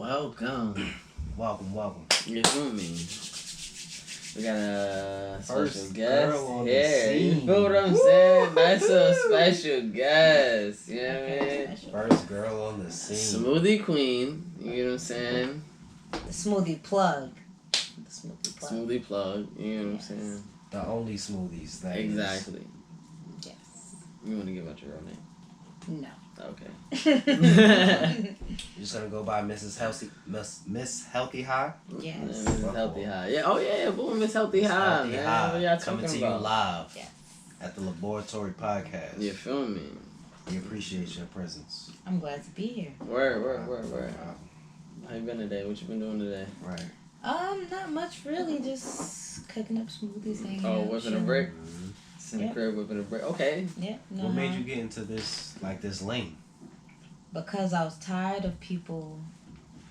Welcome. Welcome. You feel me? We got a special First guest girl on the here. You scene. feel what I'm saying? Nice little special guest. You know what I mean? First girl on the scene. Smoothie queen. You know what I'm saying? The smoothie plug. Smoothie plug. You know what I'm saying? The only smoothies. That Exactly. Yes. You want to give out your real name? No. Okay. You're just gonna go by Ms.Healthyhi? Yes. Ms.Healthyhi. Yeah. Oh yeah. Boom. Ms.Healthyhi. Man. What y'all Coming talking to about? you live Yes. at the Laboritory podcast. You feel me? We appreciate your presence. I'm glad to be here. Word. How you been today? What you been doing today? Right. Not much really. Just cooking up smoothies, hanging out. Whipping a brick? Mm-hmm. It's in the crib whipping a brick. Okay. Yeah. No. What made you get into this lane? Because I was tired of people.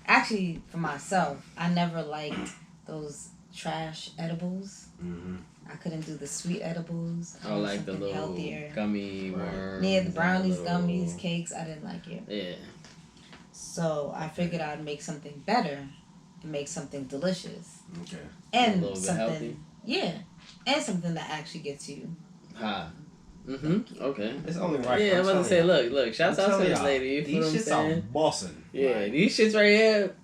Actually, for myself, I never liked those trash edibles. Mm-hmm. I couldn't do the sweet edibles. I like the something little healthier. gummy worms. Yeah, the brownies, and the little- gummies, cakes. I didn't like it. Yeah. So I figured I'd make something better and make something delicious. Okay. A And little bit something, healthy. yeah, and something that actually gets you. Ha. Okay. It's only right. Yeah, I'm about to say, look, shouts out to this y'all, lady. You feel what I'm these shits saying? are bossing. Yeah, Like, these shits right here.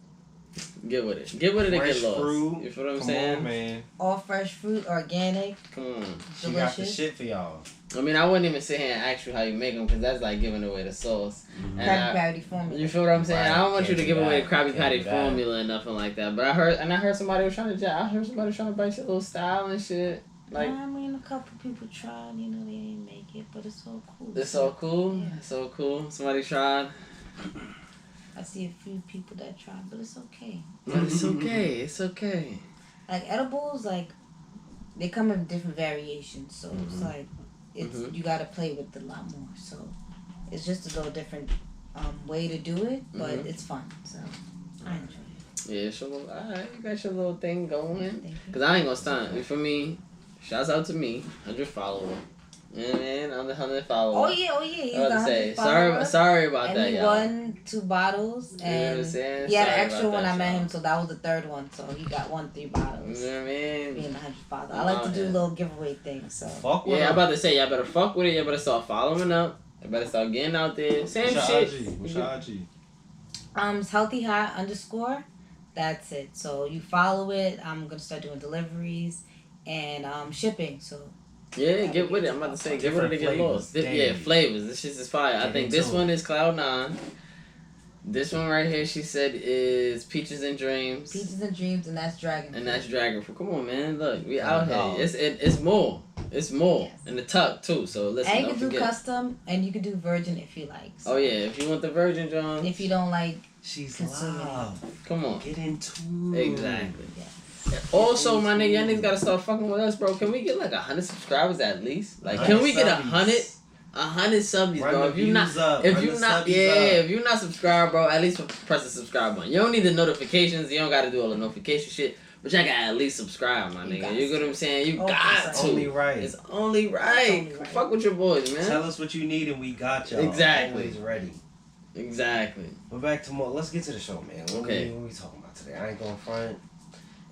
Get with it. Get with it and fresh get lost. fruit. You feel what I'm Come saying? on, man. All fresh fruit, organic, Come on. She got the delicious. shit for y'all. I mean, I wouldn't even sit here and ask you how you make them because that's like giving away the sauce. Mm-hmm. And Krabby I- Patty formula. You feel what I'm saying? Right, I don't want you can't to do give away the that. Krabby Can't Patty do that. formula or nothing like that. But I heard somebody was trying to bite your little style and shit. Like, I mean, a couple people tried, they didn't make it, but it's all cool. it's so cool. Yeah. It's so cool. Somebody tried. I see a few people that tried, but it's okay. But it's okay. It's okay. Like edibles, they come in different variations, so it's like you gotta play with it a lot more. So it's just a little different way to do it, but it's fun. So I enjoy it. Yeah, it's your little, alright, you got your little thing going. Thank you. Because I ain't gonna stunt. You feel me? Shouts out to me. 100 followers. You know what I mean? I'm the 100 followers. Oh yeah. He's I was about to say, sorry about and that, he y'all. won 2 bottles, You know what I'm and saying? he had an Sorry extra about one. that, I met y'all. him, so that was the 3rd one. So he got 3 bottles. You know what I mean? Being 100 father, I like to do little giveaway things. So Fuck with Yeah, I'm her. about to say, y'all better fuck with it. Y'all better start following up. Y'all better start getting out there. Same What's your shit. IG? What's your IG? /Ms.Healthyhi_. That's it. So you follow it. I'm gonna start doing deliveries and shipping. So Yeah, get with it. I'm about to say, get with it to get Different lost. flavors. Yeah, Damn. flavors. This shit is fire. I Get think into this it. one is Cloud9. This one right here, she said, is Peaches and Dreams. Peaches and Dreams, and that's Dragon. And that's Dragon Fruit. Come on, man. Look, we Oh, out no. here. It's more. It's more. Yes. And the tuck, too. So, listen, And you don't can do forget. custom, and you can do virgin if you like. So Oh, yeah. If you want the Virgin John, if you don't like, She's Consuming. live. come on. Get into it. Exactly. yeah. Also, my nigga, y'all niggas gotta start fucking with us, bro. Can we get like 100 subscribers at least? Like, can we get 100 subbies, Run bro? the If you not, views up. if Run you the not, subbies yeah, up. if you not subscribed, bro, at least press the subscribe button. You don't need the notifications. You don't gotta do all the notification shit. But y'all gotta at least subscribe, my You nigga. got You get what I'm saying? You Okay, got so- to. Only right. It's only right. only right. Fuck with your boys, man. Tell us what you need and we got y'all. Exactly. Always ready. Exactly. We're back to more. Let's get to the show, man. Okay. What we talking about today? I ain't going front.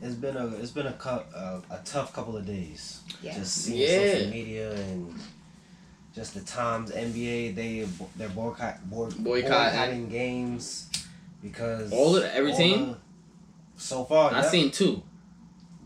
It's been a tough couple of days. Yeah. Just seeing Yeah. social media and just the times NBA they're boycotting games because Every team? So far, I seen 2.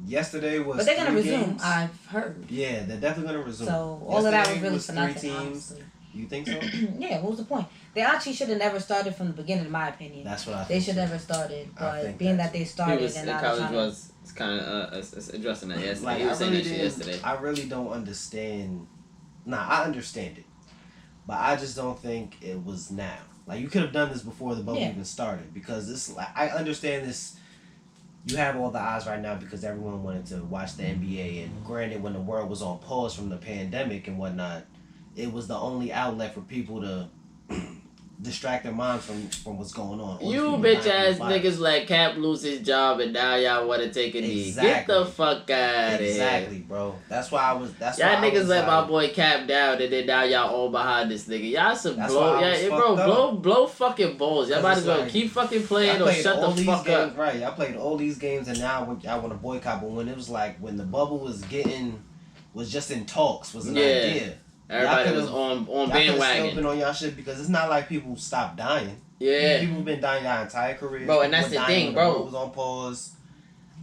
yesterday was. But they're gonna 3 resume. games. I've heard. Yeah, they're definitely gonna resume. So all of that was Yesterday really for 3 nothing. teams. Honestly. You think so? Yeah. What was the point? They actually should have never started from the beginning, in my opinion. That's what I They think. should never started, I but think being that that they He started was, and in now they're college trying was kind of addressing that yesterday. Like, He was saying that shit didn't- yesterday. I really don't understand. Nah, I understand it, but I just don't think it was now. Like, you could have done this before the bubble Yeah. even started, because this. Like, I understand this. You have all the eyes right now because everyone wanted to watch the NBA, and granted, when the world was on pause from the pandemic and whatnot, it was the only outlet for people to distract their minds from what's going on. You bitch ass niggas let Cap lose his job and now y'all want to take a knee. Get the fuck out of here. Exactly, bro. That's why I was. That's y'all why niggas let my boy Cap down and then now y'all all behind this nigga. Y'all some blow fucking balls. Y'all might as well keep fucking playing or shut the fuck up. Right, y'all played all these games and now y'all want to boycott. But when it was like when the bubble was just in talks, was an idea. Everybody was on bandwagon. Y'all still been on y'all shit because it's not like people stopped dying. Yeah. People have been dying y'all entire career. Bro, and that's the thing, bro. The was on pause.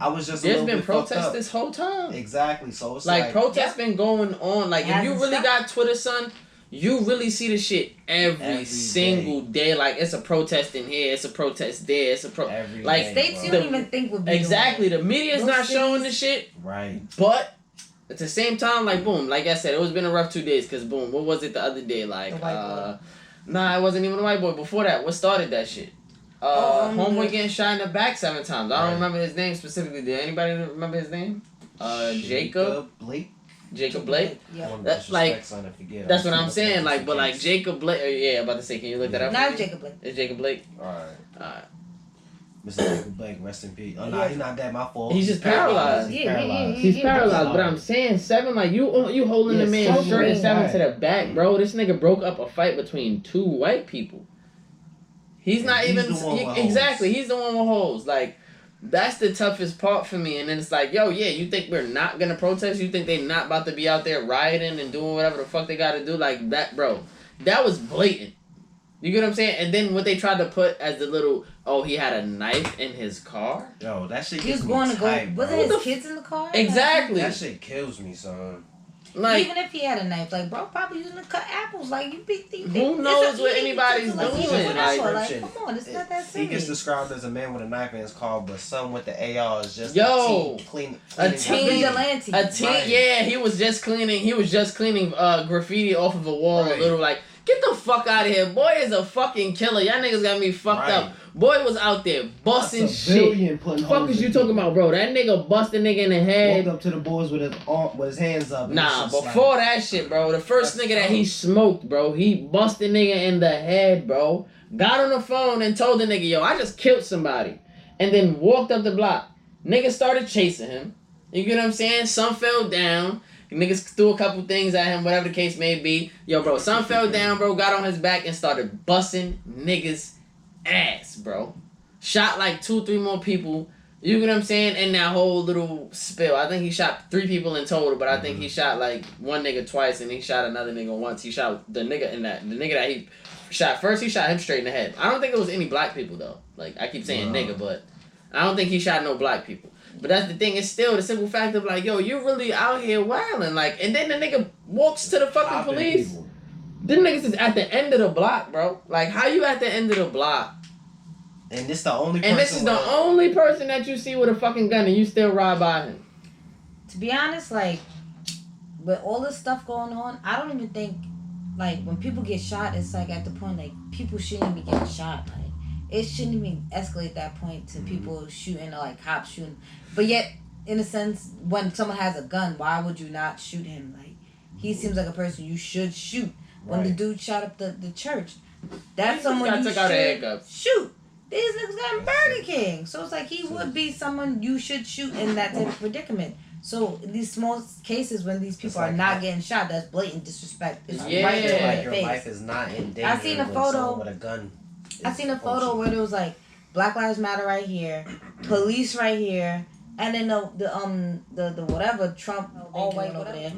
I was just There's been protests this whole time. Exactly. So it's like protests been going on. Like if you really got Twitter, son, you really see the shit every single day. Like it's a protest in here, it's a protest there, it's a states you don't even think would be exactly. The media is not showing the shit. Right. But at the same time, like boom, like I said, it was been a rough 2 days because boom, what was it the other day? Like nah, it wasn't even a white boy. Before that, what started that shit? Homeboy getting shot in the back 7 times. I don't remember his name specifically. Did anybody remember his name? Jacob Blake. Jacob Blake. Yeah. That's like. That's what I'm saying. Like, but like Jacob Blake. Yeah, I'm about to say. Can you look that up? No, it's Jacob Blake. It's Jacob Blake. All right. Mr. Jacob Blake, rest in peace. Oh no, he's not dead. My fault. He's just paralyzed. He's paralyzed. But I'm saying 7, like you holding the man's shirt and 7 to the back, bro. This nigga broke up a fight between 2 white people. He's not even exactly. He's the one with holes. Like that's the toughest part for me. And then it's like, yo, yeah, you think we're not gonna protest? You think they not about to be out there rioting and doing whatever the fuck they gotta do? Like that, bro. That was blatant. You get what I'm saying? And then what they tried to put as the little, he had a knife in his car. Yo, that shit. He was going to go. Wasn't his kids in the car? Exactly. That shit kills me, son. Like, even if he had a knife, like bro, probably using to cut apples. Like who knows what anybody's doing? Like, come on, it's not that serious. He gets described as a man with a knife in his car, but some with the AR is just a teen vigilante. Yeah, he was just cleaning graffiti off of a wall. A little like. Get the fuck out of here. Boy is a fucking killer. Y'all niggas got me fucked up. Boy was out there busting shit. Fuck is you talking about, bro? That nigga busted nigga in the head. Walked up to the boys with his hands up. Nah, before that shit, bro. The first nigga that he smoked, bro. He busted nigga in the head, bro. Got on the phone and told the nigga, yo, I just killed somebody. And then walked up the block. Nigga started chasing him. You get what I'm saying? Some fell down. Niggas threw a couple things at him, whatever the case may be. Yo, bro, son fell down, bro, got on his back and started busting niggas' ass, bro. Shot like 2-3 more people. You get what I'm saying? In that whole little spill. I think he shot 3 people in total, but I think he shot like one nigga twice and he shot another nigga once. He shot the nigga that he shot first, he shot him straight in the head. I don't think it was any black people though. Like I keep saying nigga, but I don't think he shot no black people. But that's the thing. It's still the simple fact of like, yo, you really out here wilding. Like, and then the nigga walks to the fucking police. Them niggas is at the end of the block, bro. Like, how you at the end of the block? And this the only person. And this is the only person that you see with a fucking gun and you still ride by him. To be honest, like, with all this stuff going on, I don't even think, like, when people get shot, it's like at the point, like, people shouldn't be getting shot. Like, it shouldn't even escalate that point to people shooting or, like, cops shooting. But yet, in a sense, when someone has a gun, why would you not shoot him? Like, he seems like a person you should shoot. When the dude shot up the church, that's someone you should shoot. These niggas got Burger King. So it's like he would be someone you should shoot in that type of predicament. So in these small cases when these people are not getting shot, that's blatant disrespect. It's right there in your face. life is not in danger. I seen a photo with a gun. I seen a photo where there was like Black Lives Matter right here, police right here, and then the whatever Trump all white over there,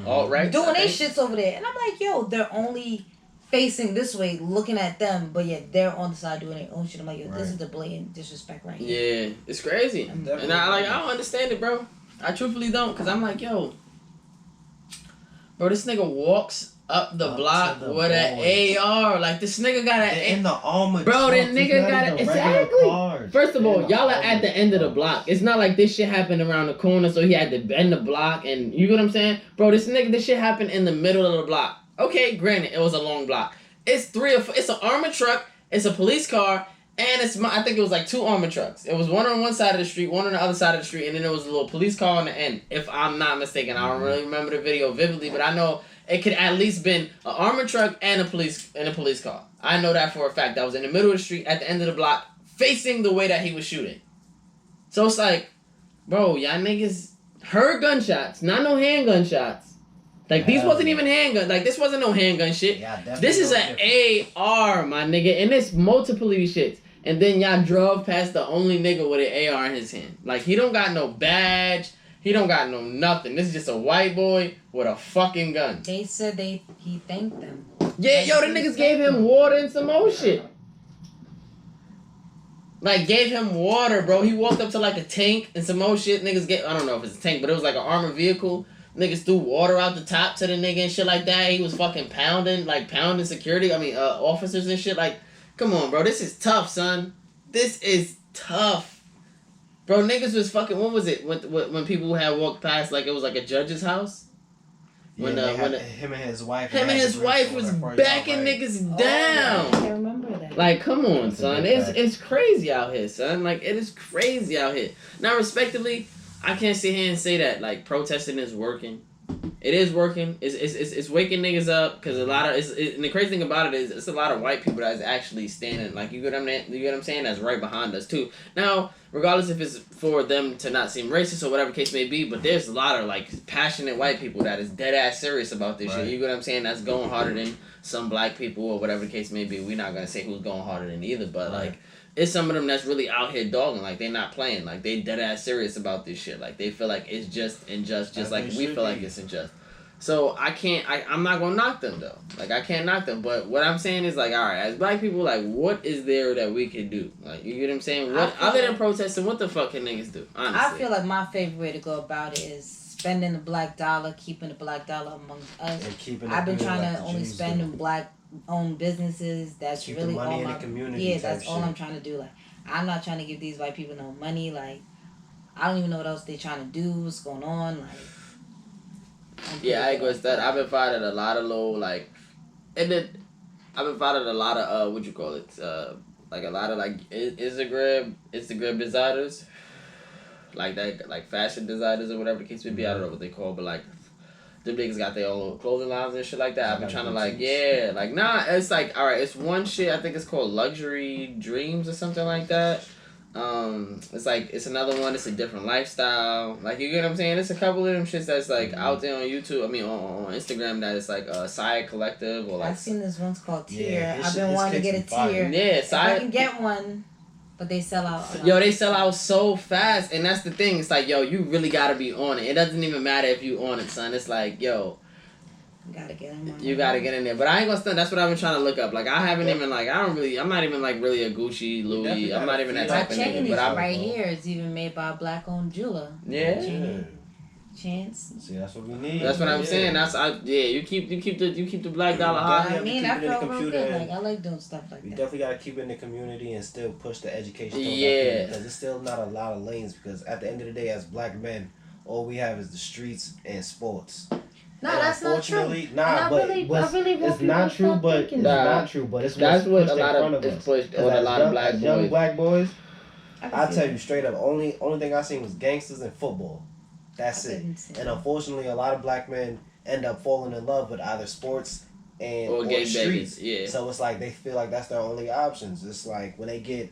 doing their shits over there, and I'm like, yo, they're only facing this way, looking at them, but yet they're on the side doing their own shit. I'm like, yo, this is the blatant disrespect right here. Yeah, it's crazy, and I don't understand it, bro. I truthfully don't, cause I'm like, yo, bro, this nigga walks up the block with an AR. Like, this nigga got an in the armor. Bro, that nigga got it. Exactly. First of all, y'all are at the end of the block. It's not like this shit happened around the corner, so he had to bend the block, and you get what I'm saying? Bro, this shit happened in the middle of the block. Okay, granted, it was a long block. It's an armored truck, it's a police car, and I think it was like 2 armored trucks. It was one on one side of the street, one on the other side of the street, and then there was a little police car on the end. If I'm not mistaken, I don't really remember the video vividly, but I know it could at least been an armored truck and a police car. I know that for a fact. That was in the middle of the street at the end of the block, facing the way that he was shooting. So it's like, bro, y'all niggas heard gunshots, not no handgun shots. Like, these wasn't even handgun. Like, this wasn't no handgun shit. Yeah, this is an AR, my nigga. And it's multiple of these shits. And then y'all drove past the only nigga with an AR in his hand. Like, he don't got no badge. He don't got no nothing. This is just a white boy with a fucking gun. They said he thanked them. Yeah, yo, the niggas gave him water and some more shit. Like, gave him water, bro. He walked up to, like, a tank and some more shit. Niggas I don't know if it's a tank, but it was like an armored vehicle. Niggas threw water out the top to the nigga and shit like that. He was fucking pounding security. Officers and shit. Like, come on, bro. This is tough, son. This is tough. Bro, niggas was fucking, what was it? When people had walked past, like, it was like a judge's house? Him and his wife was backing niggas down. I can't remember that. Like, come on, son. It's crazy out here, son. Like, it is crazy out here. Now, respectively, I can't sit here and say that, like, protesting is working. It is working. It's waking niggas up, because a lot of, and the crazy thing about it is, it's a lot of white people that's actually standing, like, you get what I'm saying? That's right behind us, too. Now, regardless if it's for them to not seem racist or whatever case may be, but there's a lot of, like, passionate white people that is dead ass serious about this shit. You get what I'm saying? That's going harder than some black people or whatever the case may be. We're not going to say who's going harder than either, but, like, it's some of them that's really out here dogging. Like, they not playing. Like, they dead ass serious about this shit. Like, they feel like it's just unjust, just like we feel like it's unjust. So, I'm not gonna knock them, though. Like, I can't knock them. But what I'm saying is, like, alright, as black people, like, what is there that we can do? Like, you get what I'm saying? What, other than protesting, what the fuck can niggas do? Honestly. I feel like my favorite way to go about it is spending the black dollar, keeping the black dollar amongst us. I've been trying to only spend in black-owned businesses. That's keep really the money all in my... the community. Yeah, that's all I'm trying to do. Like, I'm not trying to give these white people no money. Like, I don't even know what else they trying to do, what's going on. Like, yeah, I agree with that. I've been finding a lot of low, like, and then I've been finding a lot of what you call it, like a lot of like Instagram designers, like that, like fashion designers or whatever the case may be. I don't know what they call, but like them niggas got their own clothing lines and shit like that. I've been trying to like, it's like, all right, it's one shit. I think it's called Luxury Dreams or something like that. It's like, it's another one, it's a different lifestyle. Like, you get what I'm saying? It's a couple of them shits that's like out there on YouTube, on Instagram, that is like a Side Collective or like... I've seen this one's called Tier. Yeah, I've been wanting to get a Tier. Yeah, I can get one, but they sell out. Yo, they sell out so fast, and that's the thing. It's like, yo, you really gotta be on it. It doesn't even matter if you on it, son. It's like, yo... You gotta get in there. But I ain't gonna stunt. That's what I've been trying to look up. Like, I haven't even, like, I'm not even, like, really a Gucci, Louis. I'm not even that type of nigga. But I'm right here. It's even made by a black-owned jeweler. Yeah. Chance. See, that's what we need. That's what I'm saying. You keep the black dollar high. I mean, I feel real good. Like, I like doing stuff like that. We definitely gotta keep it in the community and still push the education. Yeah. Because there's still not a lot of lanes. Because at the end of the day, as black men, all we have is the streets and sports. No, that's not true. It's not true, but it's that's what a lot of is pushed on a lot of black boys. Young black boys. I tell you straight up, only thing I seen was gangsters and football. That's it. And unfortunately, a lot of black men end up falling in love with either sports or streets. Yeah. So it's like they feel like that's their only options. It's like when they get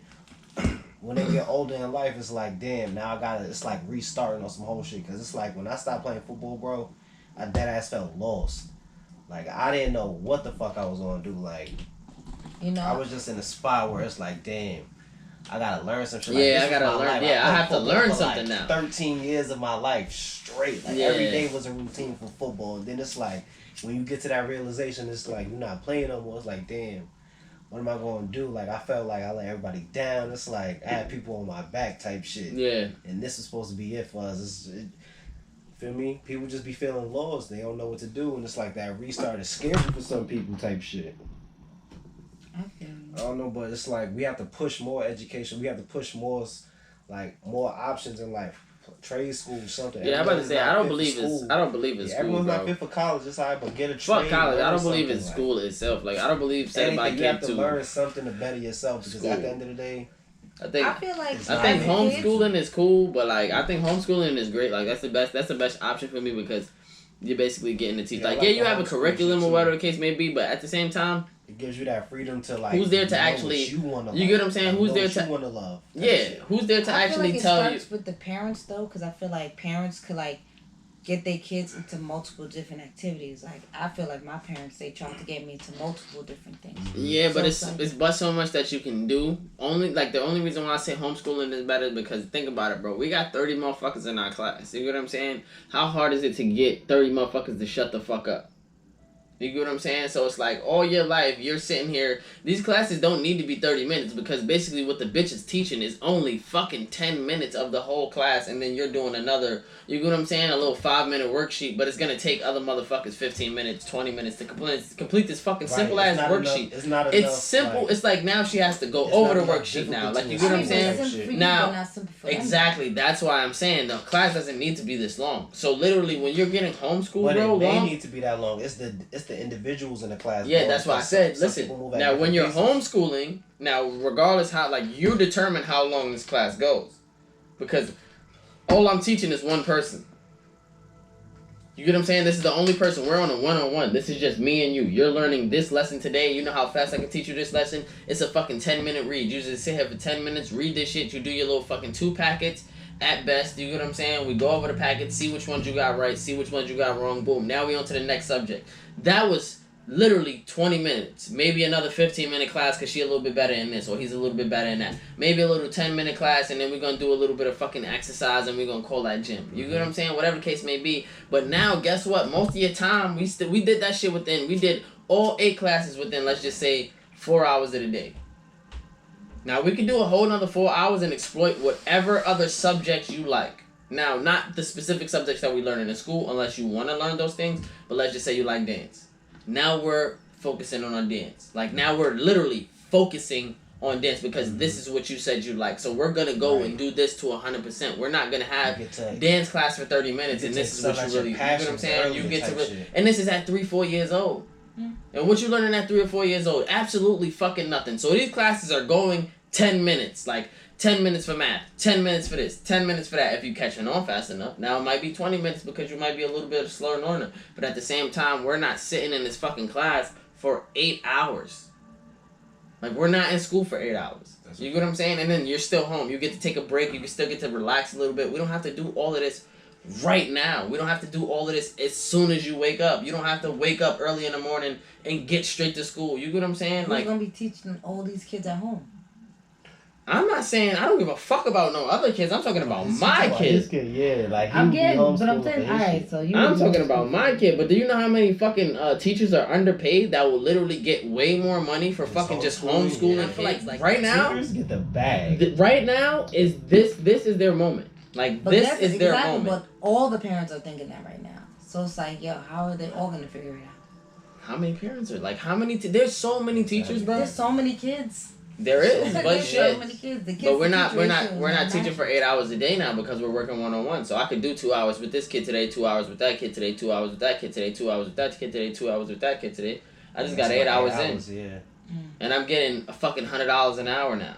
older in life, it's like, damn, now it's like restarting on some whole shit. Because it's like when I stopped playing football, bro, I deadass felt lost. Like, I didn't know what the fuck I was gonna do. Like, I was just in a spot where it's like, damn, I gotta learn some shit. Yeah, I gotta learn. Yeah, I have to learn something now. 13 years of my life straight. Like, every day was a routine for football. And then it's like, when you get to that realization, it's like, you're not playing no more. It's like, damn, what am I gonna do? Like, I felt like I let everybody down. It's like, I had people on my back type shit. Yeah. And this was supposed to be it for us. Feel me? People just be feeling lost. They don't know what to do, and it's like that restart is scary for some people type shit. Okay. I don't know, but it's like we have to push more education. We have to push more options in life. Trade school, something. Yeah, I'm about to say I don't believe it's school. Everyone's bro. not fit for college. It's alright, but get a trade. Fuck college. I don't believe it's school itself. Like, I don't believe setting my kid to. You have to learn something to better yourself, because at the end of the day, I think homeschooling is cool, but like, I think homeschooling is great. Like, that's the best option for me, because you're basically getting to teach. Yeah, Like, like you the have a homeschool curriculum shit, or whatever the case may be, but at the same time, it gives you that freedom to like. Who's there to know actually? what you wanna You get what I'm saying? like, Who's know there what to? you want to love? Yeah, who's there to I actually feel like tell it you? starts with the parents though, because I feel like parents could like get their kids into multiple different activities. Like I feel like my parents, they tried to get me into multiple different things. Yeah, but So it's but so much that you can do. Only like the only reason why I say homeschooling is better because think about it, bro. We got 30 motherfuckers in our class. You get what I'm saying? How hard is it to get 30 motherfuckers to shut the fuck up? You get what I'm saying? So it's like all your life you're sitting here. These classes don't need to be 30 minutes because basically what the bitch is teaching is only fucking 10 minutes of the whole class, and then you're doing another. You get what I'm saying? A little 5-minute worksheet, but it's gonna take other motherfuckers 15 minutes, 20 minutes to complete this fucking simple ass worksheet. It's not enough. It's simple. Like, it's like now she has to go over the worksheet now. Like you get what I'm saying? Now, exactly. That's why I'm saying the class doesn't need to be this long. So literally, when you're getting homeschooled, but bro, it may need to be that long. It's the individuals in the class. Yeah, that's why I said. Listen, now when you're homeschooling, now regardless how like you determine how long this class goes, because all I'm teaching is one person. You get what I'm saying? This is the only person. We're on a one-on-one. This is just me and you. You're learning this lesson today. You know how fast I can teach you this lesson? It's a fucking 10-minute read. You just sit here for 10 minutes, read this shit. You do your little fucking 2 packets at best. You get what I'm saying? We go over the packets, see which ones you got right, see which ones you got wrong. Boom. Now we on to the next subject. That was literally 20 minutes. Maybe another 15-minute class because she a little bit better in this or he's a little bit better in that. Maybe a little 10-minute class and then we're going to do a little bit of fucking exercise and we're going to call that gym. You get what I'm saying? Whatever the case may be. But now, guess what? Most of your time, we did that shit we did all 8 classes within, let's just say, 4 hours of the day. Now, we can do a whole nother 4 hours and exploit whatever other subjects you like. Now, not the specific subjects that we learn in school unless you want to learn those things, but let's just say you like dance. Now we're focusing on our dance. Like, now we're literally focusing on dance because this is what you said you like. So we're going to go and do this to 100%. We're not going to have dance class for 30 minutes and this is what you really... You know what I'm saying? You get to... And this is at 3-4 years old. And what you learning at 3 or 4 years old? Absolutely fucking nothing. So these classes are going 10 minutes. Like, 10 minutes for math, 10 minutes for this, 10 minutes for that if you catching on fast enough. Now it might be 20 minutes because you might be a little bit of a slower learner. But at the same time, we're not sitting in this fucking class for 8 hours. Like, we're not in school for 8 hours. You get what I'm saying? And then you're still home. You get to take a break. You can still get to relax a little bit. We don't have to do all of this right now. We don't have to do all of this as soon as you wake up. You don't have to wake up early in the morning and get straight to school. You get what I'm saying? Who's going to be teaching all these kids at home? I'm not saying I don't give a fuck about no other kids. I'm talking about my kid. Yeah, like I'm getting, but I'm saying, alright, so you. I'm talking about my kid. But do you know how many fucking teachers are underpaid that will literally get way more money for fucking just homeschooling? Yeah. I feel like right now, teachers get the bag. Right now is this is their moment. Like but this is their moment. But all the parents are thinking that right now. So it's like, yo, how are they all gonna figure it out? How many parents are like? How many? There's so many teachers, bro. There's so many kids. There is, but shit. So many kids. The kids. But we're not teaching for 8 hours a day now because we're working 1-on-1. So I could do 2 hours with this kid today, 2 hours with that kid today, 2 hours with that kid today, 2 hours with that kid today, 2 hours with that kid today. I just got 8 hours in, yeah. And I'm getting a fucking $100 an hour now.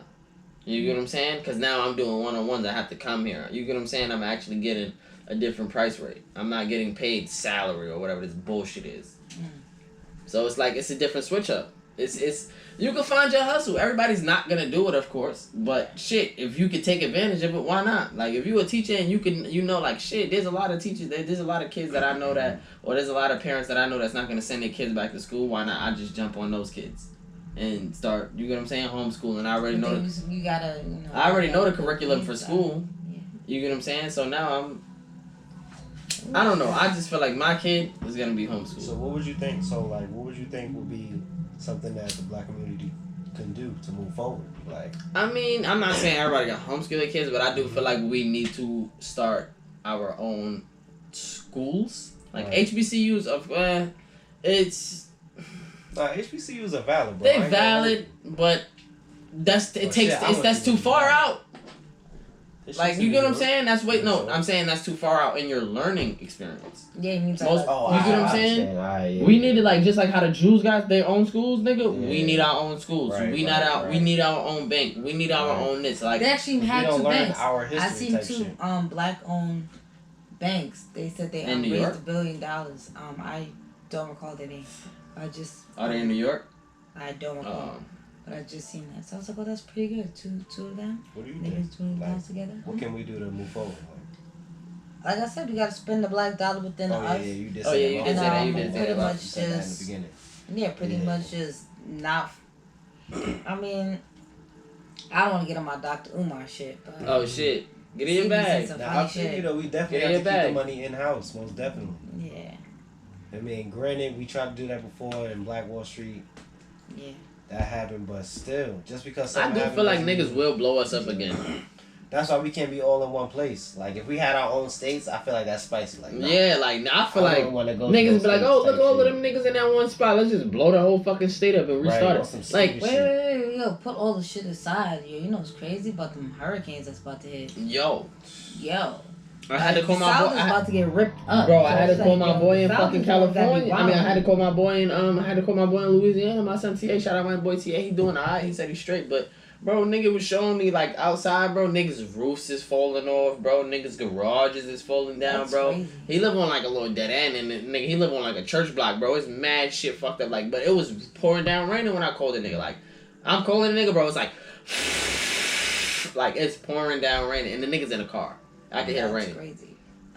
You get what I'm saying? Because now I'm doing 1-on-ones. I have to come here. You get what I'm saying? I'm actually getting a different price rate. I'm not getting paid salary or whatever this bullshit is. So it's like it's a different switch up. It's you can find your hustle. Everybody's not gonna do it, of course, but shit, if you could take advantage of it, why not? Like if you're a teacher and you know, like shit, there's a lot of teachers, there's a lot of kids that I know that, or there's a lot of parents that I know that's not gonna send their kids back to school. Why not? I just jump on those kids and start. You get what I'm saying? Homeschooling. I already know. You gotta. I already know the curriculum for school. Yeah. You get what I'm saying? So now I don't know. I just feel like my kid is gonna be homeschooled. So what would you think? So like, what would you think would be something that the black community can do to move forward? Like, I mean, I'm not saying everybody got homeschool their kids, but I do feel like we need to start our own schools, like HBCUs. It's HBCUs are valid, bro. They valid, but that's too far out. Like, you get what I'm saying? I'm saying that's too far out in your learning experience. Yeah, you get what I'm saying? We need to, like, just like how the Jews got their own schools, nigga, we need our own schools. We need our own bank. We need our own this. Like, they actually had 2 banks. Our I seen 2 black-owned banks. They said they In New raised York? $1 billion. I don't recall the name. I just. Are they in New York? I don't recall. But I just seen that. So I was like, oh, that's pretty good. Two of them. What do you Niggas think? doing things together. What can we do to move forward? Like I said, we gotta spend the black dollar within us. Yeah, you did Oh, say yeah, you that. did say that. You And did say pretty that. much You said that in the just beginning. yeah, pretty much just not. I mean, I don't want to get on my Dr. Umar shit, but Oh shit. Get in your CB bag. said some Now, funny I feel shit. you though, we definitely Get in have to your keep bag. the money in house, most definitely. Yeah, I mean, granted, we tried to do that before in Black Wall Street. yeah. That happened, but still, just because I something do happened feel like doesn't niggas mean- will blow us up again. That's why we can't be all in one place. Like if we had our own states, I feel like that's spicy. Like nah, Yeah, like I feel I like don't wanna go to niggas those be like, states oh, look, type all of shit. them niggas in that one spot. Let's just blow the whole fucking state up and Right, restart on some it. Like, serious shit. Wait, yo, put all the shit aside. Yo, you know what's crazy about them hurricanes that's about to hit? yo, Yo, I had to call the my South boy. is about to get ripped up. Bro, So I had to it's call like, my yo, boy the in South fucking is the ones that be California. I mean, I had to wildin'. call my boy in I had to call my boy in Louisiana. My son TA, shout out my boy TA. He doing alright. He said he's straight, but bro, nigga was showing me like outside, bro. Niggas' roofs is falling off, bro. Niggas' garages is falling down, That's bro. crazy. He live on like a little dead end, and nigga, he live on like a church block, bro. It's mad shit fucked up, like, but it was pouring down raining when I called the nigga. Like, I'm calling the nigga, bro. It's like it's pouring down raining, and the nigga's in the car. I can hear it That's raining. crazy.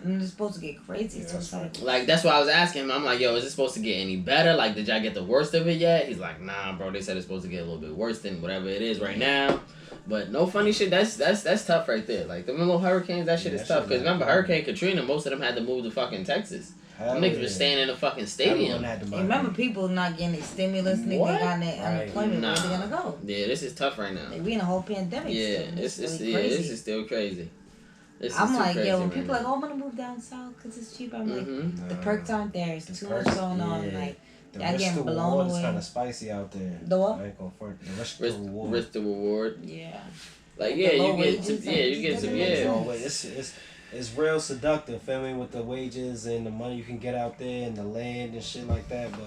And it's supposed to get crazy. Yeah, So it's like, Like, that's why I was asking him. I'm like, yo, is it supposed to get any better? Like, did y'all get the worst of it yet? He's like, nah, bro. They said it's supposed to get a little bit worse than whatever it is right now. But no funny shit. That's tough right there. Like, the little hurricanes, that shit Yeah, is that tough. shit Because not remember, good. Hurricane Katrina, most of them had to move to fucking Texas. Hell Them niggas yeah. was staying in the fucking Everyone stadium. had the hey, money. remember people not getting their stimulus, nigga, What? got their Right. unemployment. Where they Nah. gonna go? Yeah, this is tough right now. Like, we in a whole pandemic. Yeah, still. it's really yeah, crazy. this is still crazy. This is I'm too like, crazy yo, when right people now. like, oh, I'm gonna move down south because it's cheaper. I'm like, Mm-hmm. the perks aren't there. It's The too perks, much going on. yeah. Like, The y'all risk getting to blown reward is away. kind of spicy out there. The what? I ain't gonna front. The risk Risk, to reward. risk to reward. yeah. Like, The yeah, low you get wages, some, yeah, you get some, like, yeah. No way. It's real seductive, feel me, with the wages and the money you can get out there and the land and shit like that. But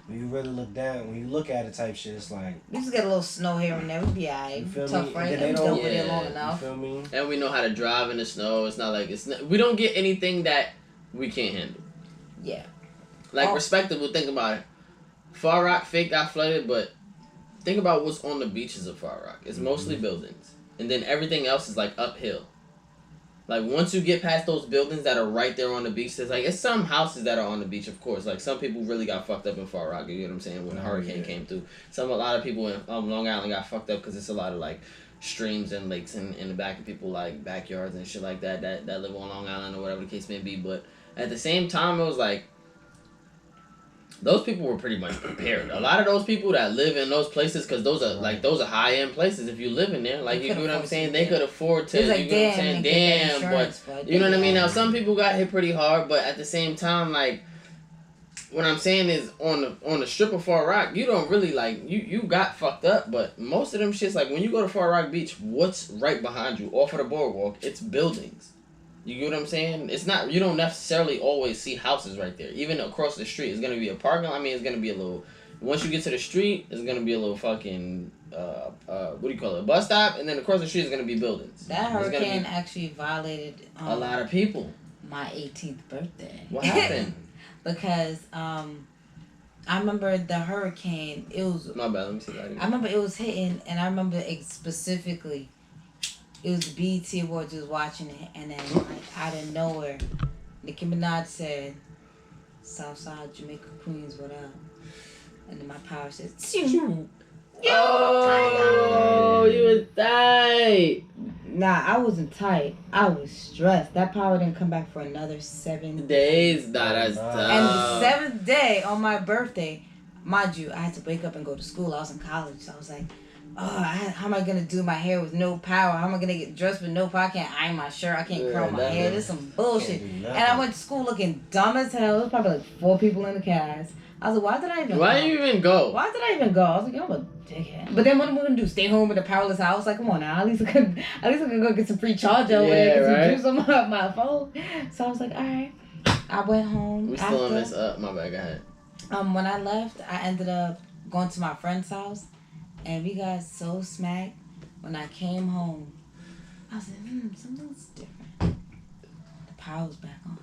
when you really look down, when you look at it type shit, it's like, We just get a little snow here and there. We be alright. you feel Tough, me? right? And then We they dealt don't- with it long Yeah. you enough. feel me? And we know how to drive in the snow. It's not like we don't get anything that we can't handle. Yeah. Like, Oh. respectable, think about it. Far Rock fake got flooded, but think about what's on the beaches of Far Rock. It's mostly buildings. And then everything else is like uphill. Like, once you get past those buildings that are right there on the beach, there's like, it's some houses that are on the beach, of course. Like, some people really got fucked up in Far Rock, you know what I'm saying, when the hurricane came through. A lot of people in Long Island got fucked up because it's a lot of, like, streams and lakes in the back of people, like, backyards and shit like that live on Long Island or whatever the case may be. But at the same time, it was like, those people were pretty much prepared. A lot of those people that live in those places, because those are like those are high end places. If you live in there, like, They you could know what I'm afford saying, to, they yeah. could afford to. It's like, you know what I'm saying, they get damn. insurance, But you know what I mean. Now some people got hit pretty hard, but at the same time, like, what I'm saying is on the strip of Far Rock, you don't really like you got fucked up. But most of them shits, like, when you go to Far Rock Beach, what's right behind you off of the boardwalk? It's buildings. You get what I'm saying? It's not, you don't necessarily always see houses right there. Even across the street, it's gonna be a parking lot. I mean, it's gonna be a little. Once you get to the street, it's gonna be a little fucking what do you call it? A bus stop, and then across the street is gonna be buildings. That There's gonna hurricane be actually violated a lot of people. my 18th birthday. What happened? Because I remember the hurricane. It was. My bad. Let me see that. I remember it was hitting, and I remember specifically. It was the BET Awards. I was watching it, and then like out of nowhere, Nicki Minaj said, "Southside Jamaica Queens, what up?" And then my power said, "Shoo." Oh, you was tight. Nah, I wasn't tight. I was stressed. That power didn't come back for another 7 Days, nah, that's tough. And the 7th day on my birthday, mind you, I had to wake up and go to school. I was in college, so I was like, oh, how am I gonna do my hair with no power? How am I gonna get dressed with no power? I can't iron my shirt. I can't curl my hair. This is some bullshit. And I went to school looking dumb as hell. There was probably like 4 people in the class. I was like, why did I even Why go? you even go? Why did I even go? I was like, yo, I'm a dickhead. But then what am I gonna do? Stay home in a powerless house? Like, come on now. At least I could go get some free charger over there, get some juice on my phone. So I was like, all right. I went home. We still on this up. My bad. Go ahead. When I left, I ended up going to my friend's house, and we got so smacked. When I came home, I was like, something's different. power was back on.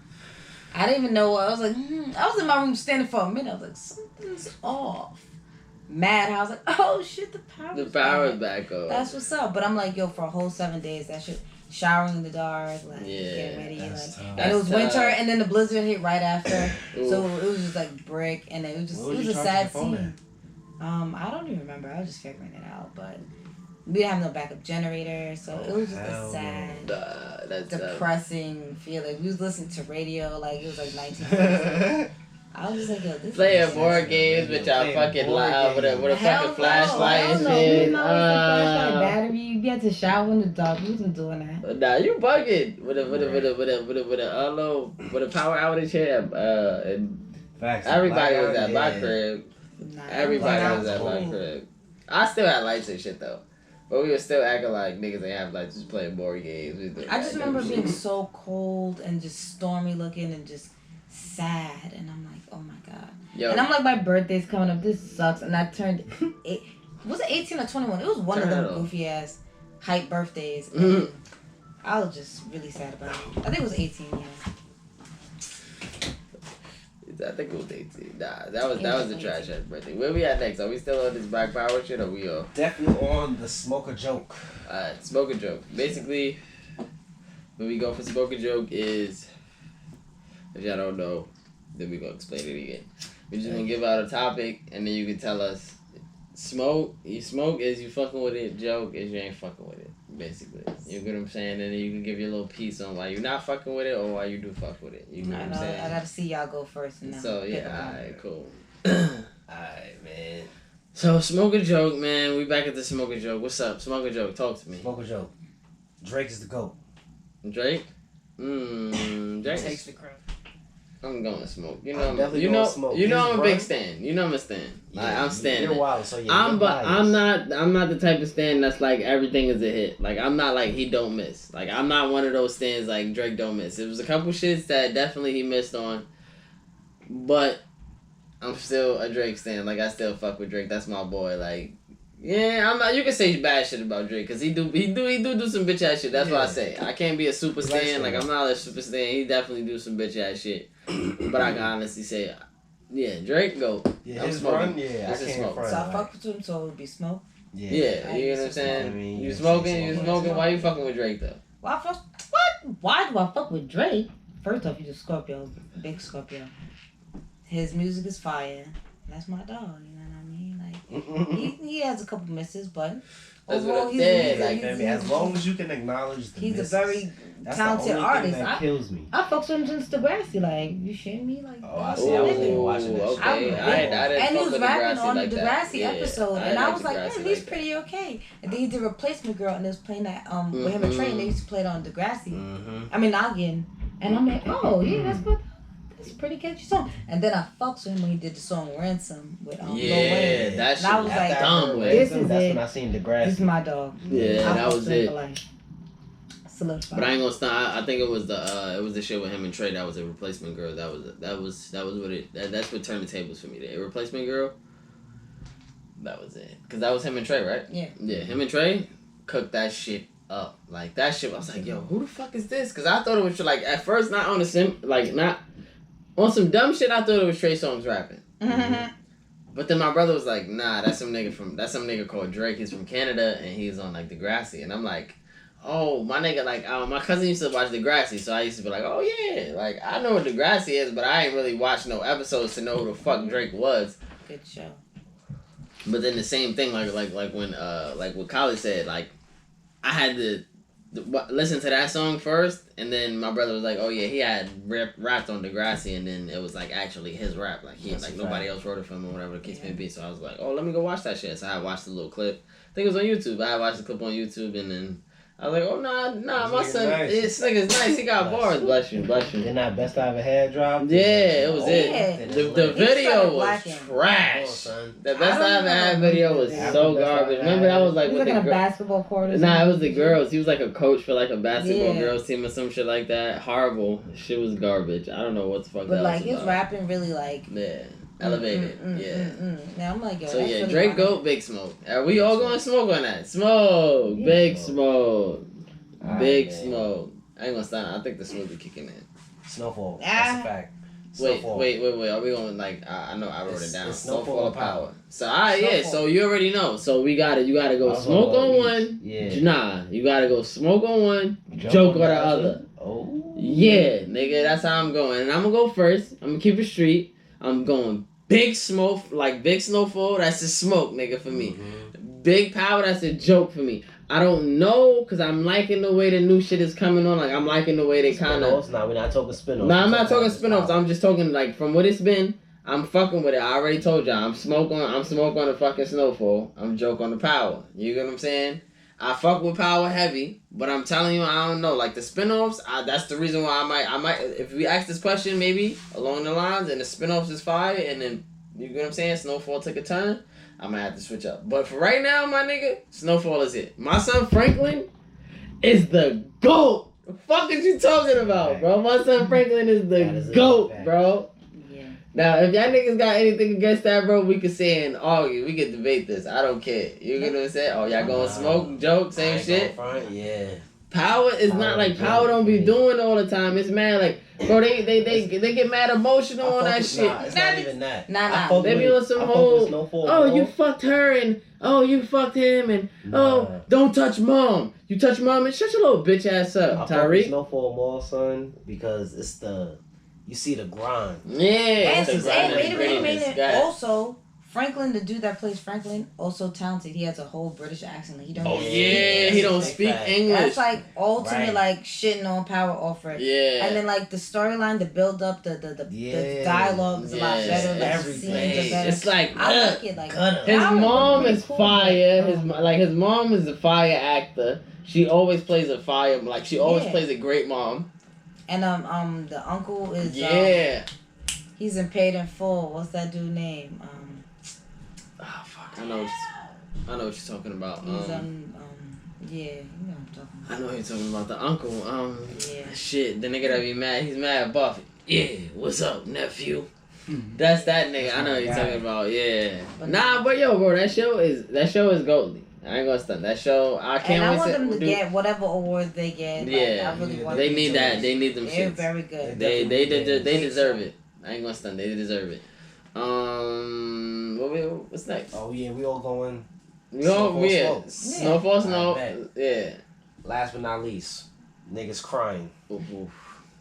I didn't even know what I was like. I was in my room standing for a minute. I was like, something's off. Mad. I was like, oh shit, the power is back on. That's what's up. But I'm like, yo, for a whole 7 days, that shit, showering in the dark, like getting ready, and it was winter, and then the blizzard hit right after, so it was just like brick, and it was a sad scene. I don't even remember. I was just figuring it out, but we didn't have no backup generator, so it was just a sad, depressing feeling. We was listening to radio like it was like 1940s. I was just like, yo, this playing board games with y'all fucking loud with a fucking flashlight and shit. Flashlight battery. You had to shower in the dark. We wasn't doing that. Nah, you bugging with a power outage here. Everybody was at my crib. Everybody was at my crib. I still had lights and shit though. But we were still acting like niggas ain't have lights, just playing board games. I just remember being so cold and just stormy looking and just sad, and I'm like, oh my god. Yo. And I'm like, my birthday's coming up. This sucks. And I turned was it 18 or 21? It was one of them goofy ass hype birthdays. And I was just really sad about it. I think it was 18. I think it was 18. Nah, that was the trash ass birthday. Where we at next? Are we still on this Black Power shit, or we all? Definitely on the Smoke a Joke. Smoke a Joke. Basically, when we go for Smoke a Joke is, if y'all don't know, then we gonna explain it again. We just gonna give out a topic, and then you can tell us. Smoke is you fucking with it. Joke is you ain't fucking with it. Basically, you get what I'm saying, and then you can give your little piece on why you're not fucking with it or why you do fuck with it. You know what I'm saying? I gotta see y'all go first. And so yeah, alright, cool. Alright, man. So Smoke a Joke, man. We back at the Smoke a Joke. What's up, Smoke a Joke? Talk to me. Smoke a Joke. Drake is the GOAT. Drake. Drake takes the crown. I'm going Smoke. Smoke. I'm a big stan. You know I'm a stan. I'm standing. You're wild, so yeah. I'm not the type of stan that's like everything is a hit. Like I'm not like he don't miss. Like I'm not one of those stans like Drake don't miss. It was a couple shits that definitely he missed on, but I'm still a Drake stan. Like I still fuck with Drake. That's my boy. Like yeah, I'm not. You can say bad shit about Drake because he do some bitch ass shit. That's what I say. I can't be a super stan. Like I'm not a super stan. He definitely do some bitch ass shit. But I can honestly say, yeah, Drake go. Yeah, his run, yeah, this is Smoke. So I fuck with him, so it would be Smoke. Yeah, you know what I'm saying? You smoking. Why you fucking with Drake though? Why do I fuck with Drake? First off, he's a Scorpio, big Scorpio. His music is fire. That's my dog. You know what I mean? Like he has a couple misses, but overall he's as long as you can acknowledge the he's misses, a very talented artist. That kills me. I fucks with him since Degrassi. Like you shitting me? Like I see. I wasn't even watching that. Okay. I didn't and he was rapping on the Degrassi episode, and I was like, man, he's pretty okay. And then he did Replacement Girl, and they was playing that with him and Trey, and they used to play it on Degrassi. I mean Noggin, and I'm like, oh yeah, that's good. It's a pretty catchy song. And then I fucks with him when he did the song Ransom with Lil Wayne. That shit I was like, dumb. This is that's it. when I seen Degrassi. This is my dog. Yeah, that was it. Solidified. But I ain't gonna stop. I think it was the shit with him and Trey. That was a Replacement Girl. That was what it. That's what turned the tables for me. The Replacement Girl. That was it. Cause that was him and Trey, right? Yeah. Yeah, him and Trey cooked that shit up. Like that shit. I was like, yo, who the fuck is this? Cause I thought it was like at first not on not on some dumb shit. I thought it was Trey Songz rapping. But then my brother was like, nah, that's some nigga called Drake. He's from Canada and he's on like Degrassi. And I'm like, oh, my nigga, like, my cousin used to watch Degrassi, so I used to be like, oh yeah, like, I know what Degrassi is, but I ain't really watched no episodes to know who the fuck Drake was. Good show. But then the same thing, like when, like what Kali said, like, I had to listen to that song first, and then my brother was like, oh yeah, he had rapped on Degrassi, and then it was like actually his rap, like nobody else wrote it for him or whatever the case may be. So I was like, oh, let me go watch that shit. So I watched the little clip. I think it was on YouTube. I watched the clip on YouTube, and then I was like, oh nah, my son, this nigga's nice. He got bars. Bless you. Then that Best I Ever Had dropped. Yeah, it was it. The video was trash. The Best I Ever Had video was so garbage. Remember that was like with the basketball court. Nah, it was the girls. He was like a coach for like a basketball girls team or some shit like that. Horrible. Shit was garbage. I don't know what the fuck that was. But like his rapping really like elevated. Now I'm like, yo, so yeah, Drake GOAT, Big Smoke. Are we all going Smoke on that? Smoke, Big Smoke, Big Smoke. I ain't gonna stop. I think the smoothie kicking in. Snowfall. That's a fact. Snowfall. Wait. Are we going I know I wrote it down. It's Snowfall or Power. So Snowfall. So you already know. So you gotta go smoke on one. Yeah. Nah, you gotta go smoke on one, joke on the other. Oh. Yeah, nigga, that's how I'm going. And I'm gonna go first. I'm gonna keep it street. I'm going big smoke, like big snowfall. That's a smoke, nigga, for me. Mm-hmm. Big power. That's a joke for me. I don't know, because I'm liking the way the new shit is coming on. Like, I'm liking the way they kind of... Nah, we're not talking spin-offs. Nah, I'm not talking spin-offs. I'm just talking, like, from what it's been, I'm fucking with it. I already told y'all. I'm smoke on the fucking snowfall. I'm joke on the power. You get what I'm saying? I fuck with power heavy, but I'm telling you, I don't know. Like, the spin-offs, that's the reason why I might... If we ask this question, maybe, along the lines, and the spin-offs is fire, and then, you get what I'm saying? Snowfall took a turn. I might have to switch up. But for right now, my nigga, Snowfall is it. My son Franklin is the GOAT. The fuck is you talking about, bro? My son Franklin is the GOAT, bro. Yeah. Now, if y'all niggas got anything against that, bro, we can say and argue. We can debate this. I don't care. You get what I'm saying? Oh, y'all gonna smoke, joke, same shit? Yeah. Power is not like Power don't be doing all the time. It's mad like, bro, they get mad emotional on that shit. Nah, it's not even that. Nah. They be on some whole, you fucked her and you fucked him and don't touch mom. You touch mom and shut your little bitch ass up, Tyreek. Snowfall more, son, because it's you see the grind. Yeah, and also Franklin, the dude that plays Franklin, also talented. He has a whole British accent. Like, he don't. Oh yeah, he don't speak English. That's like ultimate like shitting on Power off it. Yeah. And then like the storyline, the build up, the dialogue is a lot better. Like, everything. The scenes are better. It's like I like it. Like his mom is fire. His mom is a fire actor. She always plays a fire. Like she always plays a great mom. And the uncle is he's in Paid in Full. What's that dude's name? Oh fuck! I know what you're talking about. He's yeah, you know what I'm talking about. I know what you're talking about. The uncle. Yeah. Shit, the nigga that be mad. He's mad at Buffy. Yeah, what's up, nephew? That's that nigga. I know what you're talking about. Yeah. But yo, bro, that show is goatly. I ain't gonna stunt that show. I can't. And I want them to get whatever awards they get. Yeah, I really want. They need that. They need them. They're shits. very good. They deserve it. I ain't gonna stunt. They deserve it. What's next? Oh yeah, we all going. Snowfall, snow. Yeah. Last but not least, niggas crying. Ooh.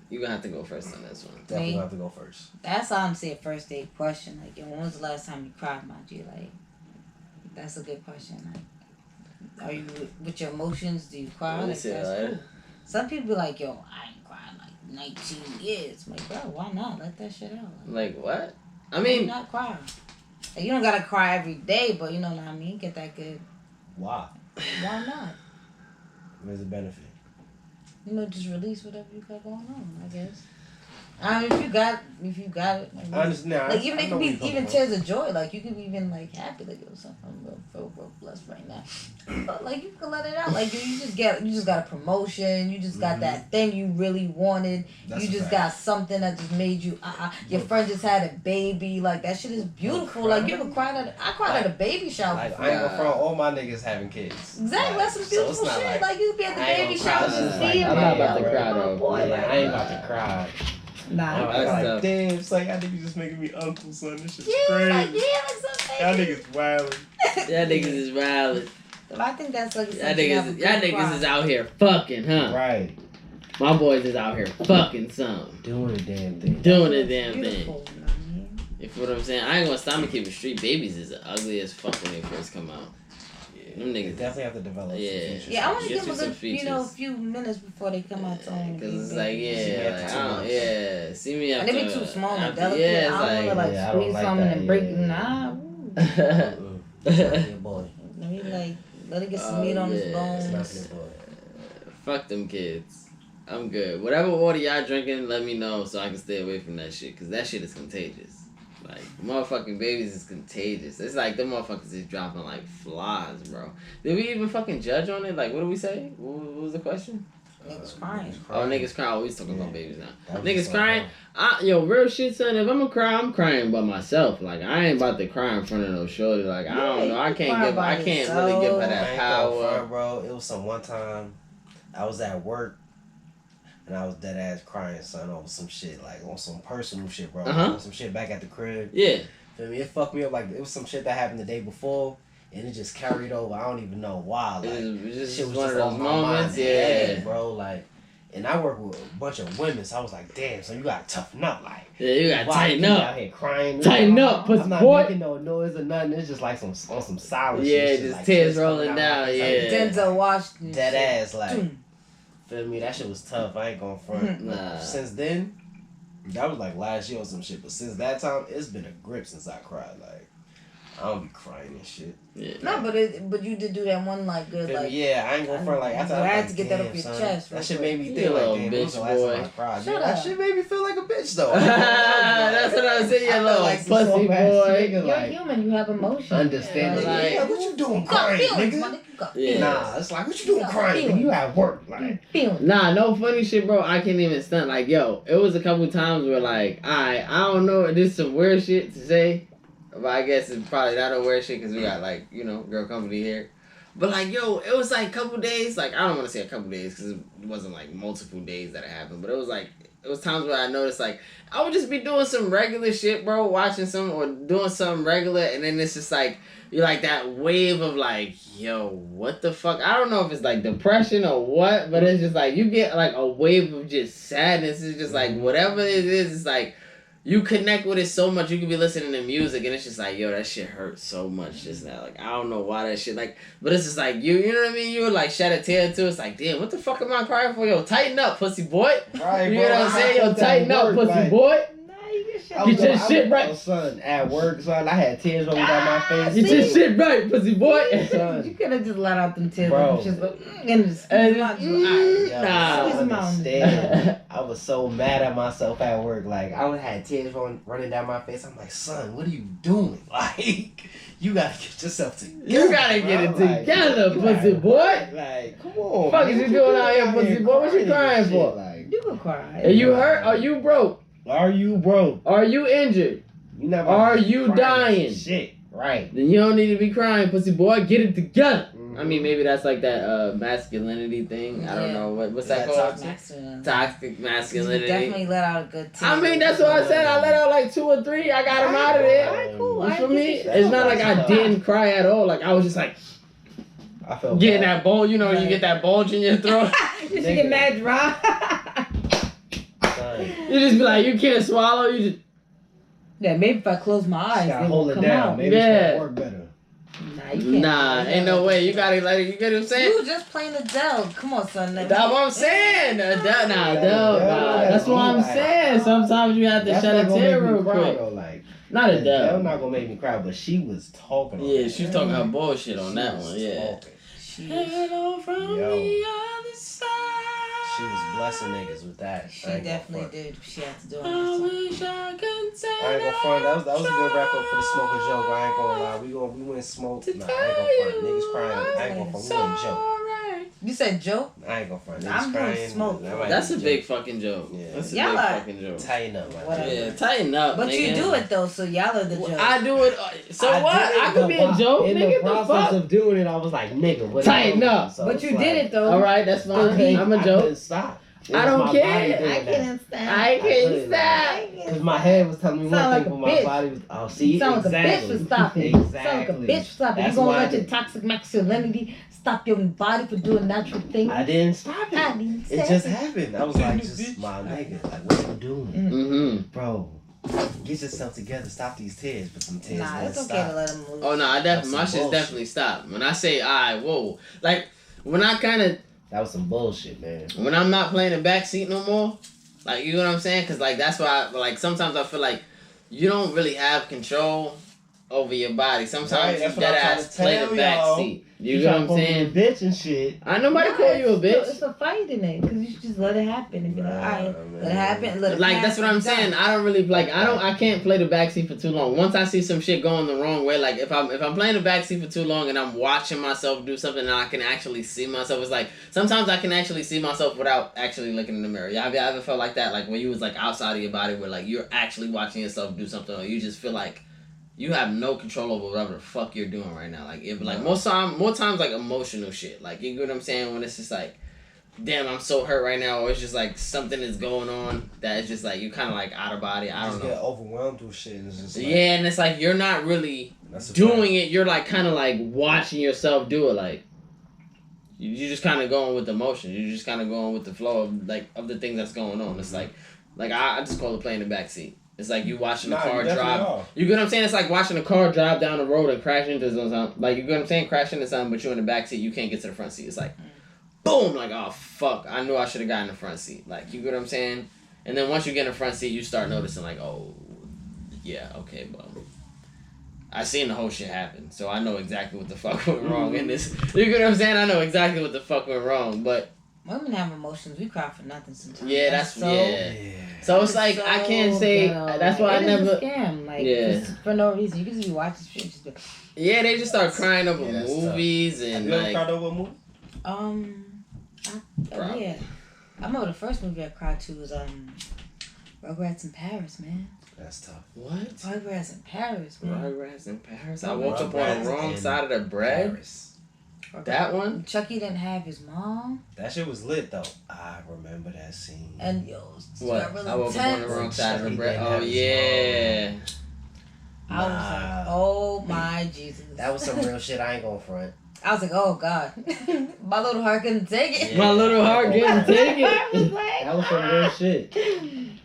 You gonna have to go first on this one. Definitely gonna have to go first. That's honestly a first date question. Like, when was the last time you cried, my G? Like, that's a good question. Like, are you with your emotions? Do you cry? Like, that's cool. Some people be like, yo, I ain't cried like 19 years. I'm like, bro, why not? Let that shit out. Like what? I mean, not cry. Like, you don't gotta cry every day, but you know what I mean. Get that good. Why? Why not? Where's the benefit? You know, just release whatever you got going on, I guess. I mean, if you got it. Like, I understand. Like, even it could be even tears of joy. Like, you could be even like happy, like, yo, something I'm real blessed right now. But like, you can let it out. Like, you just got a promotion. You just got that thing you really wanted. You just got something that just made you. Your friend just had a baby. Like, that shit is beautiful. Like, you ever cried I cried at a baby shower. Like, I ain't gonna front. All my niggas having kids. Exactly, that's some beautiful shit. Like, you be at the baby shower, I'm not about to cry though. I ain't about to cry. Nah, I'm like, damn, it's like, y'all niggas just making me uncle, son. This shit's crazy. Like, something. Y'all niggas wildin'. Y'all niggas is wildin'. I think that's like y'all niggas is out here fucking, huh? Right. My boys is out here fucking something. Doing a damn thing. You feel what I'm saying? I ain't gonna stop and keep it street. Babies is ugly as fuck when they first come out. Them niggas definitely have to develop. Yeah, I want to give them a good, few minutes before they come out. Because it's like, see me after. And they be too small and delicate. Yeah, it's I don't want to squeeze something and break. Nah. Your boy. Let me let it get some meat on his bones. Fuck them kids. I'm good. Whatever water y'all drinking, let me know so I can stay away from that shit. Because that shit is contagious. Like, motherfucking babies is contagious. It's like them motherfuckers is dropping like flies, bro. Did we even fucking judge on it? Like, what did we say? What was the question? Niggas crying. Oh, niggas crying. Oh, we talking about babies now. Niggas crying. Real shit, son. If I'm gonna cry, I'm crying by myself. Like, I ain't about to cry in front of no shorty. Like, I don't know. I can't really give her that power. Bro, it was some one time I was at work. And I was dead ass crying, son, over some shit, like on some personal shit, bro. Uh-huh. On some shit back at the crib. Yeah. Feel me? It fucked me up. Like, it was some shit that happened the day before, and it just carried over. I don't even know why. Like, It was just shit was one just of those on my mind moments, heavy, yeah. bro. Like, and I work with a bunch of women, so I was like, damn, so you gotta toughen up, like. Yeah, you gotta why tighten you up. out here crying. Tighten up, pussy I'm not boy. making no noise or nothing. It's just like some on some silent Yeah, shit. just like tears coming rolling out down, my face, yeah. like, Denzel Washington. dead shit. ass, like. Feel me? That shit was tough. I ain't gonna front. Nah. Since then, that was like last year or some shit. But since that time, it's been a grip since I cried. Like, I don't be crying and shit. Yeah. No, but you did do that one like good Feel me? like. Yeah, I ain't gonna front. Like, after You I had was to like, get that damn, off your son, chest real That shit quick. made me You think a like, little damn, when was bitch the last boy. time I cried? Shut Yeah, that up. shit made me feel like a bitch though. That's what I was saying, you I felt little like some pussy soft-ass boy. nigga, You're like, human. You have emotions. understanding. Like, Yeah, what you doing You got crying, feelings, my nigga? nigga. You got Yeah. Nah, it's like, what you doing got crying, nigga? feelings. You at work, like. feelings. Nah, no funny shit, bro. I can't even stunt. Like, yo, it was a couple times where, like, I don't know, this is some weird shit to say, but I guess it's probably not a weird shit because we got, like, you know, girl company here. But, like, yo, it was, like, a couple days. Like, I don't want to say a couple days because it wasn't, like, multiple days that it happened. But it was, like, it was times where I noticed, like, I would just be doing some regular shit, bro, watching some or doing something regular. And then it's just, like, you're, like, that wave of, like, yo, what the fuck? I don't know if it's, like, depression or what. But it's just, like, you get, like, a wave of just sadness. It's just, like, whatever it is, it's, like, you connect with it so much. You could be listening to music and it's just like, yo, that shit hurts so much just now. Like, I don't know why that shit, like, but it's just like, you know what I mean? You would like shed a tear too. It's like, damn, what the fuck am I crying for? Yo, tighten up, pussy boy. Right, You bro, know what I'm saying? Yo, felt that tighten up, work, pussy like, boy. Nah, you get shit. I was Get your on- shit I was- right. Son, at work, son, I had tears rolling down my face. Get your shit right, pussy boy. Son. You could have just let out them tears. Bro. Just, and just And squeeze them out. just, Just, nah. squeeze them out. Understand. I was so mad at myself at work. Like, I had tears running down my face. I'm like, son, what are you doing? Like, you gotta get yourself together. You gotta get it together, pussy boy. Like, come on. Fuck man, is you what doing out here, pussy boy? What you and crying shit? for? Like, You can cry. Are you hurt? Are you broke? are you broke? Are you injured? You never Are you crying dying? Shit, right. Then you don't need to be crying, pussy boy. Get it together. Mhm. I mean, maybe that's like that masculinity thing. I don't Yeah. know. What's Is that that called? toxic? Masculine. Toxic You masculinity. definitely let out a good tear. I mean, that's what I said. I let out like 2 or 3. I got them out of there. Alright, cool. You I feel get me? your shit. It's not like I didn't cry at all. Like, I was just like I felt getting bad. that bulge. You know, you get that bulge in your throat. You should get mad dry. Son, You just be like, you can't swallow. You just Yeah, maybe if I close my eyes, gotta they hold will it come down. out. Maybe Yeah. it's gonna work better. Nah, you can't. nah, ain't no way. You gotta let it. You get what I'm saying? You was just playing Adele. Come on, son. That's what I'm saying. Adele, nah, Yeah, Adele, Adele, nah. that's That's what I'm like- saying. Sometimes you have to That's shed not a gonna tear make me real cry quick. though. Like, Not Adele Adele. not gonna make me cry, but she was talking. On Yeah, that. she was talking her bullshit on She that was one. Yeah. talking. Hello from Yo. the other side. She was blessing niggas with that. She I ain't gonna definitely front. did. She had to do it. I wish I could say I ain't gonna front. That was a good wrap up for the smoker joke. I ain't gonna lie. We went smoke. To Nah, I tell ain't gonna front. you Niggas crying. I ain't gonna front. We went joke. You said Joe? I ain't gonna front. Niggas I'm doing crying. smoke. that might That's be a joke. big fucking joke. Yeah. That's a Y'all big are- fucking joke. Tighten up, man. Whatever. Yeah, tighten up, But nigga. you do it though, so y'all are the joke. I do it. So what? I could be a joke, In nigga. the The process fuck? of doing it, I was like, nigga, what? Tighten you doing? up. So But it's you like, did it though. All right, that's fine. Okay, I'm a I joke. couldn't stop. It I was don't my care. body doing I that. can't stand. I can't couldn't, stop. Cause my head was telling me one Sound like thing, a but my bitch. body was. Oh, see, Sound like a bitch exactly. for stopping. Exactly. Sound like a bitch for stopping. That's You gonna why I let your did- toxic masculinity stop your body for doing natural things? I didn't stop it. I didn't It say just it. happened. I was like, just my nigga, like, what you doing, Mm-hmm. bro? Get yourself together. Stop these tears, but some tears. Nah, won't it's okay stop. to let them lose. Oh no, I That's definitely some my shit's bullshit. definitely stopped. When I say whoa, like when I kind of That was some bullshit, man. when I'm not playing the backseat no more, like you know what I'm saying? Cause like that's why like sometimes I feel like you don't really have control over your body. Sometimes Right, you that's what dead I'm trying ass to play tell the y'all. backseat. You know what I'm saying? Bitch and shit. I nobody Nah, call you a it's bitch. It's a fight in it, because you should just let it happen and be like, Nah, alright, man. let it happen. Let it Like pass, that's what I'm it's done. saying. I don't really like. I can't play the backseat for too long. Once I see some shit going the wrong way, like if I'm playing the backseat for too long and I'm watching myself do something and I can actually see myself, it's like sometimes I can actually see myself without actually looking in the mirror. Y'all ever felt like that? Like when you was like outside of your body, where like you're actually watching yourself do something, or you just feel like you have no control over whatever the fuck you're doing right now. Like if like more times like emotional shit. Like you get what I'm saying when it's just like damn, I'm so hurt right now, or it's just like something is going on that is just like you kind of like out of body. I don't know. Get overwhelmed with shit. And it's just like, yeah, and it's like you're not really doing it. You're like kind of like watching yourself do it. Like you're just kind of going with the motion. You're just kind of going with the flow of the things that's going on. It's like I just call it playing the back seat. It's like you watching the car drive. You get what I'm saying? It's like watching a car drive down the road and crash into something. Like, you get what I'm saying? Crash into something, but you're in the back seat. You can't get to the front seat. It's like, boom! Like, oh, fuck. I knew I should have gotten the front seat. Like, you get what I'm saying? And then once you get in the front seat, you start noticing, like, oh, yeah, okay, well, I seen the whole shit happen. So I know exactly what the fuck went wrong in this. You get what I'm saying? I know exactly what the fuck went wrong, but... Women have emotions. We cry for nothing sometimes. Yeah, that's So it's like I can't say. That's why I never. It's a scam. Like just for no reason. You can just be watching shit. Just be, yeah, they just start crying over movies and have you ever cried over a movie? Yeah. I remember the first movie I cried to was Rugrats in Paris, man. That's tough. What? Rugrats in Paris, man. Rugrats in Paris. I woke up on the wrong side of the bread. Paris. That one? Chucky didn't have his mom. That shit was lit though. I remember that scene. And what? Really I woke up on the wrong side of the bread. Oh yeah. I was like, oh my Jesus. That was some real shit. I ain't gonna front. I was like, oh God. My little heart couldn't take it. Yeah. My little heart couldn't take it. I was like, that was some real shit.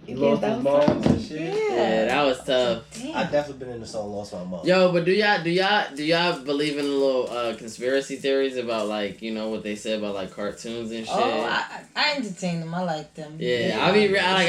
He lost his mom and shit. Yeah, that was tough. Damn. I definitely been in the song Lost My Mom. Yo, but do y'all believe in the little conspiracy theories about like, you know, what they said about like cartoons and shit? Oh, I entertain them. I like them. Yeah,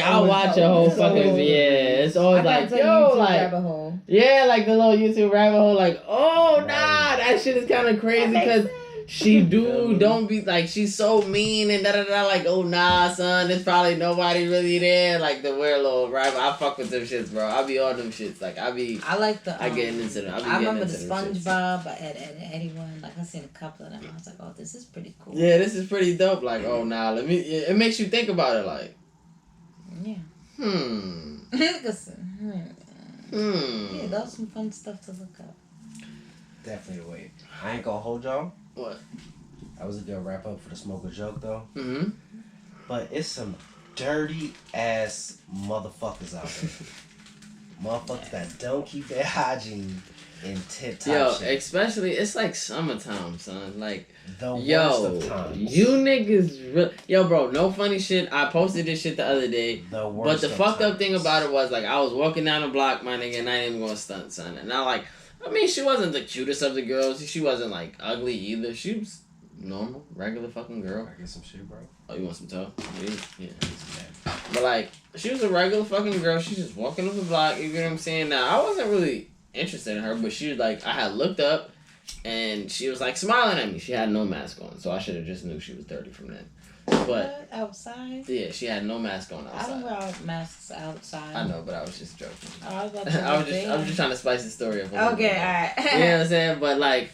I'll watch a whole fucking it's always like, yo, like rabbit hole. Yeah, like the little YouTube rabbit hole, like, oh nah, that shit is kind of crazy because don't be like, she's so mean and like, oh nah, son, there's probably nobody really there, like the weird little rabbit. I fuck with them shits, bro. I be on them shits, like I like the. I get into them. I remember the SpongeBob at Eddie one. Like I seen a couple of them. I was like, oh, this is pretty cool. Yeah, this is pretty dope. Like, oh nah, it makes you think about it, like. Yeah. Listen. Yeah, that was some fun stuff to look up. Definitely a way. I ain't gonna hold y'all. What? That was a good wrap up for the smoker joke though. Mm-hmm. But it's some dirty ass motherfuckers out there. Motherfuckers that don't keep their hygiene in tip top shit. Especially it's like summertime, son. Like the worst of times. You niggas yo, bro, no funny shit. I posted this shit the other day. But the fucked up thing about it was like I was walking down the block, my nigga, and I ain't even gonna stunt, son. And I mean, she wasn't the cutest of the girls. She wasn't, like, ugly either. She was normal, regular fucking girl. I get some shit, bro. Oh, you want some toe? Yeah. But, like, she was a regular fucking girl. She's just walking up the block. You get what I'm saying? Now, I wasn't really interested in her, but she was, like, I had looked up, and she was, like, smiling at me. She had no mask on, so I should have just knew she was dirty from then. But outside? Yeah, she had no mask on outside. I don't wear masks outside. I know, but I was just joking. Oh, I was just trying to spice the story up. Okay, alright. You know what I'm saying? But like,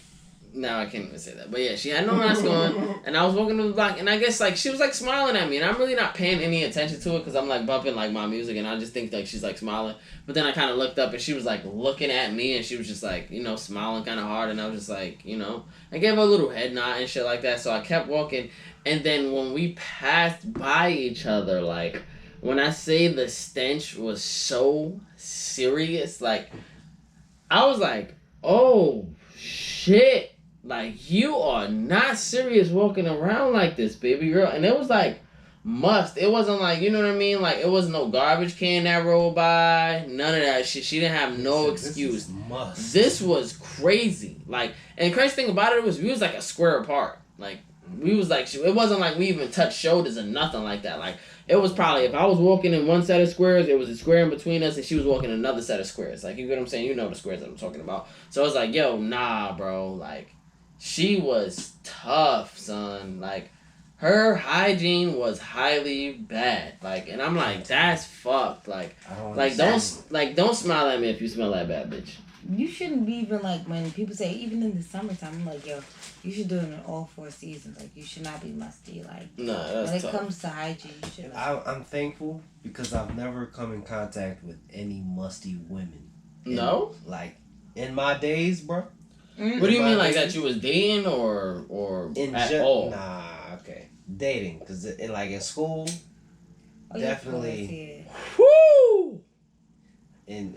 now I can't even say that. But yeah, she had no mask on, and I was walking to the block, and I guess like she was like smiling at me, and I'm really not paying any attention to it because I'm like bumping like my music, and I just think like she's like smiling. But then I kind of looked up, and she was like looking at me, and she was just like, you know, smiling kind of hard, and I was just like, you know, I gave her a little head nod and shit like that. So I kept walking. And then when we passed by each other, like, when I say the stench was so serious, like, I was like, oh, shit. Like, you are not serious walking around like this, baby girl. And it was like, must. It wasn't like, you know what I mean? Like, it was no garbage can that rolled by. None of that shit. She didn't have no excuse. This was crazy. Like, and the crazy thing about it was we was like a square apart. Like, we was like, it wasn't like we even touched shoulders or nothing like that. Like, it was probably, if I was walking in one set of squares, it was a square in between us, and she was walking another set of squares. Like, you get what I'm saying? You know the squares that I'm talking about. So I was like, yo, nah, bro. Like, she was tough, son. Like, her hygiene was highly bad. Like, and I'm like, that's fucked. Like, don't smile at me if you smell that bad, bitch. You shouldn't be even like, when people say, even in the summertime, I'm like, yo, you should do it in all 4 seasons. Like, you should not be musty. Like, that's when it tough. comes to hygiene, you should. I'm thankful because I've never come in contact with any musty women. No? Like, in my days, bro. What do you mean, like that you was dating or in at all? Nah, Okay, dating, cause in school, definitely. Woo! In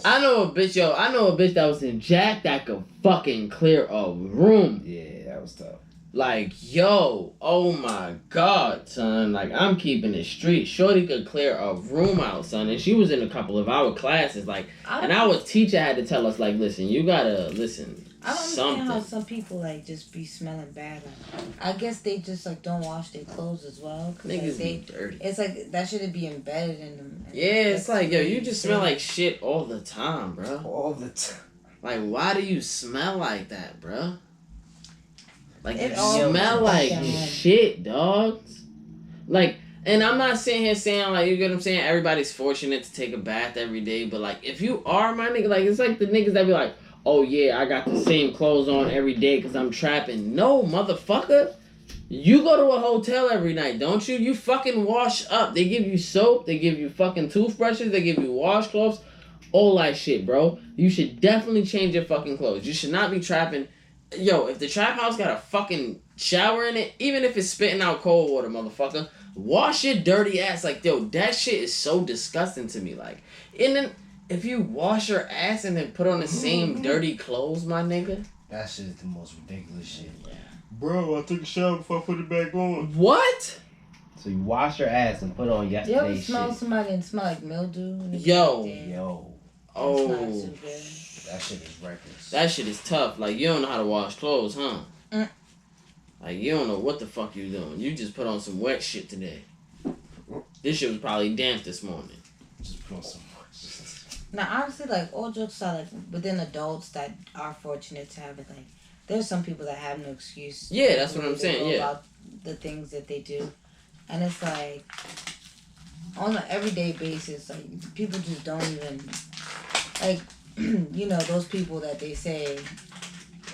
I know a bitch that was in Jack that could fucking clear a room. Yeah, that was tough. Like, yo, oh my god, son. Like, I'm keeping it street. Shorty could clear a room out, son. And she was in a couple of our classes. Like, and our teacher had to tell us, like, listen, you gotta listen. I don't understand how some people, like, just be smelling bad. Like, I guess they just, like, don't wash their clothes as well. Niggas be dirty. It's like, that shouldn't be embedded in them. Yeah, it's like, yo, you just smell like shit all the time, bro. All the time. Like, why do you smell like that, bro? Like, It you all smell like shit, dogs. Like, and I'm not sitting here saying, like, you get what I'm saying? Everybody's fortunate to take a bath every day. But, like, if you are my nigga, like, it's like the niggas that be like, oh, yeah, I got the same clothes on every day because I'm trapping. No, motherfucker. You go to a hotel every night, don't you? You fucking wash up. They give you soap. They give you fucking toothbrushes. They give you washcloths. All that shit, bro. You should definitely change your fucking clothes. You should not be trapping. Yo, if the trap house got a fucking shower in it, even if it's spitting out cold water, motherfucker, wash your dirty ass. Like, yo, that shit is so disgusting to me. Like, and then if you wash your ass and then put on the same dirty clothes, my nigga. That shit is the most ridiculous shit. Bro, I took a shower before I put it back on. What? So you wash your ass and put on You ever yesterday's smell shit. somebody and smell like mildew? Yo. Oh. That shit is reckless. That shit is tough. Like, you don't know how to wash clothes, huh? Like, you don't know what the fuck you doing. You just put on some wet shit today. This shit was probably damp this morning. Just put on some Now, honestly, like, all jokes aside, like, within adults that are fortunate to have it, like, there's some people that have no excuse. Yeah, that's what I'm saying, yeah. About the things that they do. And it's like, on an everyday basis, like, people just don't even, like, you know, those people that they say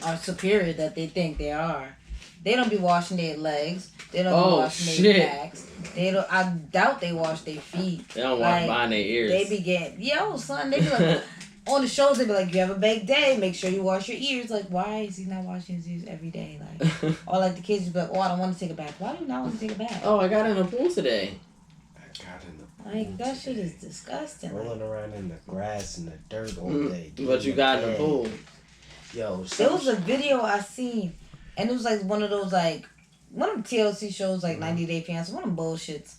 are superior, that they think they are, they don't be washing their legs. They don't be washing their backs. They don't. I doubt they wash their feet. They don't wash behind their ears. They be getting, yo, son, they be like, on the shows, they be like, you have a big day, make sure you wash your ears. Like, why is he not washing his ears every day? Like, or like the kids be like, oh, I don't want to take a bath. Why do you not want to take a bath? Oh, I got in the pool today. Like, that shit is disgusting. Rolling around in the grass and the dirt all day. But you got in the pool. Yo, there was a video I seen, and it was like one of those, like, one of the TLC shows, like 90 Day Fiancé, one of them bullshits.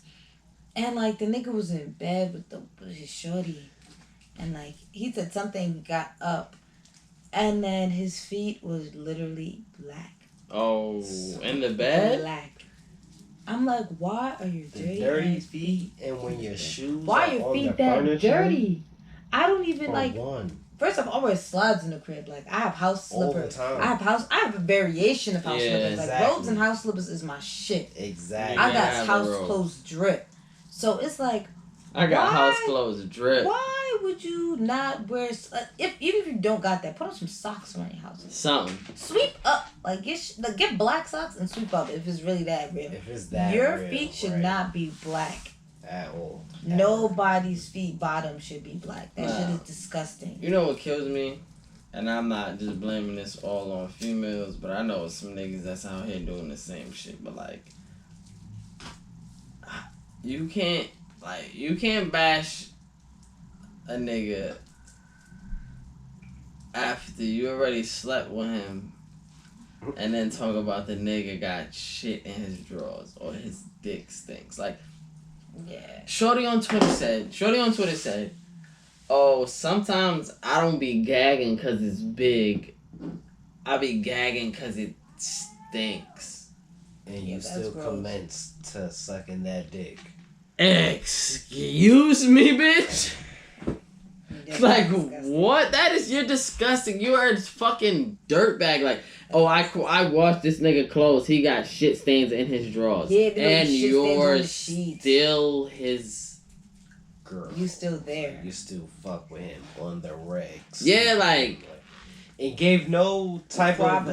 And, like, the nigga was in bed with his shorty. And, like, he said something, got up. And then his feet was literally black. Oh, in the bed? Black. I'm like, why are your dirty feet? And when your shoes why are your feet that dirty? I don't even, like... One. First off, I wear slides in the crib. Like, I have house slippers. I have a variation of house slippers. Like, robes and house slippers is my shit. Exactly. I got house clothes drip. So it's like, I got house clothes drip. Why would you not wear? Even if you don't got that, put on some socks around your house. Something. Sweep up, like get black socks and sweep up if it's really that real. If it's that your real, feet should not be black. At all. Nobody's feet bottom should be black. That shit is disgusting. You know what kills me? And I'm not just blaming this all on females, but I know some niggas that's out here doing the same shit. But like, you can't bash a nigga after you already slept with him and then talk about the nigga got shit in his drawers or his dick stinks. Like, yeah. Shorty on Twitter said, oh, sometimes I don't be gagging because it's big. I be gagging because it stinks. And you still commence to sucking that dick. Excuse me, bitch? Like, what? You're disgusting. You are a fucking dirtbag. Like, oh, I washed this nigga clothes. He got shit stains in his drawers. Yeah, and you're still his girl. You still there. You still fuck with him on the regs. Yeah, like... And gave no type of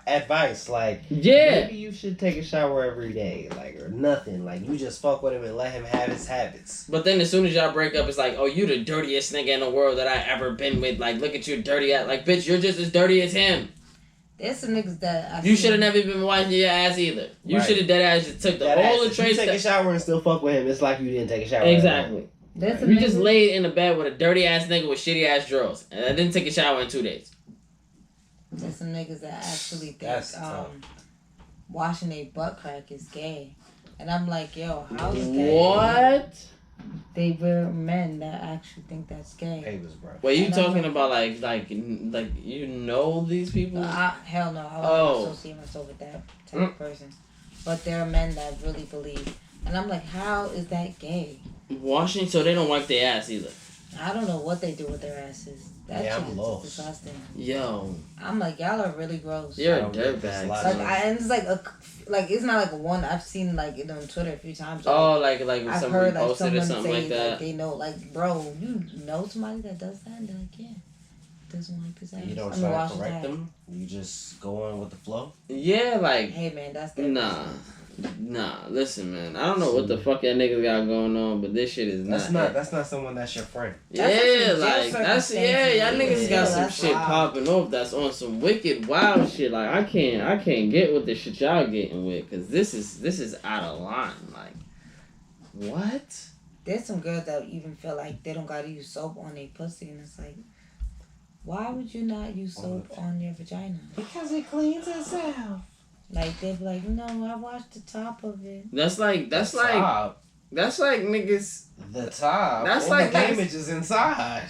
advice. Like, yeah, maybe you should take a shower every day. Like, or nothing. Like, you just fuck with him and let him have his habits. But then as soon as y'all break up, it's like, oh, you the dirtiest nigga in the world that I ever been with. Like, look at you dirty ass. Like, bitch, you're just as dirty as him. There's some niggas that You should have never been washing your ass either. You Right. should have dead ass just took all the If you traits. take a shower and still fuck with him, it's like you didn't take a shower. Exactly. There's some You just niggas- laid in a bed with a dirty ass nigga with shitty ass drawers, and I didn't take a shower in 2 days. There's some niggas that actually think That's tough. washing their butt crack is gay. And I'm like, yo, how is that? What? They were men that actually think that's gay. Papers, bro. Wait, you And I'm talking like- about like you know these people? Hell no, I Oh. wouldn't associate myself with that type of person. But there are men that really believe. And I'm like, how is that gay? Washing so they don't wipe their ass either. I don't know what they do with their asses. That Yeah, shit I'm is lost. disgusting. Yo, I'm like, y'all are really gross. you're I a don't get this dirtbag. lot. Like, and it's like it's not like one I've seen like it on Twitter a few times. Oh, like if I've somebody heard like posted someone or something say like that. they know, like, bro, you know somebody that does that, and they're like, yeah, doesn't like this ass. You don't I mean, try wash to his correct ass. them. You just go on with the flow. Yeah, like Hey man, that's their nah. business. Nah, listen, man. I don't know what the fuck that niggas got going on, but this shit is That's not. not someone that's your friend. Yeah, That's like some that's jail y'all niggas circumstances. got Yeah, some that's shit wild. popping off that's on some wicked wild shit. Like I can't get with the shit y'all getting with, cause this is out of line. Like, what? There's some girls that even feel like they don't gotta use soap on their pussy, and it's like, why would you not use soap on your vagina? Because it cleans itself. Like they'd be like, no, I washed the top of it. That's like The top. niggas. The top. That's All like- the damage is inside.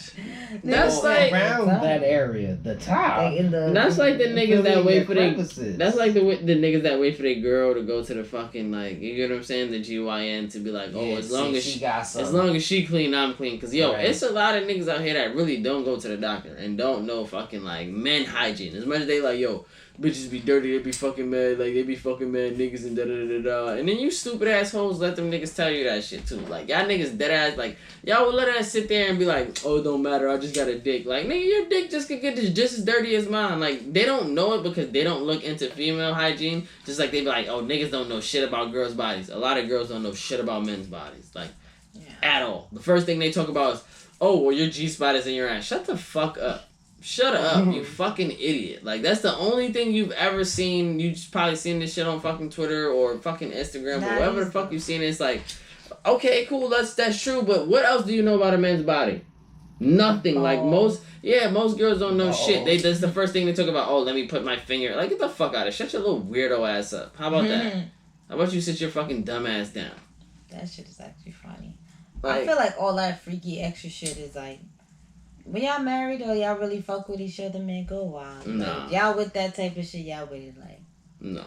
That's All like- around that area. The top. Like in the. That's like the niggas that wait for their. crevices. That's like the niggas that wait for their girl to go to the fucking like, you get what I'm saying, the GYN to be like, oh, Yeah, as long see, as she got as something. long as she clean, I'm clean. Cause yo, Right. it's a lot of niggas out here that really don't go to the doctor and don't know fucking like men hygiene. As much as they like, yo, bitches be dirty, they be fucking mad, like they be fucking mad niggas and da da da da. And then you stupid assholes let them niggas tell you that shit too. Like y'all niggas dead ass like y'all would let us sit there and be like, oh, it don't matter, I just got a dick. Like nigga, your dick just could get just as dirty as mine. Like they don't know it because they don't look into female hygiene. Just like they be like, oh, niggas don't know shit about girls' bodies. A lot of girls don't know shit about men's bodies. Like at all. The first thing they talk about is, oh, well, your G-spot is in your ass. Shut the fuck up. Shut up, you fucking idiot. Like, that's the only thing you've ever seen. You've probably seen this shit on fucking Twitter or fucking Instagram or wherever the fuck you've seen it. It's like, okay, cool, that's true, but what else do you know about a man's body? Nothing. Like, most girls don't know shit. That's the first thing they talk about. Oh, let me put my finger. Like, get the fuck out of it. Shut your little weirdo ass up. How about that? How about you sit your fucking dumb ass down? That shit is actually funny. Like, I feel like all that freaky extra shit is like, when y'all married or y'all really fuck with each other, man, go wild. Nah. Like, y'all with that type of shit, y'all with it. Like, no.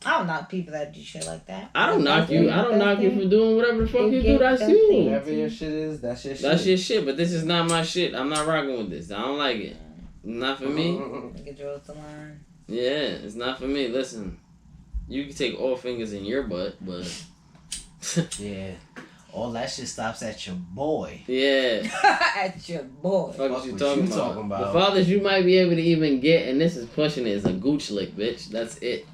I don't knock people that do shit like that. I don't knock you. I don't knock you for doing whatever the fuck They you get do. That's that you. thing. Whatever your shit is, that's your shit. That's your shit, but this is not my shit. I'm not rocking with this. I don't like it. Not for me. Nigga draws the line. Yeah, it's not for me. Listen, you can take all fingers in your butt, but Yeah. All that shit stops at your boy. yeah. At your boy. Fuck Fuck what you what talking you about? talking about. The farthest you might be able to even get, and this is pushing it, is a gooch lick, bitch. That's it.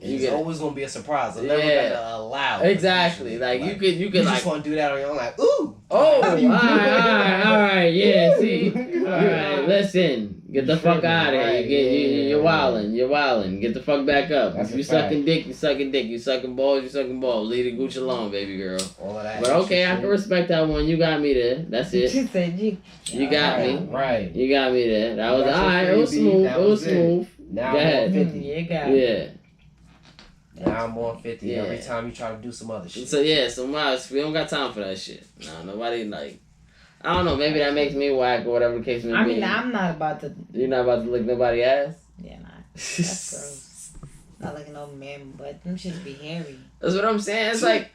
You It's get it. always gonna be a surprise. I'm never Yeah. gonna allow. Exactly. Like you could You like. just want to do that on your own, like, ooh. Oh, How do you do that? all right, yeah. See, Ooh. all right. Listen, get the fuck out of here. Right, You're wildin'. Get the fuck back up. That's If you a fact. sucking dick, you sucking dick. You sucking balls, you sucking balls. Leave the gooch alone, baby girl. All of that. But okay, I extra can respect that one. You got me there. That's it. She said You got shit. me. Right. You got me there. That was Got your alright. It was freebie. smooth. That It was was it. smooth. Now Go I'm ahead. on 50. You got it. Yeah. Now I'm on 50 Yeah. every time you try to do some other shit. So yeah, so Miles, we don't got time for that shit. Nah, nobody like. I don't know. Maybe that makes me whack or whatever the case may be. I mean, I'm not about to. You're not about to lick nobody's ass. Yeah, nah. That's gross. Not like no man, but them shits be hairy. That's what I'm saying. It's like,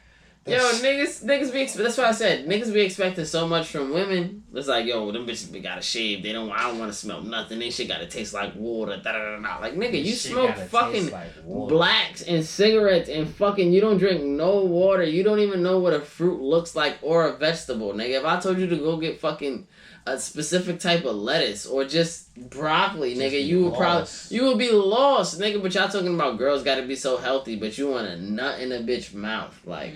yo, niggas be. That's what I said. Niggas be expecting so much from women. It's like, yo, them bitches be gotta shave. I don't want to smell nothing. They shit gotta taste like water. Da da da da. Like nigga, you Shit smoke gotta fucking taste like water. blacks and cigarettes and fucking. You don't drink no water. You don't even know what a fruit looks like or a vegetable, nigga. If I told you to go get fucking a specific type of lettuce or just broccoli, Just nigga, be you would lost. you would be lost, nigga. But y'all talking about girls gotta be so healthy, but you want a nut in a bitch mouth, like.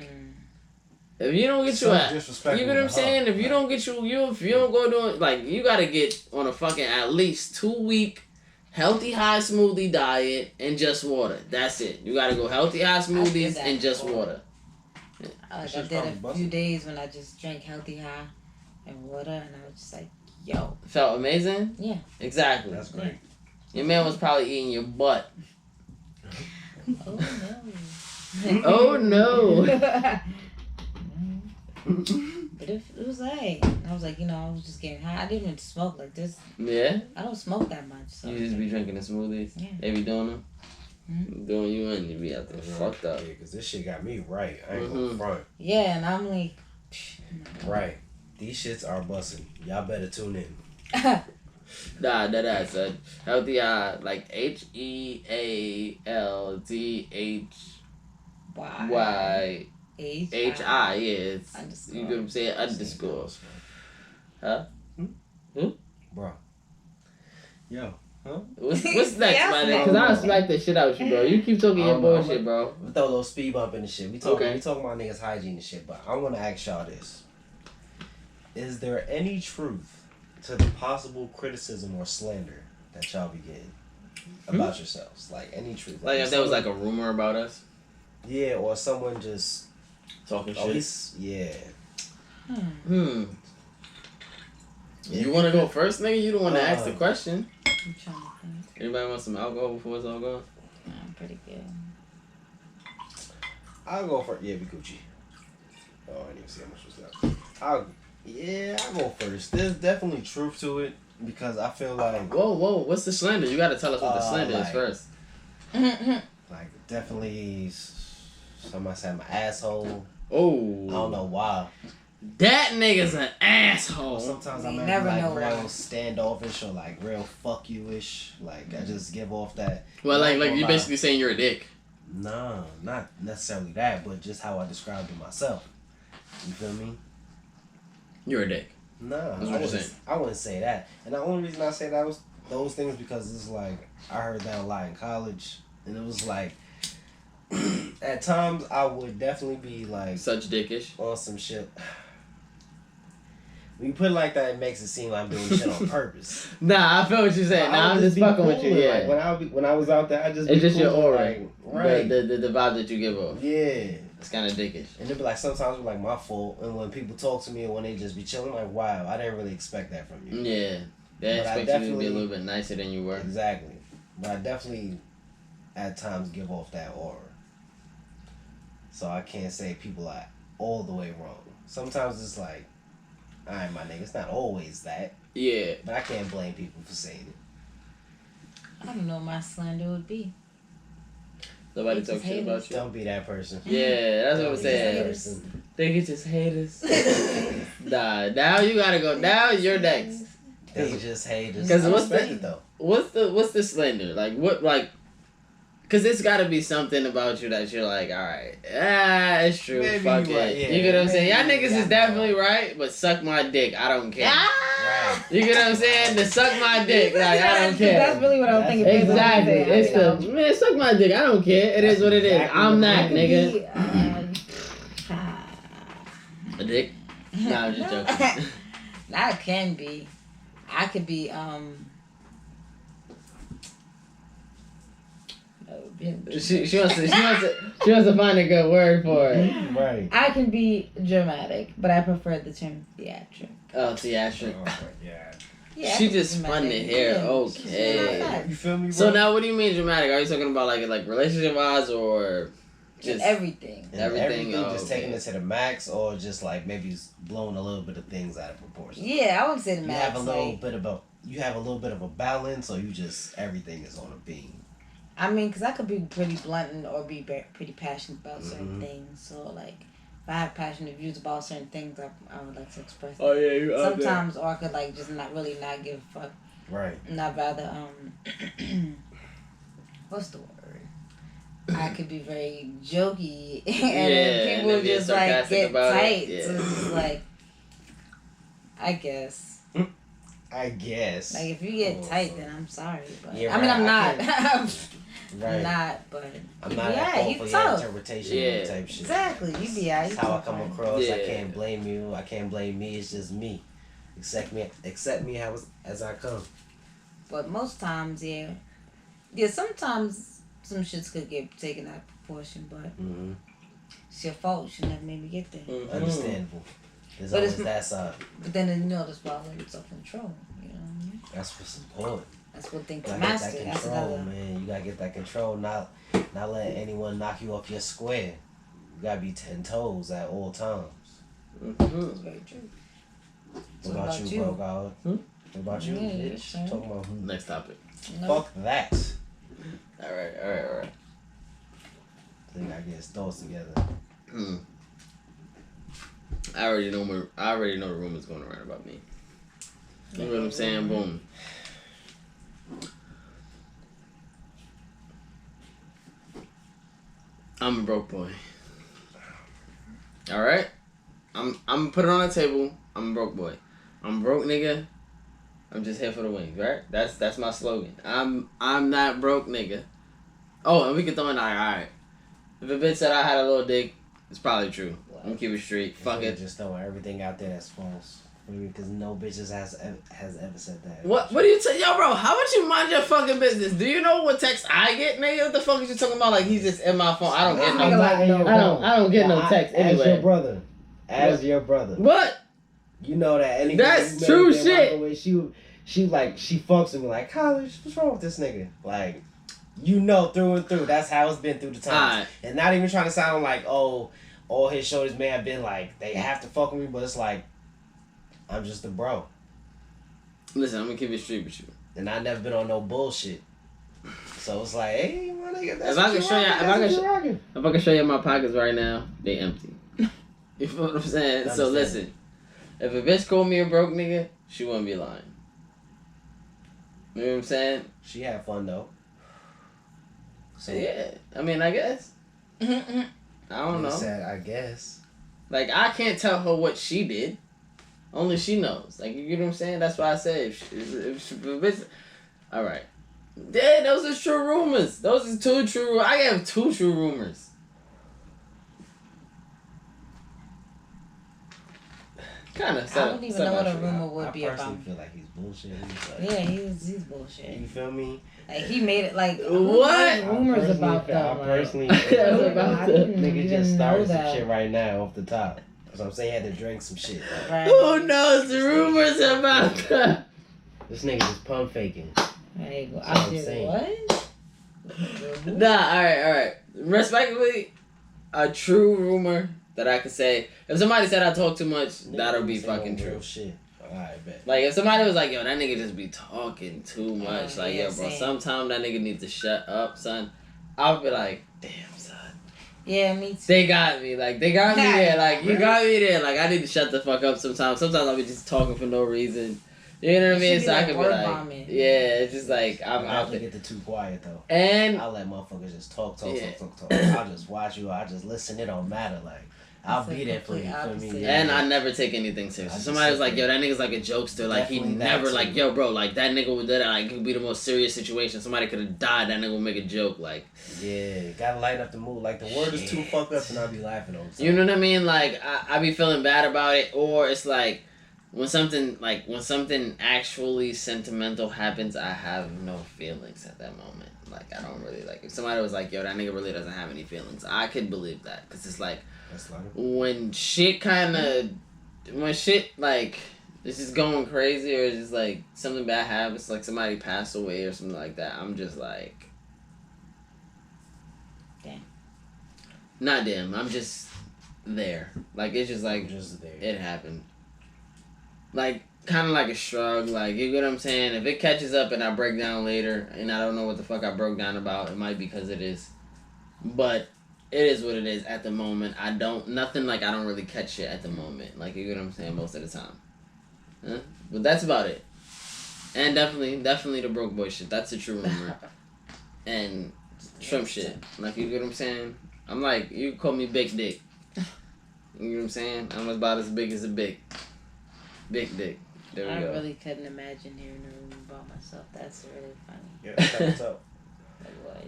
If you don't get So you a, disrespectful you know what I'm to saying? her. If you don't get if you don't go doing like you gotta get on a fucking at least 2 week healthy high smoothie diet and just water. That's it. You gotta go healthy high smoothies that and just before. water. I Shit's did probably a busted. few days when I just drank healthy high and water, and I was just like, yo, Felt amazing? Yeah. Exactly. That's great. Your man was probably eating your butt. oh no. Oh no. But it was like, I was like, I was just getting high. I didn't even smoke like this. Yeah? I don't smoke that much. So You just be drinking the smoothies? Yeah. They be doing them? Mhm. Doing you in, you be out there fucked up. Yeah, because this shit got me right. I ain't gonna front. Yeah, and I'm like, Right. These shits are busting. Y'all better tune in. Nah, that's a healthy high, like HEALTHYHI. Yeah, it's Underscore. you can say underscore. Huh? Bro. Yo. What's next, my Yeah, nigga? Because I'll smack the shit out you, bro. You keep talking your bullshit, bro. We throw a little speed bump in the shit. We talking Okay. about niggas hygiene and shit, but I want to ask y'all this. Is there any truth to the possible criticism or slander that y'all be getting about yourselves? Like, any truth? Like if there was like a rumor about us Yeah, or someone just... talking Oh, shit. yeah. You want to go first, nigga? You don't want to ask the Uh, question. I'm trying to think. Anybody want some alcohol before it's all gone? I'm pretty good. I'll go for... Yeah, be Gucci. Oh, I didn't even see how much was that. I'll go first. There's definitely truth to it because I feel like... Whoa, what's the slander? You got to tell us what the slander is like- first. Like, definitely... Somebody said my asshole. Oh. I don't know why. That nigga's an asshole. Sometimes You I'm never like know real why. standoffish or like real fuck you-ish. Like, I just give off that... Well, like Not you gonna basically saying you're a dick. No, not necessarily that, but just how I described it myself. You feel me? You're a dick. No, That's what you're saying. I wouldn't say that. And the only reason I say that was those things because it's like I heard that a lot in college, and it was like at times I would definitely be like Such dickish. on some shit. When you put it like that, it makes it seem like I'm doing shit on purpose. Nah, I feel what you're saying. But I Nah, would I'm just be fucking with you. cool. Yeah. Like when I was out there, I just It's be just your cool, aura. like, right. The vibe that you give off. Yeah. It's kind of dickish. And it'd be like sometimes it's like my fault, and when people talk to me or when they just be chilling, like wow, I didn't really expect that from you. Yeah. They But I expect you to be definitely- a little bit nicer than you were. Exactly. But I definitely at times give off that aura. So I can't say people are all the way wrong. Sometimes it's like, alright my nigga, it's not always that. Yeah. But I can't blame people for saying it. I don't know what my slander would be. Nobody It's talk just shit about haters. you. Don't be that person. Yeah, that's what I'm Don't be that saying. person. Think it's just haters. Nah, now you gotta go. Now you're next. They just haters. 'Cause I what's respect the- it though. What's the slander? Like what cause it's gotta be something about you that you're like, alright, it's true, Maybe fuck you it. right, yeah. You get what I'm saying? Y'all Maybe niggas is I'm definitely right, but suck my dick, I don't care. Right. You get what I'm saying? The suck my dick, like I don't care. That's really what I was thinking. Exactly. It's the man, suck my dick, I don't care. It is what it is. Exactly I'm what that it nigga. Be, A dick? Nah, I'm just joking. That can be. I could be She wants to find a good word for it. Right. I can be dramatic, but I prefer the term theatric. Oh, theatric. Yeah. Yeah, She I can be just spun dramatic. the hair. Yeah, Okay. she's You feel me, bro? So now, what do you mean dramatic? Are you talking about like relationship wise or just just everything. And everything? Oh, just okay. taking it to the max, or just like maybe blowing a little bit of things out of proportion. Yeah, I wouldn't say the You max. have a little like, bit of a balance, or you just everything is on a beam. I mean, because I could be pretty blunt or be pretty passionate about certain Mhm. things. So, like, if I have passionate views about certain things, I would like to express Oh them. yeah, you out there. Sometimes, or I could, like, just not give a fuck. Right. And I'd rather, what's the word? I could be very jokey, and Yeah, then and people then being just, like, sarcastic get about it, tight. yeah. So it's just, like, I guess. I guess. Like, if you get Oh, tight, so- then I'm sorry. But Yeah, I mean, right, I'm I not. Right. I'm not, but I'm not yeah, at fault you for your tough. interpretation Yeah. type shit. Exactly, you be out. That's how I come across. I Yeah. can't blame you. I can't blame me. It's just me. Accept me as I come. But most times, yeah. Yeah, sometimes some shits could get taken out of proportion, but it's your fault. You never made me get there. Understandable. There's But always it's- that side. But then, that's why I learned self-control. You know what I mean? That's what's important. That's one thing You to gotta get master. that That's control, another. man. You gotta get that control. Not letting anyone knock you off your square. You gotta be 10 toes at all times. That's very true. What about you, bro, God? What about you, Yeah, bitch? sure. Talking about who? Next topic. No. Fuck that. All right. They gotta get his thoughts together. I already know the rumors going around about me. You know what I'm saying? Boom. I'm a broke boy. All right. I'm gonna put it on the table. I'm a broke boy. I'm a broke nigga. I'm just here for the wings, right? That's my slogan. I'm not broke nigga. Oh, and we can throw in alright. If a bitch said I had a little dick, it's probably true. I'm gonna keep it straight. Fuck it. Just throwing everything out there that's false. Because no bitches has ever said that. What do you say? Yo, bro, how about you mind your fucking business? Do you know what text I get, nigga? What the fuck is you talking about? Like, he's just in my phone. I don't get no I don't get no text anyway. As your brother. As your brother. What? You know that anything That's true shit. She fucks with me like, college, what's wrong with this nigga? Like, you know through and through. That's how it's been through the times. Right. And not even trying to sound like, oh, all his shoulders may have been like, they have to fuck with me, but it's like, I'm just a bro. Listen, I'm gonna keep it straight with you. And I never been on no bullshit. So it's like, hey, my nigga, that's If I can show you my pockets right now, they empty. You feel what I'm saying? So listen, if a bitch called me a broke nigga, she wouldn't be lying. You know what I'm saying? She had fun though. So yeah, I mean, I guess. I don't know. Said, I guess. Like, I can't tell her what she did. Only she knows. Like, you know what I'm saying? That's why I say if she bitch. All right. Yeah, those are true rumors. Those are two true. I have two true rumors. Kind of. I don't even know what a rumor would be about. I personally feel like he's bullshitting. Yeah, he's bullshit. You feel me? Like, he made it like what rumors about them. I personally nigga just started some shit right now off the top. So I'm saying he had to drink some shit. Right. Who knows the rumors about that? This nigga just pump faking. There you go. That's what I'm saying. What? Nah, alright. Respectfully, a true rumor that I could say. If somebody said I talk too much, that'll be fucking true. Shit. Alright, bet. Like, if somebody was like, yo, that nigga just be talking too much. Like, yeah, yo, bro, same. sometime that nigga needs to shut up, son. I'll be like, damn, son. Yeah, me too. They got me. Like, they got me there. Like, you got me there. Like, I need to shut the fuck up sometimes. Sometimes I'll be just talking for no reason. You know what I mean? So I could be like, yeah, it's just like, I'm out there. Get too quiet, though. And I'll let motherfuckers just talk. I'll just watch you. I'll just listen. It don't matter. Like, I'll be there for you. Feel me? And I never take anything serious. Somebody was like, yo, that nigga's like a jokester. Like, he never, like, yo, bro, like, that nigga would do that. Like, it could be the most serious situation. Somebody could have died. That nigga would make a joke. Like, yeah, gotta lighten up the mood. Like, the word is too fucked up and I'll be laughing all the time. You know what I mean? Like, I be feeling bad about it. Or it's like, when something actually sentimental happens, I have no feelings at that moment. Like, I don't really, like, if somebody was like, yo, that nigga really doesn't have any feelings, I could believe that. Because it's like, when shit, like, it's just going crazy or it's just, like, something bad happens, like somebody passed away or something like that, I'm just like... Damn. Not damn, I'm just there. Like, it's just like, there. It happened. Like, kind of like a shrug, like, you get what I'm saying? If it catches up and I break down later and I don't know what the fuck I broke down about, it might be because it is. But... it is what it is at the moment. I don't really catch shit at the moment. Like, you get what I'm saying, most of the time. Huh? But that's about it. And definitely the broke boy shit. That's a true rumor. And shrimp shit. Like, you get what I'm saying? I'm like, you call me Big Dick. You know what I'm saying? I'm about as big as a big dick. There we go. I really couldn't imagine hearing a rumor about myself. That's really funny. Yeah, that's up. Like, what?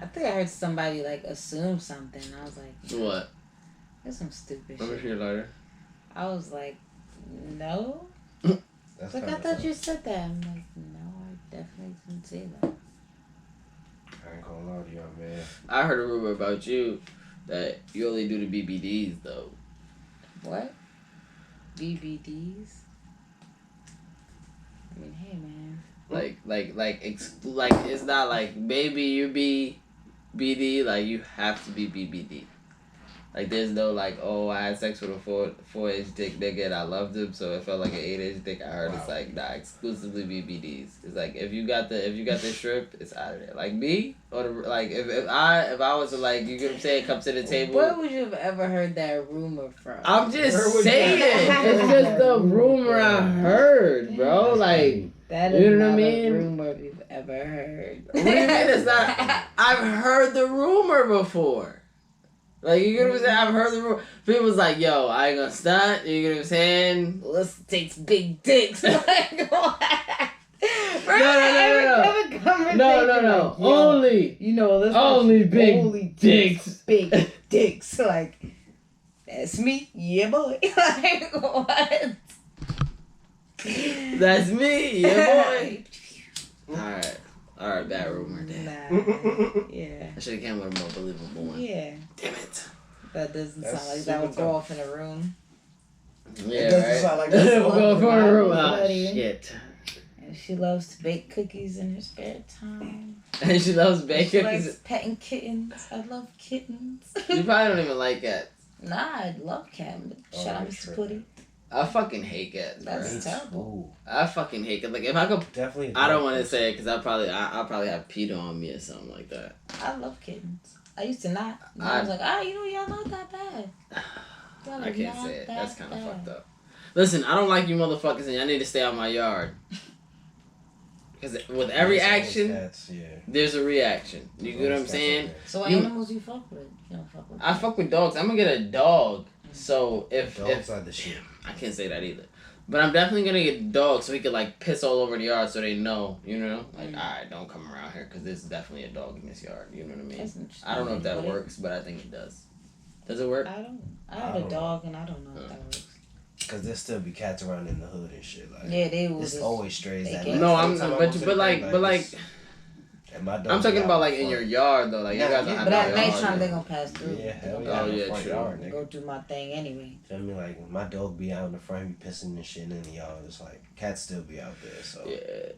I think I heard somebody, like, assume something. I was like... What? That's some stupid Let me shit. see your lighter. I was like, no. That's That's Like, I kinda thought tough. you said that. I'm like, no, I definitely didn't say that. I ain't gonna lie to y'all, man. I heard a rumor about you that you only do the BBDs though. What? BBDs? I mean, hey, man. Like it's not like baby you be BD, like you have to be BBD. Like there's no like, oh, I had sex with a 4-inch dick nigga and I loved him, so it felt like an 8-inch dick. I heard it's like nah, exclusively BBDs. It's like if you got the shrimp, it's out of there. Like me or the, like if I was to like, you get what I'm saying, come to the table. Where would you have ever heard that rumor from? I'm just saying, it's just a rumor I heard, bro. Like that you is know not what I a mean? rumor we've ever heard. What do you mean it's not? I've heard the rumor before. Like, you get what I'm saying? I've heard the rumor. People's like, yo, I ain't gonna stunt. You get what I'm saying? Let's take big dicks. Like, what? No. Only. You know, let's only big dicks. Big dicks. Like, that's me. Yeah, boy. Like, what? That's me. Yeah, boy. Alright, bad rumor then. Nah. Yeah. I should have came with a more believable one. Yeah. Damn it. That doesn't That's sound like that would super go tough. off in a room. Yeah, It doesn't right? sound like that's We'll go for a room. Ah, Buddy. shit. And she loves to bake cookies in her spare time. And she loves She bacon. likes petting kittens. I love kittens. You probably don't even like cats. Nah, I love cat. Oh, Shout out you're Mr. tripping. Putty. I fucking hate cats, bro. That's terrible. Ooh, I fucking hate cats. Like, if I could... definitely. I don't want to say it because I'll probably have PETA on me or something like that. I love kittens. I used to not. I was like, y'all not that bad. Y'all I are can't not say it. that That's kind of bad. fucked up. Listen, I don't like you motherfuckers and y'all need to stay out my yard. Because with every action, Yeah. there's a reaction. You get what I'm saying? So what You- animals you fuck with? You don't fuck with I fuck with dogs. I'm going to get a dog. So if Dogs are the shit. I can't say that either. But I'm definitely going to get a dog so he could like piss all over the yard so they know, you know? Like, alright, don't come around here because there's definitely a dog in this yard. You know what I mean? That's interesting. I don't know if that Would it? works, but I think it does. Does it work? I have a don't know. dog and I don't know if that works. Cause there still be cats around in the hood and shit. Like, Yeah, they will. it's just- always strays. they That get- No, every time I go to the but like, crib, and my dog I'm talking be out about like front. in your yard though. Like you Yeah, guys don't yeah, have But no at yard. nighttime they though. gonna pass through. Yeah, hell They yeah, Oh, in the yeah, front true. yard, gonna nigga. go do my thing anyway. Feel me? Like my dog be out in the front, be pissing and shit in the yard. It's like cats still be out there. So Yeah.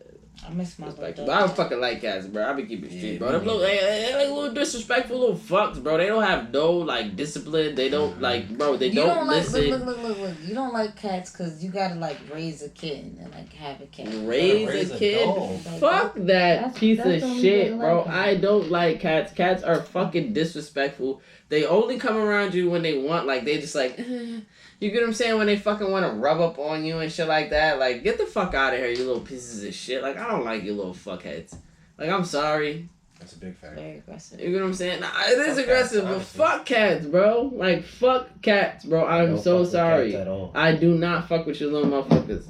I miss my Respect. dog. But I don't fucking like cats, bro. I be keeping Yeah, street, bro. me Them little, neither. they like little disrespectful little fucks, bro. They don't have no like discipline. They don't like, bro. They You don't like listen. look. You don't like cats because you gotta like raise a kitten and like have a cat. Raise Raise a a kid. dog. Fuck that That's- piece that's the of only shit, reason I bro. like cats. I don't like cats. Cats are fucking disrespectful. They only come around you when they want, like, they just like, you get what I'm saying? When they fucking want to rub up on you and shit like that. Like, get the fuck out of here, you little pieces of shit. Like, I don't like you little fuckheads. Like, I'm sorry. that's a big fact. Very aggressive. You get what I'm saying? Nah, it is Fuck aggressive, cats, but honestly. fuck cats, bro. Like, fuck cats, bro. I'm Don't so fuck with sorry. cats at all. I do not fuck with you little motherfuckers.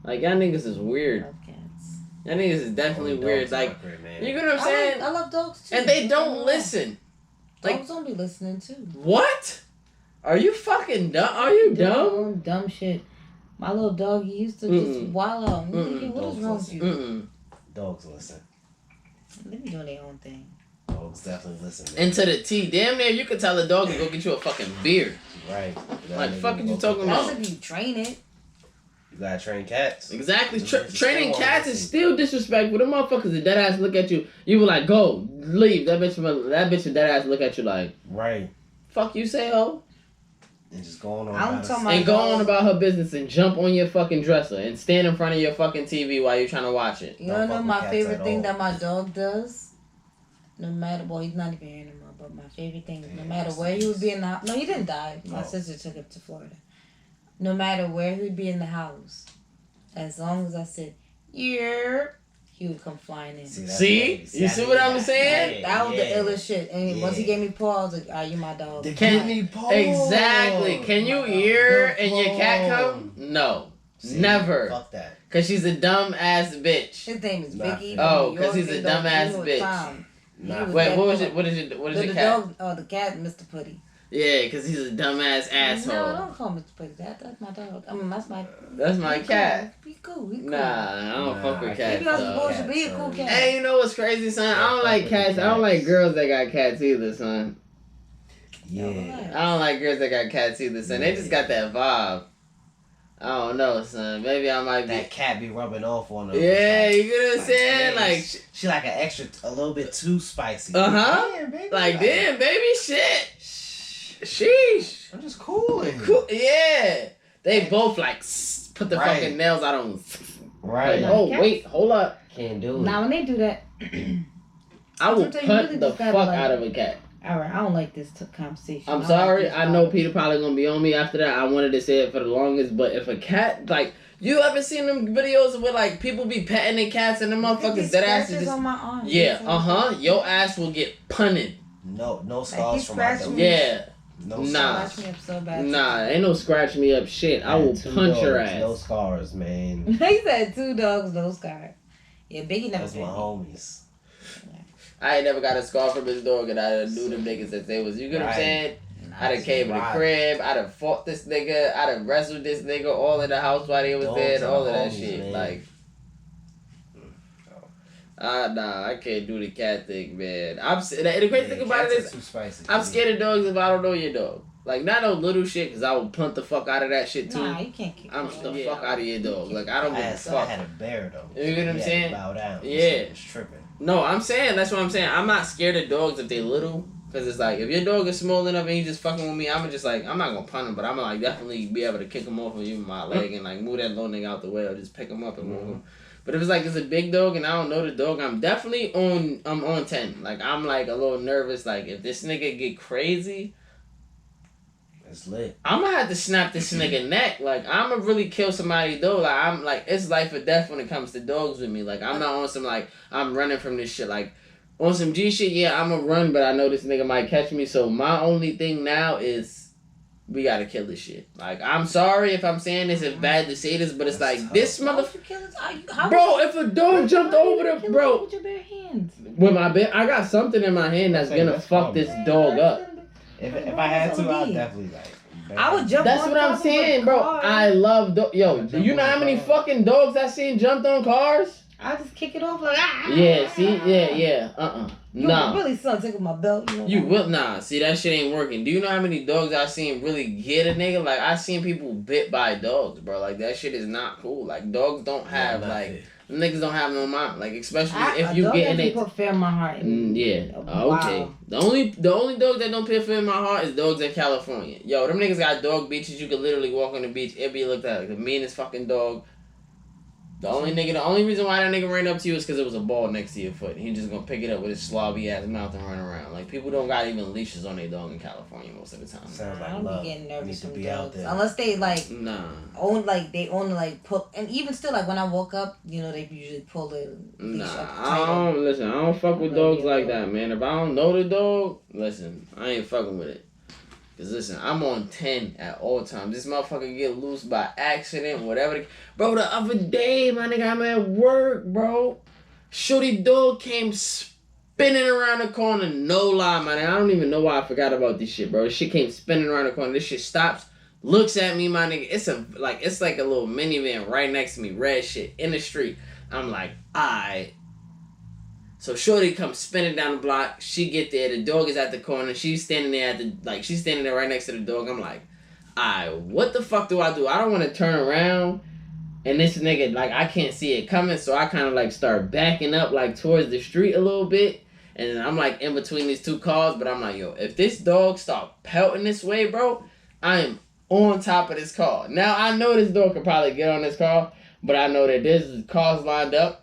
Like, y'all niggas is weird. Love cats. Y'all niggas is definitely Only weird. dogs in Like, my crib, man. you get what I'm saying? I love dogs too. And they don't listen. Like- Dogs don't be listening too. What? Are you fucking dumb? Are you dumb? Dumb shit. My little dog, he used to just wild out. I'm thinking, what is wrong with you? Mm-mm. Dogs listen. They be doing their own thing. Dogs definitely listen. Man. And to the T. Damn near you could tell a dog to go get you a fucking beer. Right. Like, fuck is you go talking get about? That's if you train it. You gotta train cats. Exactly. Just Training stay on cats it. is still disrespectful. Them motherfuckers that dead ass look at you. You were like, go, leave. That bitch would dead ass look at you like, Right. fuck you say ho. And just going on. I'm about talking it. My And go dog- on about her business and jump on your fucking dresser and stand in front of your fucking TV while you're trying to watch it. You Don't wanna fuck know with my cats favorite at thing all. that my dog does? No matter, well, he's not even here anymore, but my favorite thing is no Damn, matter that's where he would nice. be in the house. No, he didn't die. My Oh. sister took him to Florida. No matter where he'd be in the house, as long as I said, yeah, he would come flying in. that's See? what You see what I'm saying? That was yeah. the illest shit. And once he Yeah. gave me paw, I was like, you my dog. The Can- kidney pole. Exactly. Can you Oh my God. hear and your The cat pole. come? No. See, Never. Fuck that. Cause she's a dumb ass bitch. His name is Nah, Vicky. oh, from 'cause New he's a York, and dumbass he was bitch. Tom. Nah, He was Wait, that what was boy. it? What is The your cat? dog, the cat, Mr. Putty. Yeah, because he's a dumbass asshole. No, don't call Mr. Place. That's my dog. I mean, that's my. That's my cat. Be cool. Be cool. Nah, I don't fuck with cats. Maybe I was dog. supposed to be a cool cat. Hey, you know what's crazy, son? I don't like cats. I don't like girls that got cats either, son. Yeah. I don't like girls that got cats either, son. They just got that vibe. I don't know, son. Maybe I might be. That cat be rubbing off on her. Yeah, like, you get what I'm saying? man, Like, she like a little bit too spicy. damn, baby. like, damn, baby, shit. Sheesh. I'm just cooling. Cool. Yeah. They both like put the Right. fucking nails out on. Right. Like, oh, wait, hold up. Can't do it. Now when they do that, I will Sometimes you punch really the just gotta, fuck like- out of a cat. all right, I don't like this conversation. I'm don't sorry. like this I know vibe. Peter probably gonna be on me after that. I wanted to say it for the longest, but if a cat, like, you ever seen them videos where like people be petting their cats and the motherfuckers dead ass is Scratches just on my arm. yeah, your ass will get punted. No he scars from my scratched dog. me. Yeah, No Nah. Scratch me up so bad. nah, ain't no scratch me up shit. I will Two punch your dogs, ass. No scars, man. He said 2 dogs, no scar. Yeah, Biggie never That's said my that. homies. I ain't never got a scar from his dog, and I knew them niggas that they was. You get what I'm Right. saying? I done That's came in the right. crib. I done fought this nigga. I done wrestled this nigga all in the house while they was Dogs dead. are All of that homies, shit. man. Like, nah, I can't do the cat thing, man. The crazy thing about it cats is, are too spicy. I'm scared of dogs if I don't know your dog. Like, not no little shit, because I will punt the fuck out of that shit too. Nah, you can't kick I'm it. the fuck out of your dog. Like, I don't give a I fuck. had a bear though. You get what I'm He had to saying? Bow down. Yeah. It's tripping. No, I'm saying, that's what I'm saying. I'm not scared of dogs if they little. Because it's like, if your dog is small enough and he's just fucking with me, I'm just like, I'm not going to punt him, but I'm going to like definitely be able to kick him off of you with my leg and like move that little nigga out the way or just pick him up and move him. But if it's like, it's a big dog and I don't know the dog, I'm definitely on 10. Like, I'm like a little nervous. Like, if this nigga get crazy, It's lit. I'm going to have to snap this nigga neck. Like, I'm going to really kill somebody though. Like, I'm like, it's life or death when it comes to dogs with me. Like, I'm not on some like, I'm running from this shit. Like, on some G shit, yeah, I'm going to run, but I know this nigga might catch me. So my only thing now is we got to kill this shit. Like, I'm sorry if I'm saying this, it's bad to say this, but it's That's like, tough. this How mother... would you kill this? How Bro, if a dog jumped over the... Bro, with your bare hands. with my I got something in my hand that's going to That's fuck calm. this dog up. If I had to, I'd definitely like. I would jump That's on what I'm top of a saying, bro. car. I love dogs. Yo, Jump do you on know the how many car. fucking dogs I seen jumped on cars? I just kick it off like Yeah, see? Yeah. You Nah. really son take my belt. You know You will nah. See, that shit ain't working. Do you know how many dogs I seen really get a nigga? Like, I seen people bit by dogs, bro. Like, that shit is not cool. Like, dogs don't have like niggas don't have no mind. Like, especially if you get in it. put fear in my heart. Yeah. Wow. Okay. The only dog that don't put fear in my heart is dogs in California. Yo, them niggas got dog beaches. You could literally walk on the beach. It be looked at like the meanest fucking dog. The only reason why that nigga ran up to you is because it was a ball next to your foot. He just gonna pick it up with his slobby ass mouth and run around. Like, people don't got even leashes on their dog in California most of the time. Sounds I like don't love. be getting nervous Need to from be out dogs there. unless they like Nah. own like pull, and even still like when I woke up, you know, they usually pull the leash Nah, up I tighter. don't I don't fuck with I love dogs your like dog. that, man. If I don't know the dog, listen, I ain't fucking with it. Cause listen, I'm on 10 at all times. This motherfucker get loose by accident, whatever. Bro, the other day, my nigga, I'm at work, bro. Shorty dog came spinning around the corner, no lie, man. I don't even know why I forgot about this shit, bro. This shit came spinning around the corner. This shit stops, looks at me, my nigga. It's like a little minivan right next to me, red shit in the street. I'm like, aight. So Shorty comes spinning down the block. She get there. The dog is at the corner. She's standing there she's standing there right next to the dog. I'm like, alright, what the fuck do? I don't want to turn around. And this nigga, like, I can't see it coming. So I kind of like start backing up like towards the street a little bit. And I'm like in between these two cars. But I'm like, yo, if this dog start pelting this way, bro, I am on top of this car. Now I know this dog could probably get on this car. But I know that there's cars lined up.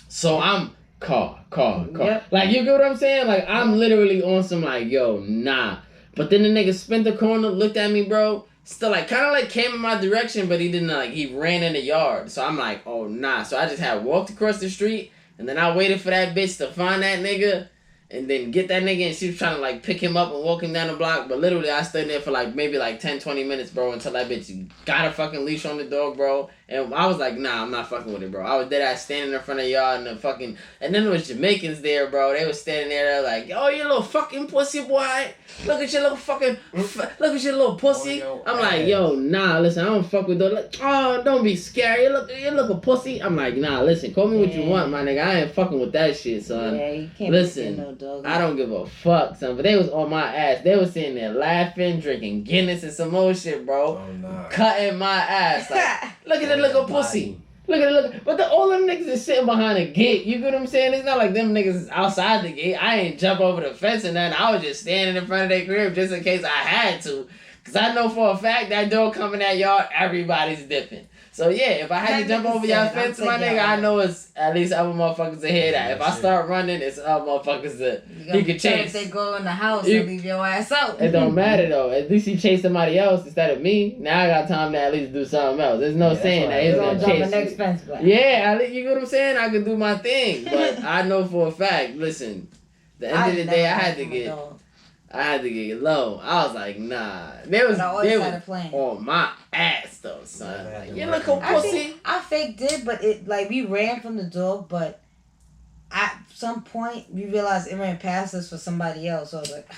So I'm car. Yep. Like, you get what I'm saying? Like, I'm literally on some like, yo, nah. But then the nigga spent the corner, looked at me, bro. Still like, kind of like came in my direction, but he didn't like, he ran in the yard. So I'm like, oh, nah. So I just had walked across the street, and then I waited for that bitch to find that nigga. and then get that nigga, and she was trying to like pick him up and walk him down the block, but literally I stood there for like maybe like 10-20 minutes, bro, until that bitch got a fucking leash on the dog, bro, and I was like, nah, I'm not fucking with it, bro. I was dead ass standing in front of y'all and the fucking, and then there was Jamaicans there, bro. They was standing there like, yo, you little fucking pussy boy, look at your little fucking, look at your little pussy. I'm like, yo, nah, listen, I don't fuck with those. Like, oh, don't be scared. You look a pussy. I'm like, nah, listen, call me what you want, my nigga. I ain't fucking with that shit, son. Yeah, you can't listen, no dog. I don't give a fuck, son. But they was on my ass. They was sitting there laughing, drinking Guinness and some more shit, bro. Oh, nah. Cutting my ass. Like, look at the little pussy. Look at it, look. But all them niggas is sitting behind a gate. You get what I'm saying? It's not like them niggas is outside the gate. I ain't jump over the fence or nothing. I was just standing in front of their crib just in case I had to. Because I know for a fact that door coming at y'all, everybody's dipping. So yeah, if I had to jump over y'all fence, my nigga, I know it's at least other motherfuckers to hear that. If I start running, it's other motherfuckers that he could chase. If they go in the house and leave your ass out. It don't matter though. At least he chased somebody else instead of me. Now I got time to at least do something else. There's no saying that he's gonna chase. Next fence, yeah, you know what I'm saying? I could do my thing, but I know for a fact. Listen, the end of the day, I had to get low. I was like, nah. They was on my ass though, son. Like, you look a pussy. I faked it, but it like we ran from the dog, but at some point we realized it ran past us for somebody else. So I was like,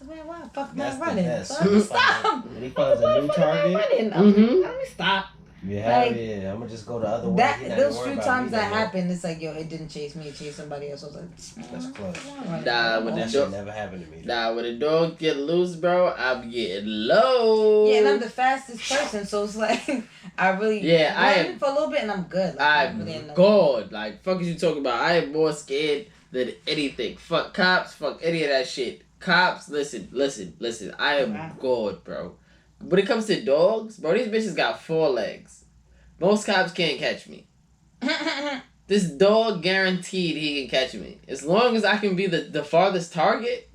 man, why the fuck am I running? Stop. When he finds a new target, let me stop. Yeah, I'm gonna just go the other way. Those few times that happened, it's like, yo, it didn't chase me, it chased somebody else. I was like, that's close. Nah, when the dog never happened to me. Nah, when the dog get loose, bro, I be getting low. Yeah, and I'm the fastest person, so it's like I really I am for a little bit and I'm good. Like, I'm God. Like, fuck is you talking about? I am more scared than anything. Fuck cops, fuck any of that shit. Cops, listen. I am God, bro. When it comes to dogs, bro, these bitches got 4 legs. Most cops can't catch me. This dog guaranteed he can catch me. As long as I can be the farthest target,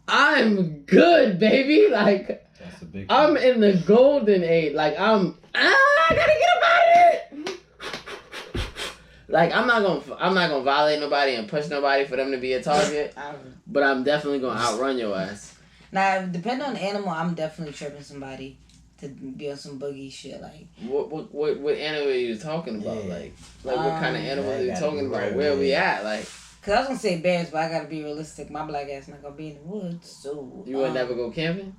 I'm good, baby. Like, that's a big I'm in the golden age. Like, I gotta get up out of it. Like, I'm not gonna violate nobody and push nobody for them to be a target. But I'm definitely gonna outrun your ass. Now, depending on the animal, I'm definitely tripping somebody to be on some boogie shit. Like, what animal are you talking about? Yeah. Like what kind of animal are you talking about? Where we at? Like, cause I was gonna say bears, but I gotta be realistic. My black ass not gonna be in the woods, so you would never go camping.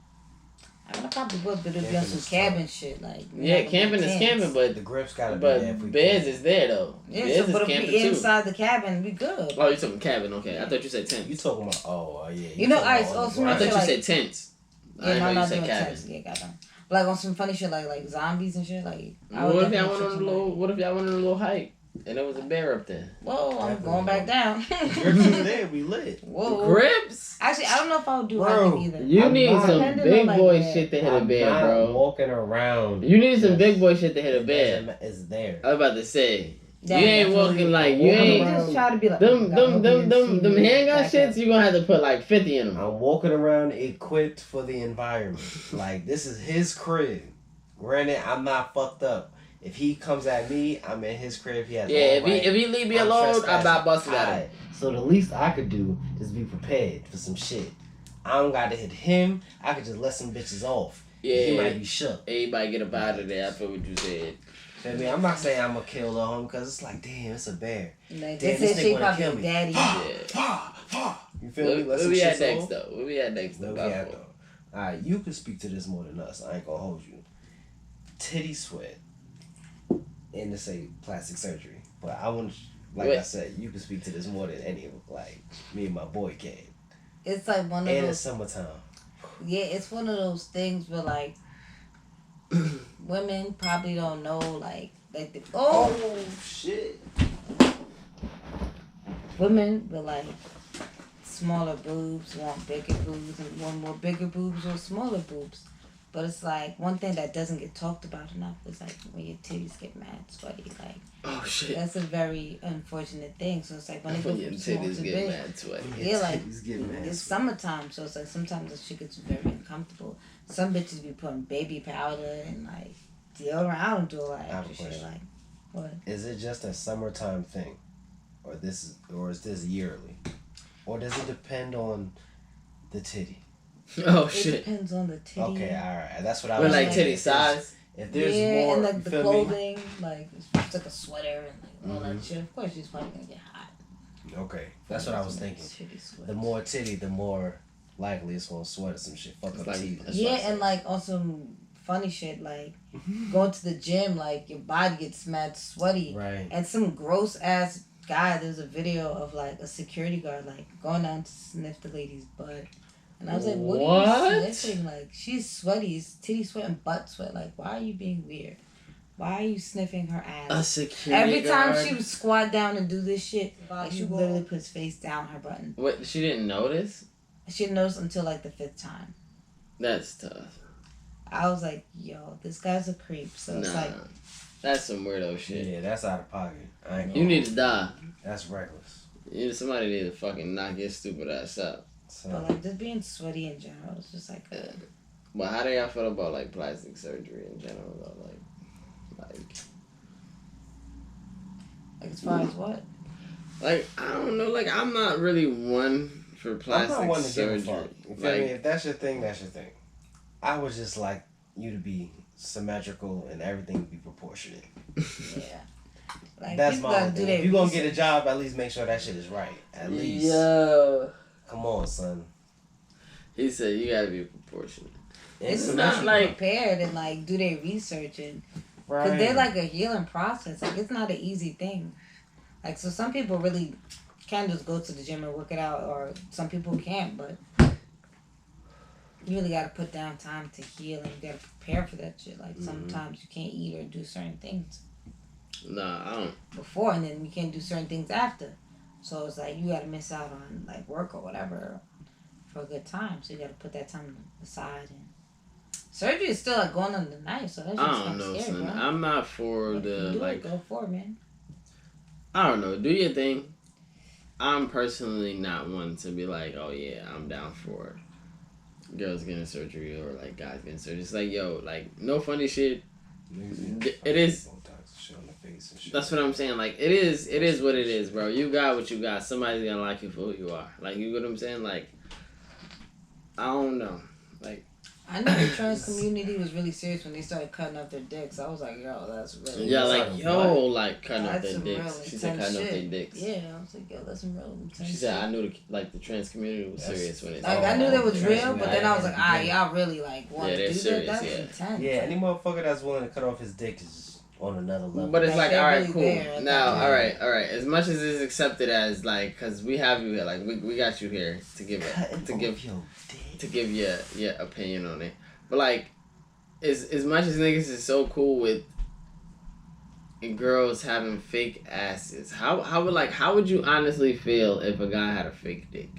I mean, I probably would, but it'd be on some cabin shit. Like, camping is camping, but the grips gotta be there. But bears is there though. Yeah, bears but is if we inside the cabin, we good. Oh, you talking cabin? Okay, I thought you said tent. You talking about? Oh yeah. You know, ice. I thought you said tents. Yeah, I know you said cabin. Tents. Yeah, got them. Like on some funny shit, like zombies and shit. Like, what if y'all went on a little hike and there was a bear up there? Whoa, I'm going back down. Grips is there, we lit. Whoa, grips. Actually, I don't know if I would do hiking either. You need some big boy shit to hit a bear, bro. Walking around. You need some big boy shit to hit a bear. It's there. I was about to say. Yeah, you ain't walking like you ain't just try to be like them handgun shits. You gonna have to put like 50 in them. I'm walking around equipped for the environment. Like, this is his crib. Granted, I'm not fucked up. If he comes at me, I'm in his crib. He has if he leave me alone, I'm not busting at him. So the least I could do is be prepared for some shit. I don't gotta hit him. I could just let some bitches off. Yeah, he might be shook. Everybody get up out of there. I feel what you said. I mean, I'm not saying I'm gonna kill the home because it's like, damn, it's a bear. Like, damn, this nigga wanna kill me. Daddy. You feel me? What we at next though? What we at next though? Alright, you can speak to this more than us. I ain't gonna hold you. Titty sweat. And to say plastic surgery. But I want, I said, you can speak to this more than any of them. Like, me and my boy can. It's like one of those. And it's summertime. Yeah, it's one of those things where, like, women probably don't know, like shit. Women with like smaller boobs want bigger boobs, and want more bigger boobs or smaller boobs. But it's like one thing that doesn't get talked about enough is like when your titties get mad sweaty. Like, oh shit, that's a very unfortunate thing. So it's like when your titties get mad sweaty. Yeah, like it's summertime, so it's like sometimes the shit gets very uncomfortable. Some bitches be putting baby powder and like deodorant. I don't do all that extra shit. Like, what? Is it just a summertime thing, or is this yearly? Or does it depend on the titty? Oh It shit. depends on the titty. Okay, alright. That's what I But was like thinking. titty size. If there's yeah, more, and you like the feel clothing, like it's like a sweater and like all Mhm. that shit. Of course, she's probably gonna get hot. me? Okay, that's what I was thinking. Titty sweats. The more titty, the more likely it's gonna sweat or some shit. Fuck It's up like- teeth. that's Yeah, what I and like also funny shit like going to the gym, like your body gets mad sweaty, Right. and some gross ass guy. There's a video of like a security guard like going down to sniff the lady's butt, and I was like, "What are you What? sniffing? Like she's sweaty, it's titty sweat and butt sweat. Like why are you being weird? Why are you sniffing her A ass?" security Every time guard? she would squat down and do this shit, like she would literally put his face down her button. What? She didn't notice? She didn't notice until like the 5th time. That's tough. I was like, "Yo, this guy's a creep." So it's Nah. like. That's some weirdo shit. Yeah, that's out of pocket. I ain't You gonna- need to die. That's reckless. Somebody need to fucking knock your stupid ass out. So, But like just being sweaty in general, it's just like But how do y'all feel about like plastic surgery in general though? like as far as what? Like I don't know. Like I'm not really one for I'm plastic not one to give a surgery. fuck. You feel me? Like If that's your thing, that's your thing. I would just like you to be symmetrical and everything be proportionate. Yeah. Like That's people my gotta own do thing. their If you gonna research. get a job, at least make sure that shit is right. At least. Yo. Come on, son. He said you gotta be proportionate. It's It's just not not like- like prepared and like do their research and right. because they're like a healing process. Like it's not an easy thing. Like so, some people really can just go to the gym and work it out, or some people can't. But you really gotta put down time to heal and you gotta prepare for that shit. Like sometimes you can't eat or do certain things Nah, I don't. before, and then you can't do certain things after. So it's like you gotta miss out on like work or whatever for a good time. So you gotta put that time aside. And surgery is still like going under the knife, so that's just I don't know, scary, son. bro. I'm not for If you the do like. it, go for it, man. I don't know. Do your thing. I'm personally not one to be like, oh yeah, I'm down for girls getting surgery or like guys getting surgery. It's like, yo, like no funny shit. It is. Shit on the face and shit. That's what I'm saying. Like it is what it is, bro. You got what you got. Somebody's gonna like you for who you are. Like you get what I'm saying? Like I don't know. Like I know the trans community was really serious when they started cutting up their dicks. I was like, yo, that's really yeah, like Sorry, yo, like cutting up That's their some dicks. real She said intense cutting up their shit. dicks. Yeah, I was like, yo, that's some real intense She said shit. I knew the trans community was That's- serious when it. Like I knew that was Oh, real, but then I was like, yeah. y'all really like want Yeah, to they're do serious, that? That's yeah. intense. Yeah, any motherfucker that's willing to cut off his dick is on another level. But it's Like, like, they're all right, really cool. there at Now, that all right. As much as it's accepted as like, cause we have you here, like we got you here to give Cutting to off give your dick. to give your opinion on it. But like, as much as niggas is so cool with girls having fake asses, how would you honestly feel if a guy had a fake dick?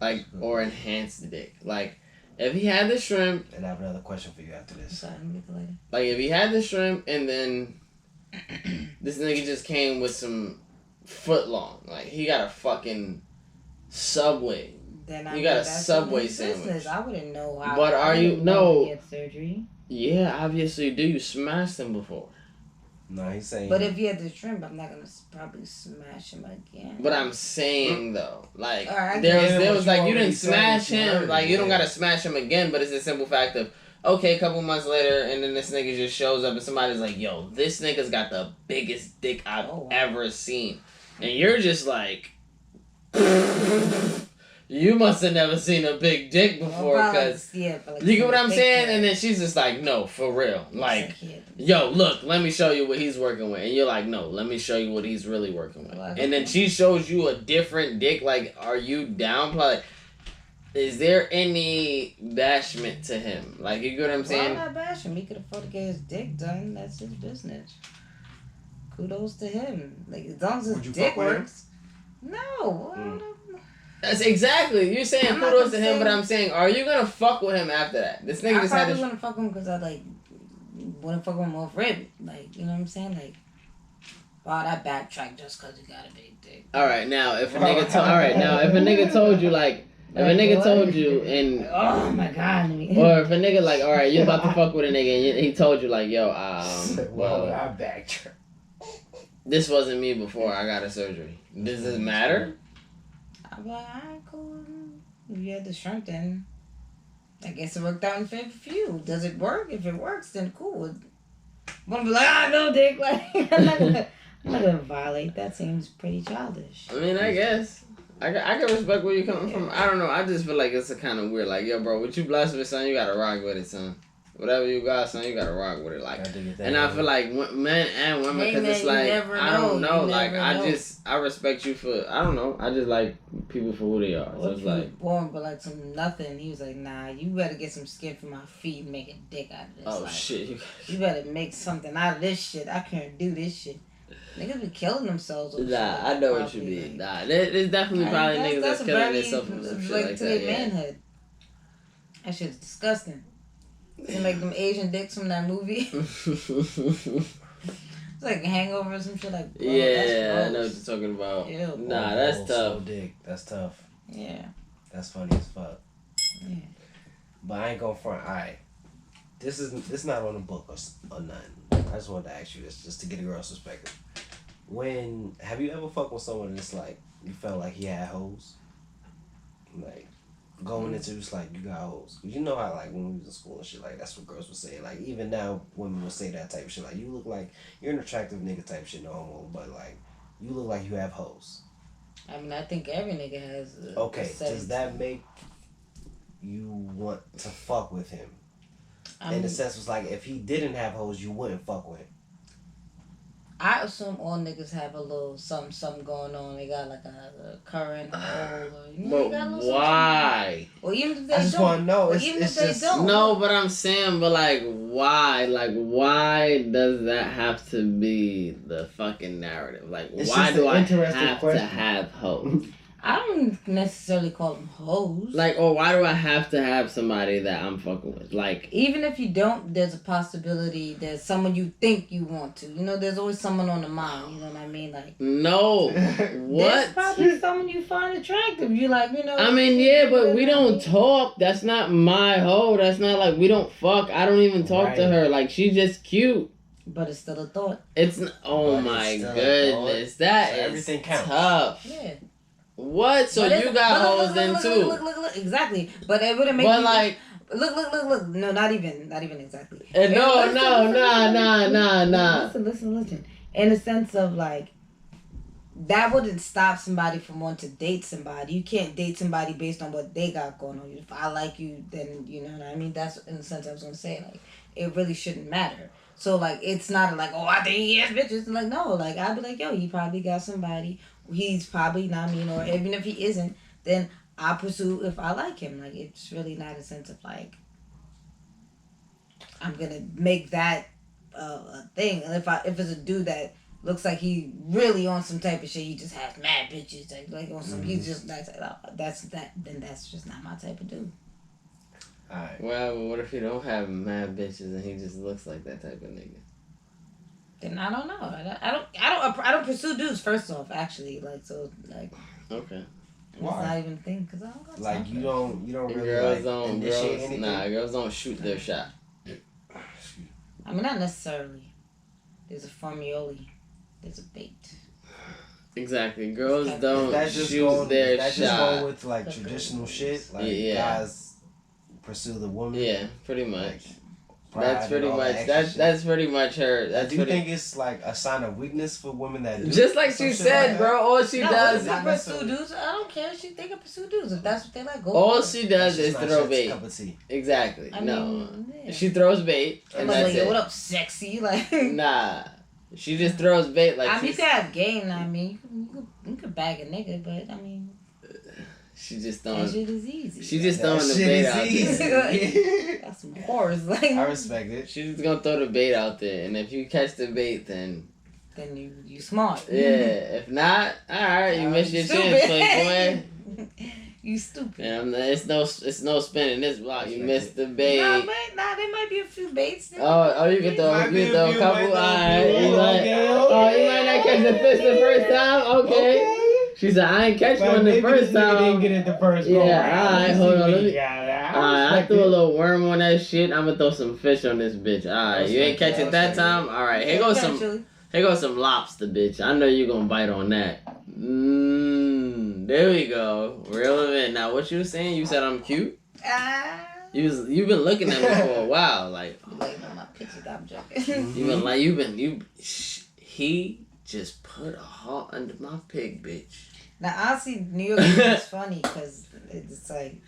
Like or enhanced dick, like. If he had the shrimp, And I have another question for you after this. Sorry, let me get the later. like if he had the shrimp and then this nigga just came with some foot long, like he got a fucking Subway. Then You got a that's Subway his business. sandwich. I wouldn't know how. But I are you- wouldn't know no. he had surgery. Yeah, obviously you do. You smashed him before. No, he's saying. But if he had the shrimp, I'm not gonna probably smash him again. But I'm saying though, like Alright, I there get it. was What like you you didn't already said, smash what you him, heard, like you don't yeah. gotta smash him again. But it's a simple fact of okay, a couple months later, and then this nigga just shows up and somebody's like, "Yo, this nigga's got the biggest dick I've Oh, wow. ever seen," and you're just like. You must have never seen a big dick before, cause you get what I'm saying. And then she's just like, "No, for real, like, yo, look, let me show you what he's working with." And you're like, "No, let me show you what he's really working with." Well, And then she shows you a different dick. Like, are you down? Like, is there any bashment to him? Like, you get what I'm Why saying? not bash him? He could afford to get his dick done. That's his business. Kudos to him. Like as long as his Would you dick fuck with him? works. No. I don't know. That's exactly. You're saying I'm not kudos to gonna him, say- but I'm saying, are you gonna fuck with him after that? This nigga I just had probably this. wouldn't fuck him because I like wouldn't fuck him off rib. Like you know what I'm saying? Like, wow, that backtrack just because you got a big dick. All right, now if a nigga told, you like, if a nigga told you and. Oh my god. Or if a nigga like, all right, you about to fuck with a nigga, and he told you like, yo, well, well, I backtrack. this wasn't me before I got a surgery. Does it matter? I'd be like, alright, cool. If you had the shrimp, then I guess it worked out in favor for you. Does it work? If it works, then cool. But I'm be like, no, dick. Like, I'm not gonna violate. That seems pretty childish. I mean, I guess. I can respect where you're coming from. I don't know. I just feel like it's a kind of weird. Like, yo, bro, what you blessed with, son, you gotta rock with it, son. Whatever you got, son, you gotta rock with it. Like, and I feel like men and women, because it's like, I don't know. Like, I respect you for, I don't know. I just like people for who they are. So it's like, born but like some nothing. He was like, nah, you better get some skin from my feet and make a dick out of this. Oh, like, shit. You better make something out of this shit. I can't do this shit. Niggas be killing themselves. Nah, I know what you mean. Nah, there's definitely probably niggas that's killing themselves from some shit like to that. their manhood. That shit's disgusting. They make them Asian dicks from that movie. It's like a Hangover or some shit like. Bro, yeah, I know what you're talking about. Ew. Nah, that's tough. Dick. That's tough. Yeah. That's funny as fuck. Yeah. But I ain't gonna front. Alright. This not on the book or nothing. I just wanted to ask you this just to get a girl's perspective. Have you ever fucked with someone that's like, you felt like he had hoes? Like, going into it's like, you got hoes. You know how, like, when we was in school and shit, like, that's what girls would say. Like, even now, women will say that type of shit. Like, you look like, you're an attractive nigga type shit, no homo, but, like, you look like you have hoes. I mean, I think every nigga has. Okay, does that make you want to fuck with him? In the sense was like, if he didn't have hoes, you wouldn't fuck with him. I assume all niggas have a little something going on. They got like a current hole. But why? Or even if they I just want to know. Even if they don't. No, but I'm saying, but like, why? Like, why does that have to be the fucking narrative? Like, why do I have to have hoes? I don't necessarily call them hoes. Like, or why do I have to have somebody that I'm fucking with? Like, even if you don't, there's a possibility there's someone you think you want to. You know, there's always someone on the mind. You know what I mean? Like, no, what? There's probably someone you find attractive. You like, you know. I mean, yeah, but we don't talk. That's not my hoe. That's not like we don't fuck. I don't even talk to her. Like, she's just cute. But it's still a thought. It's my goodness, that is everything counts. Tough. Yeah. What? So you got hoes then too? Look, exactly. But it wouldn't make. But you, like, look. No, not even exactly. Nah. Listen. In the sense of like, that wouldn't stop somebody from wanting to date somebody. You can't date somebody based on what they got going on. If I like you, then you know what I mean. That's in the sense I was gonna say. Like, it really shouldn't matter. So like, it's not like, oh, I think he has bitches. Like, no, like I'd be like, yo, he probably got somebody. He's probably not mean, or even if he isn't, then I pursue if I like him. Like, it's really not a sense of like, I'm gonna make that a thing. And if it's a dude that looks like he really on some type of shit, he just has mad bitches, like on some, he's just that's that. Then that's just not my type of dude. Alright. Well, what if he don't have mad bitches and he just looks like that type of nigga? Then I don't know. I don't pursue dudes. First off, actually, like so, like. Okay. Why? It's not even a thing because I don't got like you don't really girls like initiate anything. Nah, girls don't shoot their shot. I mean, not necessarily. There's a formioli. There's a bait. Exactly. Girls don't shoot going, their that's shot. Just going with like traditional shit. Like guys pursue the woman. Yeah, pretty much. Like, that's pretty much that's pretty much her. That's do you think it's like a sign of weakness for women that do just like she said, like bro? All she does is pursue dudes. I don't care. They can pursue dudes if that's what they like. Go. All she does is throw bait. Cup of tea. Exactly. I mean, yeah. She throws bait, and that's it. What up, sexy? Like, nah, she just throws bait. Like, I mean, you could have game. I mean, you could bag a nigga, but I mean. She just throwing. That shit is easy. She just throwing the bait out there. That's some horrors. Like, I respect it. She's just gonna throw the bait out there, and if you catch the bait, then you smart. Yeah. If not, all right, you missed your chance, playboy. You stupid. And it's no spinning this block. You missed the bait. Nah, there might be a few baits. Oh, you can throw a couple. Alright, you might not catch the fish the first time. Okay. She said, I ain't catch one the first time. Didn't get it the first Yeah, alright, hold on. I threw a little worm on that shit. I'm gonna throw some fish on this bitch. Alright, you ain't catch it that time? Alright, here goes some lobster, bitch. I know you gonna bite on that. There we go. Relevant. Now, what you were saying? You said I'm cute. You've been looking at me for a while, like. Looking at my pictures, I'm joking. He just put a heart under my pig, bitch. Now, honestly, New York is funny because it's like.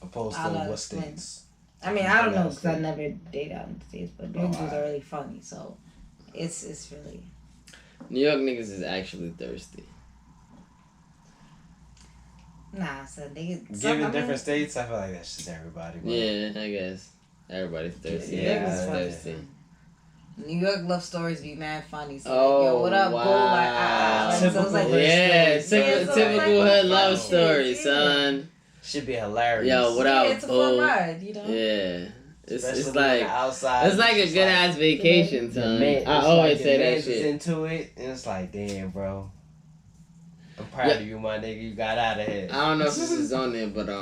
Opposed to what states? I mean, I don't know because I never date out in the States, but New York dudes are really funny, so it's really. New York niggas is actually thirsty. Nah, so niggas. Given different states, I feel like that's just everybody. Bro. Yeah, I guess. Everybody's thirsty. Yeah, Niggas thirsty. New York love stories be mad funny. So Oh, like, yo, what up, wow. boo? Like, so it's like, typical hood love story, son. Should be hilarious. Yo, what up, it's a fun ride, you know? Yeah. It's Especially like outside. it's like a good ass vacation, son. I always say that shit. Into it, and it's like, damn, bro. I'm proud of you, my nigga. You got out of here. I don't know if this is on there, but I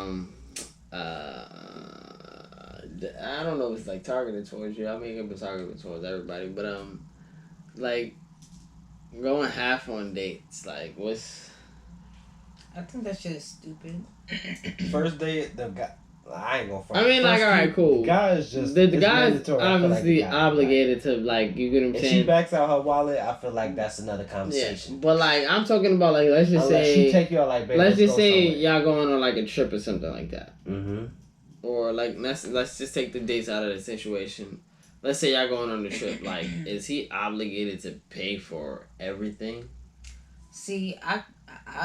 don't know if it's like targeted towards you. I mean, it was targeted towards everybody, but like going half on dates, like what's? I think that shit is stupid. First date, the guy. I ain't gonna. I mean, like, all right, cool. The guy is just the guy's mandatory. obviously Like obligated to, like, you get what I'm saying. If she backs out her wallet, I feel like that's another conversation. Yeah, but like I'm talking about, like, let's just Unless say she take you out, like, baby, let's just say somewhere. y'all going on like a trip or something like that. Mm-hmm. Or like let's just take the dates out of the situation. Let's say y'all going on the trip. Like, is he obligated to pay for everything? See, I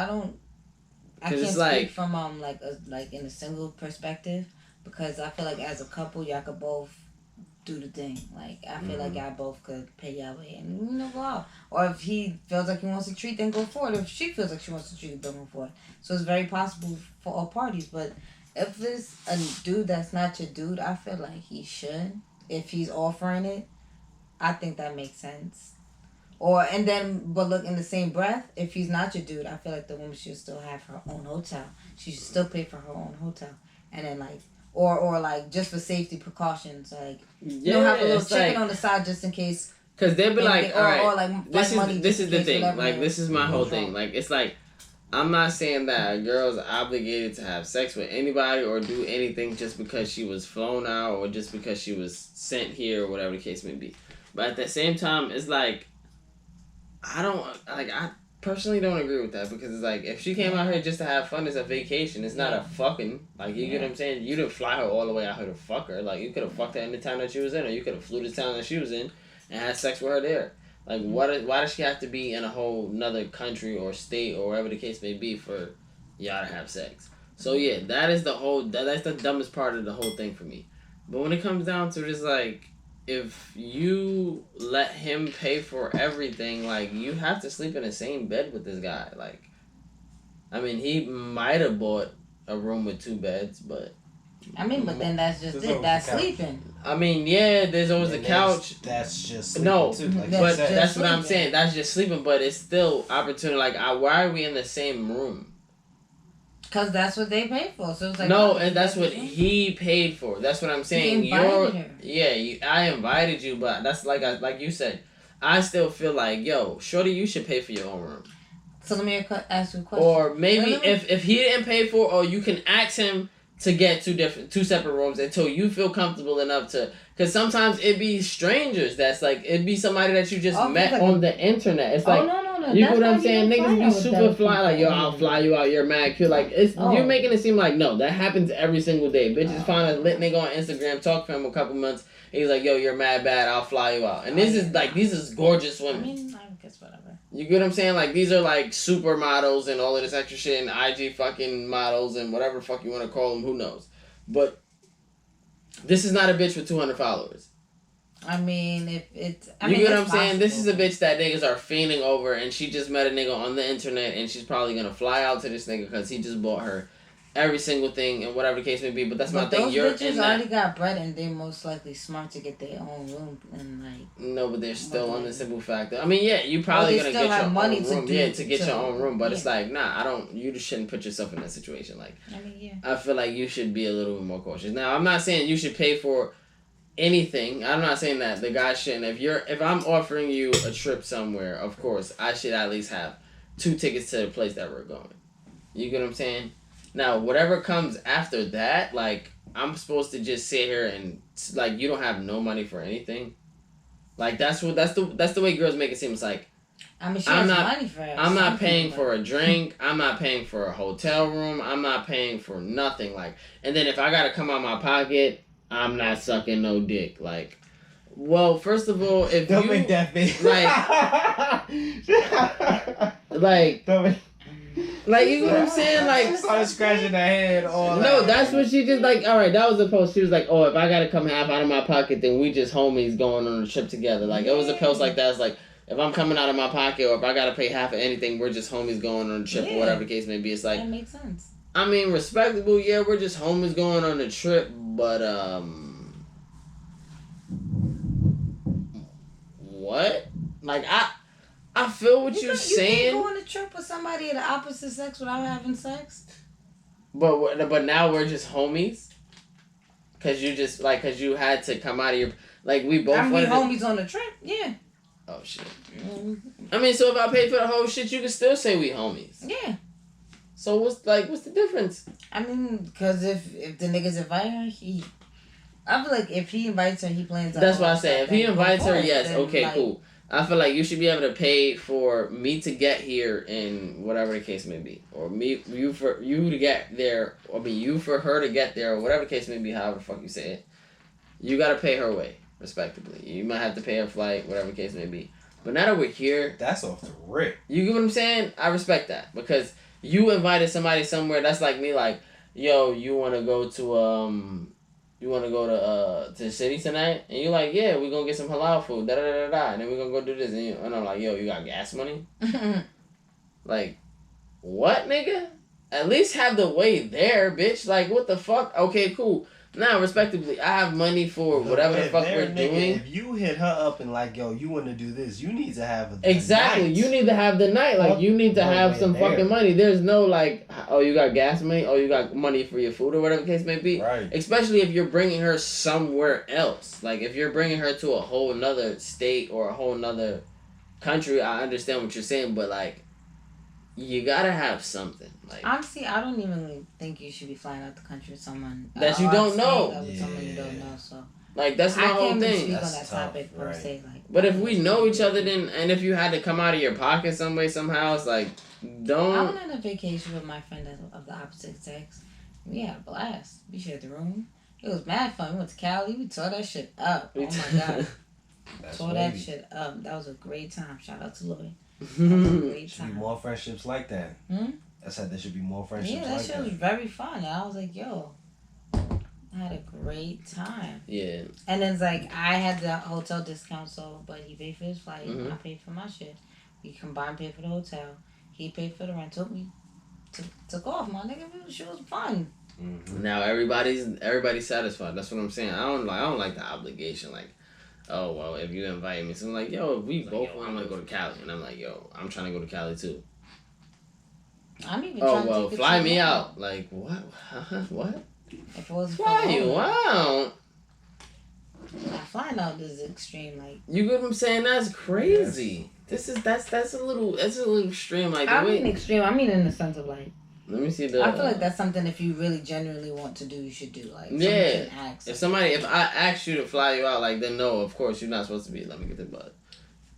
don't. I can't it's speak like, from like in a single perspective because I feel like as a couple y'all could both do the thing. Like I feel like y'all both could pay y'all way and go out. Or if he feels like he wants a treat, then go for it. If she feels like she wants a treat, then go for it. So it's very possible for all parties. But if it's a dude that's not your dude, I feel like he should. If he's offering it, I think that makes sense. But look, in the same breath, if he's not your dude, I feel like the woman should still have her own hotel. She should still pay for her own hotel. And then, like, or like, just for safety precautions, like, have a little chicken on the side just in case. Because they'll be like, all right, or like, this is the thing. Like, this is my whole wrong. thing. Like, it's like, I'm not saying that a girl's obligated to have sex with anybody or do anything just because she was flown out or just because she was sent here or whatever the case may be. But at the same time, it's like, I personally don't agree with that because it's like, if she came out here just to have fun, it's a vacation. It's not a fucking, like, you get what I'm saying? You didn't fly her all the way out here to fuck her. Like, you could have fucked her in the town that she was in, or you could have flew to the town that she was in and had sex with her there. Like, why does she have to be in a whole nother country or state or wherever the case may be for y'all to have sex? So, yeah, that's the dumbest part of the whole thing for me. But when it comes down to just, like, if you let him pay for everything, like, you have to sleep in the same bed with this guy. Like, I mean, he might have bought a room with 2 beds, but... I mean, but then that's just it. That's sleeping. I mean, yeah, there's always a couch. That's just sleeping no, too. Like but that's what I'm saying. That's just sleeping, but it's still opportunity. Like, why are we in the same room? Because that's what they paid for. So it's like, no, and that's what he paid for. That's what I'm saying. He invited her. Yeah, I invited you, but that's like you said. I still feel like, yo, shorty, you should pay for your own room. So let me ask you a question. Or maybe if he didn't pay for it, or you can ask him to get two separate rooms until you feel comfortable enough to, because sometimes it be strangers that's like, it'd be somebody that you just met on the internet. It's like, no. You know what I'm saying? Niggas be super fly, like, yo, I'll fly you out, you're mad cute. Like, you're making it seem like, no, that happens every single day. Bitches find a lit nigga on Instagram, talk to him a couple months, he's like, yo, you're mad bad, I'll fly you out. And these is gorgeous women. I mean, I guess whatever. You get what I'm saying? Like, these are like supermodels and all of this extra shit and IG fucking models and whatever fuck you want to call them, who knows. But this is not a bitch with 200 followers. I mean, you get what I'm saying? This is a bitch that niggas are fiending over, and she just met a nigga on the internet, and she's probably gonna fly out to this nigga because he just bought her every single thing and whatever the case may be. But that's my thing. Those bitches already got bread, and they're most likely smart to get their own room and like. No, but they're still on the simple factor. I mean, yeah, you probably gonna get your money own room. To get your own room, but it's like, nah, you shouldn't put yourself in that situation. Like, I mean, yeah. I feel like you should be a little bit more cautious. Now, I'm not saying you should pay for anything. I'm not saying that the guy shouldn't. If I'm offering you a trip somewhere, of course I should at least have 2 tickets to the place that we're going. You get what I'm saying? Now, whatever comes after that, like, I'm supposed to just sit here and, like, you don't have no money for anything. Like, that's the way girls make it seem. It's like, I mean, she I'm has not- money for I'm not paying people, for a drink. I'm not paying for a hotel room. I'm not paying for nothing. Like, and then if I gotta come out my pocket, I'm not sucking no dick. Like, well, first of all, if Don't you make that face. like, Don't make. like, you know what I'm saying? Like, She started scratching her head. All no, that. that's what she did. Like, all right, that was the post. She was like, oh, if I gotta come half out of my pocket, then we just homies going on a trip together. Like, it was a post like that. It's like, if I'm coming out of my pocket or if I gotta pay half of anything, we're just homies going on a trip or whatever the case may be. It's like, that makes sense. I mean, respectable, yeah, we're just homies going on a trip, but, what? Like, I feel what you're saying. You can't go on a trip with somebody of the opposite sex without having sex? But now we're just homies? Cause you had to come out of your, like, we both I mean, wanted homies on the trip, yeah. Oh, shit. I mean, so if I pay for the whole shit, you can still say we homies. Yeah. So what's the difference? I mean, because if the niggas invite her, I feel like if he invites her, he plans on. That's what I say. If he invites her, yes, then, okay, like, cool. I feel like you should be able to pay for me to get here in whatever the case may be, or you for you to get there, or you for her to get there, or whatever the case may be. However the fuck you say it, you gotta pay her way, respectively. You might have to pay her flight, whatever the case may be. But now that we're here, That's off the rip. you get what I'm saying? I respect that because you invited somebody somewhere. That's like me, like, yo, you wanna go to to the city tonight? And you're like, yeah, we're gonna get some halal food, and then we're gonna go do this. And I'm like, yo, you got gas money? Like, what, nigga? At least have the way there, bitch. Like, what the fuck? Okay, cool. Now, respectively, I have money for whatever the fuck we're doing. If you hit her up and like, yo, you want to do this, you need to have Exactly. night. You need to have the night. Like, you need to have some fucking money. There's no, like, oh, you got gas money? Oh, you got money for your food or whatever the case may be. Right. Especially if you're bringing her somewhere else. Like, if you're bringing her to a whole nother state or a whole nother country, I understand what you're saying, but, like, you gotta have something. Like, honestly, I don't even think you should be flying out the country with someone that you don't know. With someone you don't know. So like, that's my whole I can't thing. speak on That's that tough, topic per se. Like, But if we know each other, then, and if you had to come out of your pocket some way, somehow, it's like, don't. I went on a vacation with my friend of the opposite sex. We had a blast. We shared the room. It was mad fun. We went to Cali. We tore that shit up. Oh my god. Tore that shit up. That was a great time. Shout out to Lloyd. Great Should be time. more friendships like that. I said there should be more friendships Yeah, that like shit that. was very fun. And I was like, yo, I had a great time. Yeah. And then it's like, I had the hotel discount, so, but he paid for his flight. Mhm. I paid for my shit. We combined paid for the hotel. He paid for the rental. We took off, my nigga. It was fun. Mm-hmm. Now everybody's satisfied. That's what I'm saying. I don't like the obligation. Like, oh well, if you invite me, so I'm like, yo, if we both want to go to Cali, and I'm like, yo, I'm trying to go to Cali too. I'm even Oh trying to well, take it fly to me Atlanta. out. Like what? What? If it wasn't Fly for you Lola. out? Now, flying out is extreme. Like, You get what I'm saying? That's crazy. That's a little extreme. Like, I the mean way, extreme. I mean in the sense of like, let me see the. I feel like that's something if you really genuinely want to do, you should do. Like, Yeah. someone can ask. If I ask you to fly you out, like, then no, of course you're not supposed to be. Let me get the butt.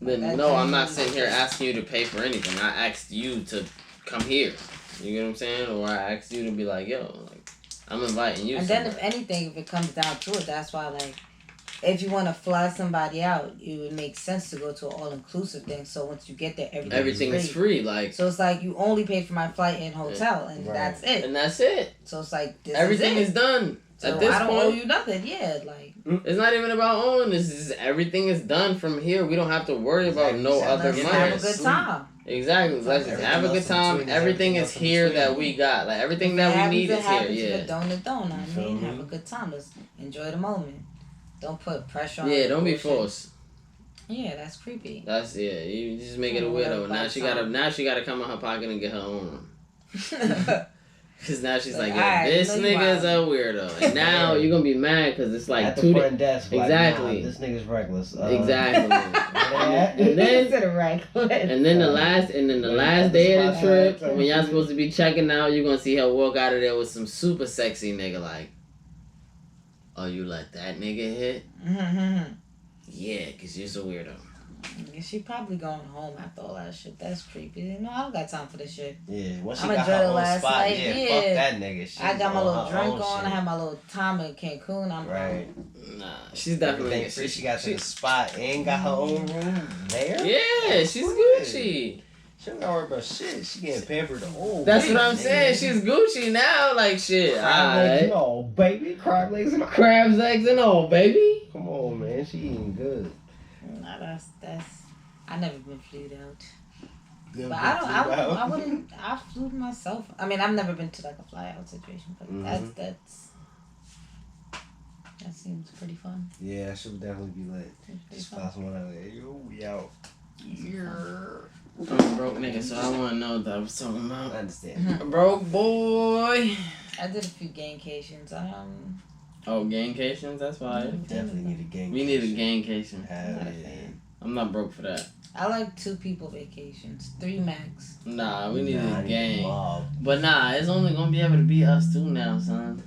Then That no, I'm not genuinely sitting here is. asking you to pay for anything. I asked you to come here. You get what I'm saying? Or I asked you to be like, yo, like, I'm inviting you. And then if somewhere. anything, if it comes down to it, that's why like, if you want to fly somebody out, it would make sense to go to an all-inclusive thing. So once you get there, Everything is free. Like, So it's like you only paid for my flight and hotel, and Right. that's it. and that's it. So it's like this Everything is is done. So At this I don't point, owe you nothing. Yeah, like it's not even about owing. This is everything is done from here. We don't have to worry about no Exactly. other let's money. have a good time. Exactly. Let's just have a good time. Everything is here that we got. Like everything that we need is here. If Yeah. it don't, it don't. I feel mean, me? have a good time. Let's enjoy the moment. Don't put pressure on. Yeah. the Don't be bullshit. forced. Yeah, that's creepy. That's You just make it a Yeah, widow. whatever, Now she gotta come out her pocket and get her own room. Cause now she's like, yo, alright, this you know you nigga is a weirdo. And now you're gonna be mad because it's like at the 2 front desk, like, exactly. nah, this nigga's reckless. Exactly. And then the last day of the trip, when y'all supposed to be checking out, you're gonna see her walk out of there with some super sexy nigga like, oh, you let that nigga hit? Yeah, cause you're a weirdo. She probably going home after all that shit. That's creepy. You know, I don't got time for this shit. Yeah, once she I'm got her enjoying own last spot, night. yeah, Yeah. fuck that nigga. She's I got my on little her drink own on. I shit. had my little time in Cancun. I'm Right. Nah, she's definitely. She got to the spot and got her own room there. Yeah, she's Gucci. She don't gotta worry about shit. She getting pampered. Oh, That's what I'm saying. She's Gucci now. Like shit. crab legs and Alright. all, baby. Crab legs and all. Crabs, eggs, and all, baby. Come on, man. She eating good. Nah, that's. I never been flued out. Never But been I wouldn't. I flew myself. I mean, I've never been to like a fly out situation, but that seems pretty fun. Yeah, that should definitely be lit. Just fly someone out there. Yo, we out. I'm a broke nigga, so I want to know what I was talking about. I understand. A broke boy. I did a few gangcations. Oh, gangcations? That's why. Definitely need a gang. We need a gangcation. Hell Not a yeah. fan. I'm not broke for that. I like 2 people vacations, 3 max. Nah, we need Nah, I a need gang. mob. But nah, it's only gonna be able to be us two now, son.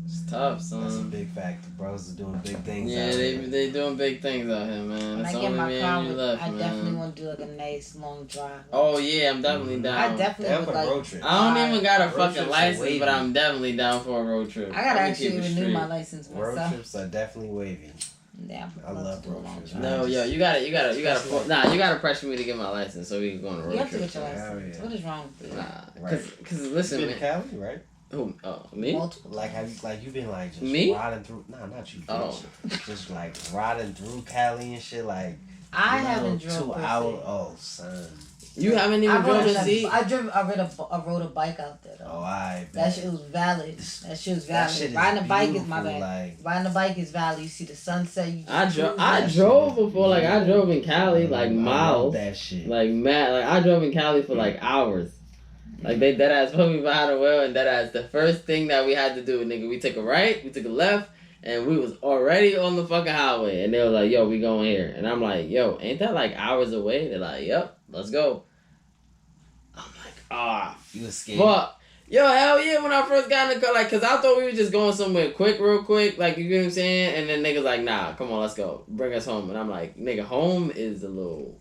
It's tough, That's a son. big factor. Bros are doing big things. Yeah, out they here. they doing big things out here, man. When It's I get only my me car, and you left, I definitely man. want to do like a nice long drive. Oh yeah, I'm definitely down. I definitely Down would for a like. road trip. I don't even got a Road fucking trips are license, wavy. but I'm definitely down for a road trip. I gotta I'ma actually keep it renew straight. my license Road myself. trips are definitely wavy. Yeah, I love to do a road long trips. drive. No, yo, you gotta pressure me to get my license so we can go on a You road have to trip. get your Hell license. yeah. What is wrong with you? Nah, Right. cause You listen, been to man. Cali, right? Who? Oh, me? Multiple. Like have you you've been like just Me? riding through? Nah, not you. Oh. Bitch. Just like riding through Cali and shit. Like I you know, haven't drove 2 per se. hours. Oh son. You haven't even driven a seat. I rode a bike out there though. Oh, I bet. That shit was valid. That shit was That valid. shit is Riding a bike is my beautiful, bad. like- Riding a bike is valid. You see the sunset. You I just drove before, like I drove in Cali like I love miles, that shit. like mad. Like I drove in Cali for like hours. Like they dead ass put me behind the wheel and dead ass. The first thing that we had to do, nigga, we took a right, we took a left, and we was already on the fucking highway. And they were like, "Yo, we going here," and I'm like, "Yo, ain't that like hours away?" They're like, "Yep, let's go." I'm like, ah, You was scared. fuck. Yo, hell yeah, when I first got in the car, like, cause I thought we were just going somewhere quick, real quick, like, you get what I'm saying? And then niggas like, nah, come on, let's go. Bring us home. And I'm like, nigga, home is a little,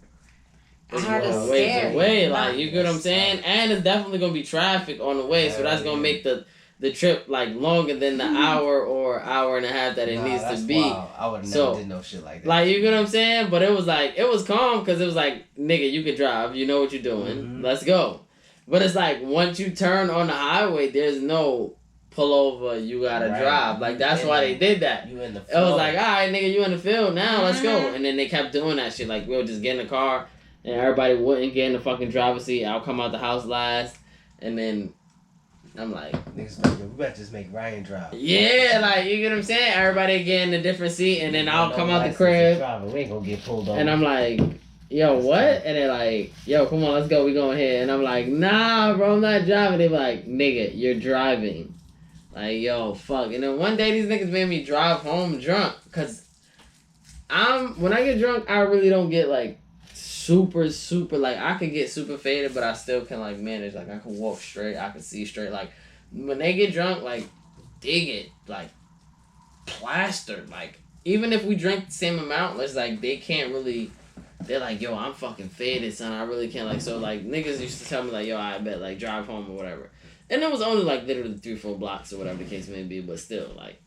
it's I heard a it's little ways scary. away, Nah. like, you get what I'm saying? And it's definitely gonna be traffic on the way, so Hell that's gonna yeah. make the trip, like, longer than the hour or hour and a half that it Nah, needs that's to be. wild. I would have never So, did no shit like that. Like, you get what I'm saying? But it was like, it was calm, because it was like, nigga, you can drive, you know what you're doing, Mhm. let's go. But it's like, once you turn on the highway, there's no pull over, you gotta Right. drive. Like, that's Yeah. why they did that. You in the It flow. was like, alright, nigga, you in the field now, let's go. Mhm. And then they kept doing that shit. Like, we'll just get in the car, and everybody wouldn't get in the fucking driver's seat. I'll come out the house last, and then I'm like, Niggas like, yo, we better just make Ryan drive. yeah, like, you get what I'm saying? Everybody get in a different seat, and then I'll No come out the license to crib. drive, we ain't gonna get pulled over. And I'm like, yo, what? And they're like, yo, come on, let's go, we going here. And I'm like, nah, bro, I'm not driving. They were like, nigga, you're driving. Like, yo, fuck. And then one day these niggas made me drive home drunk. Because when I get drunk, I really don't get, like, super, like, I could get super faded, but I still can, like, manage. Like, I can walk straight, I can see straight. Like, when they get drunk, like, they get, like, plastered. Like, even if we drink the same amount, it's like, they can't really... They're like, yo, I'm fucking faded, son. I really can't, like, so, like, niggas used to tell me, like, yo, I bet, like, drive home or whatever. And it was only, like, literally 3-4 blocks or whatever the case may be, but still, like,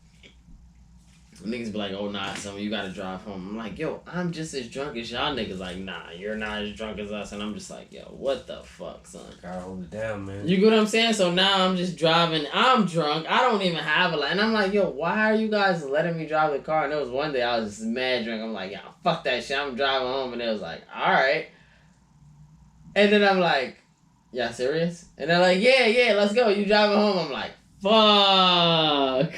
niggas be like, oh, nah, son, you gotta drive home. I'm like, yo, I'm just as drunk as y'all niggas. Like, nah, you're not as drunk as us. And I'm just like, yo, what the fuck, son? Gotta hold it down, man. You get what I'm saying? So now I'm just driving. I'm drunk. I don't even have a light. And I'm like, yo, why are you guys letting me drive the car? And there was one day I was just mad drunk. I'm like, yo, fuck that shit. I'm driving home. And it was like, all right. And then I'm like, y'all serious? And they're like, yeah, let's go. You driving home? I'm like, fuck.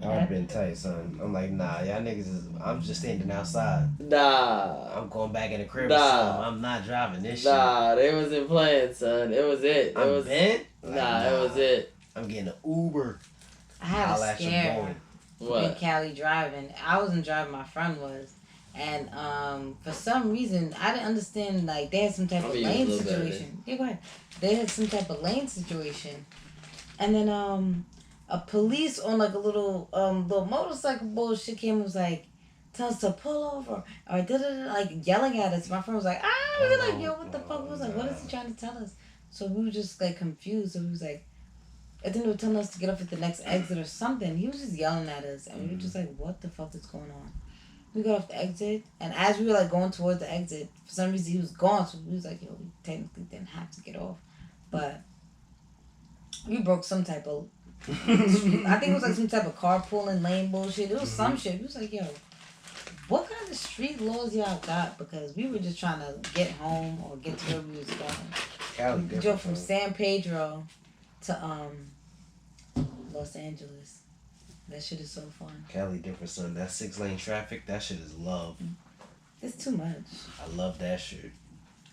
I would have been tight, son. I'm like, nah, y'all niggas is. I'm just standing outside. Nah. I'm going back in the crib. Nah. I'm not driving this Nah, they wasn't playing, son. It was it. shit. I'm bent. Like, Nah, it was it. I'm getting an Uber. I had a scare What? in Cali driving. I wasn't driving, my friend was. And for some reason, I didn't understand, like, they had some type of lane situation. Yeah, go ahead. They had some type of lane situation. And then a police on, like, a little motorcycle bullshit came and was like, tell us to pull over or da-da-da, like, yelling at us. My friend was like, we were like, yo, what the fuck? We was like, what is he trying to tell us? So we were just, like, confused. So we was like, I think they were telling us to get off at the next exit or something. He was just yelling at us. And we were just like, what the fuck is going on? We got off the exit. And as we were like going towards the exit, for some reason he was gone. So we was like, yo, we technically didn't have to get off. But we broke some type of, I think it was like some type of carpooling lane bullshit. It was some shit. We was like, yo, what kind of street laws y'all got? Because we were just trying to get home or get to where we was going. We drove from San Pedro to Los Angeles. That shit is so fun. Cali different, son. That 6-lane traffic, that shit is love. It's too much. I love that shit.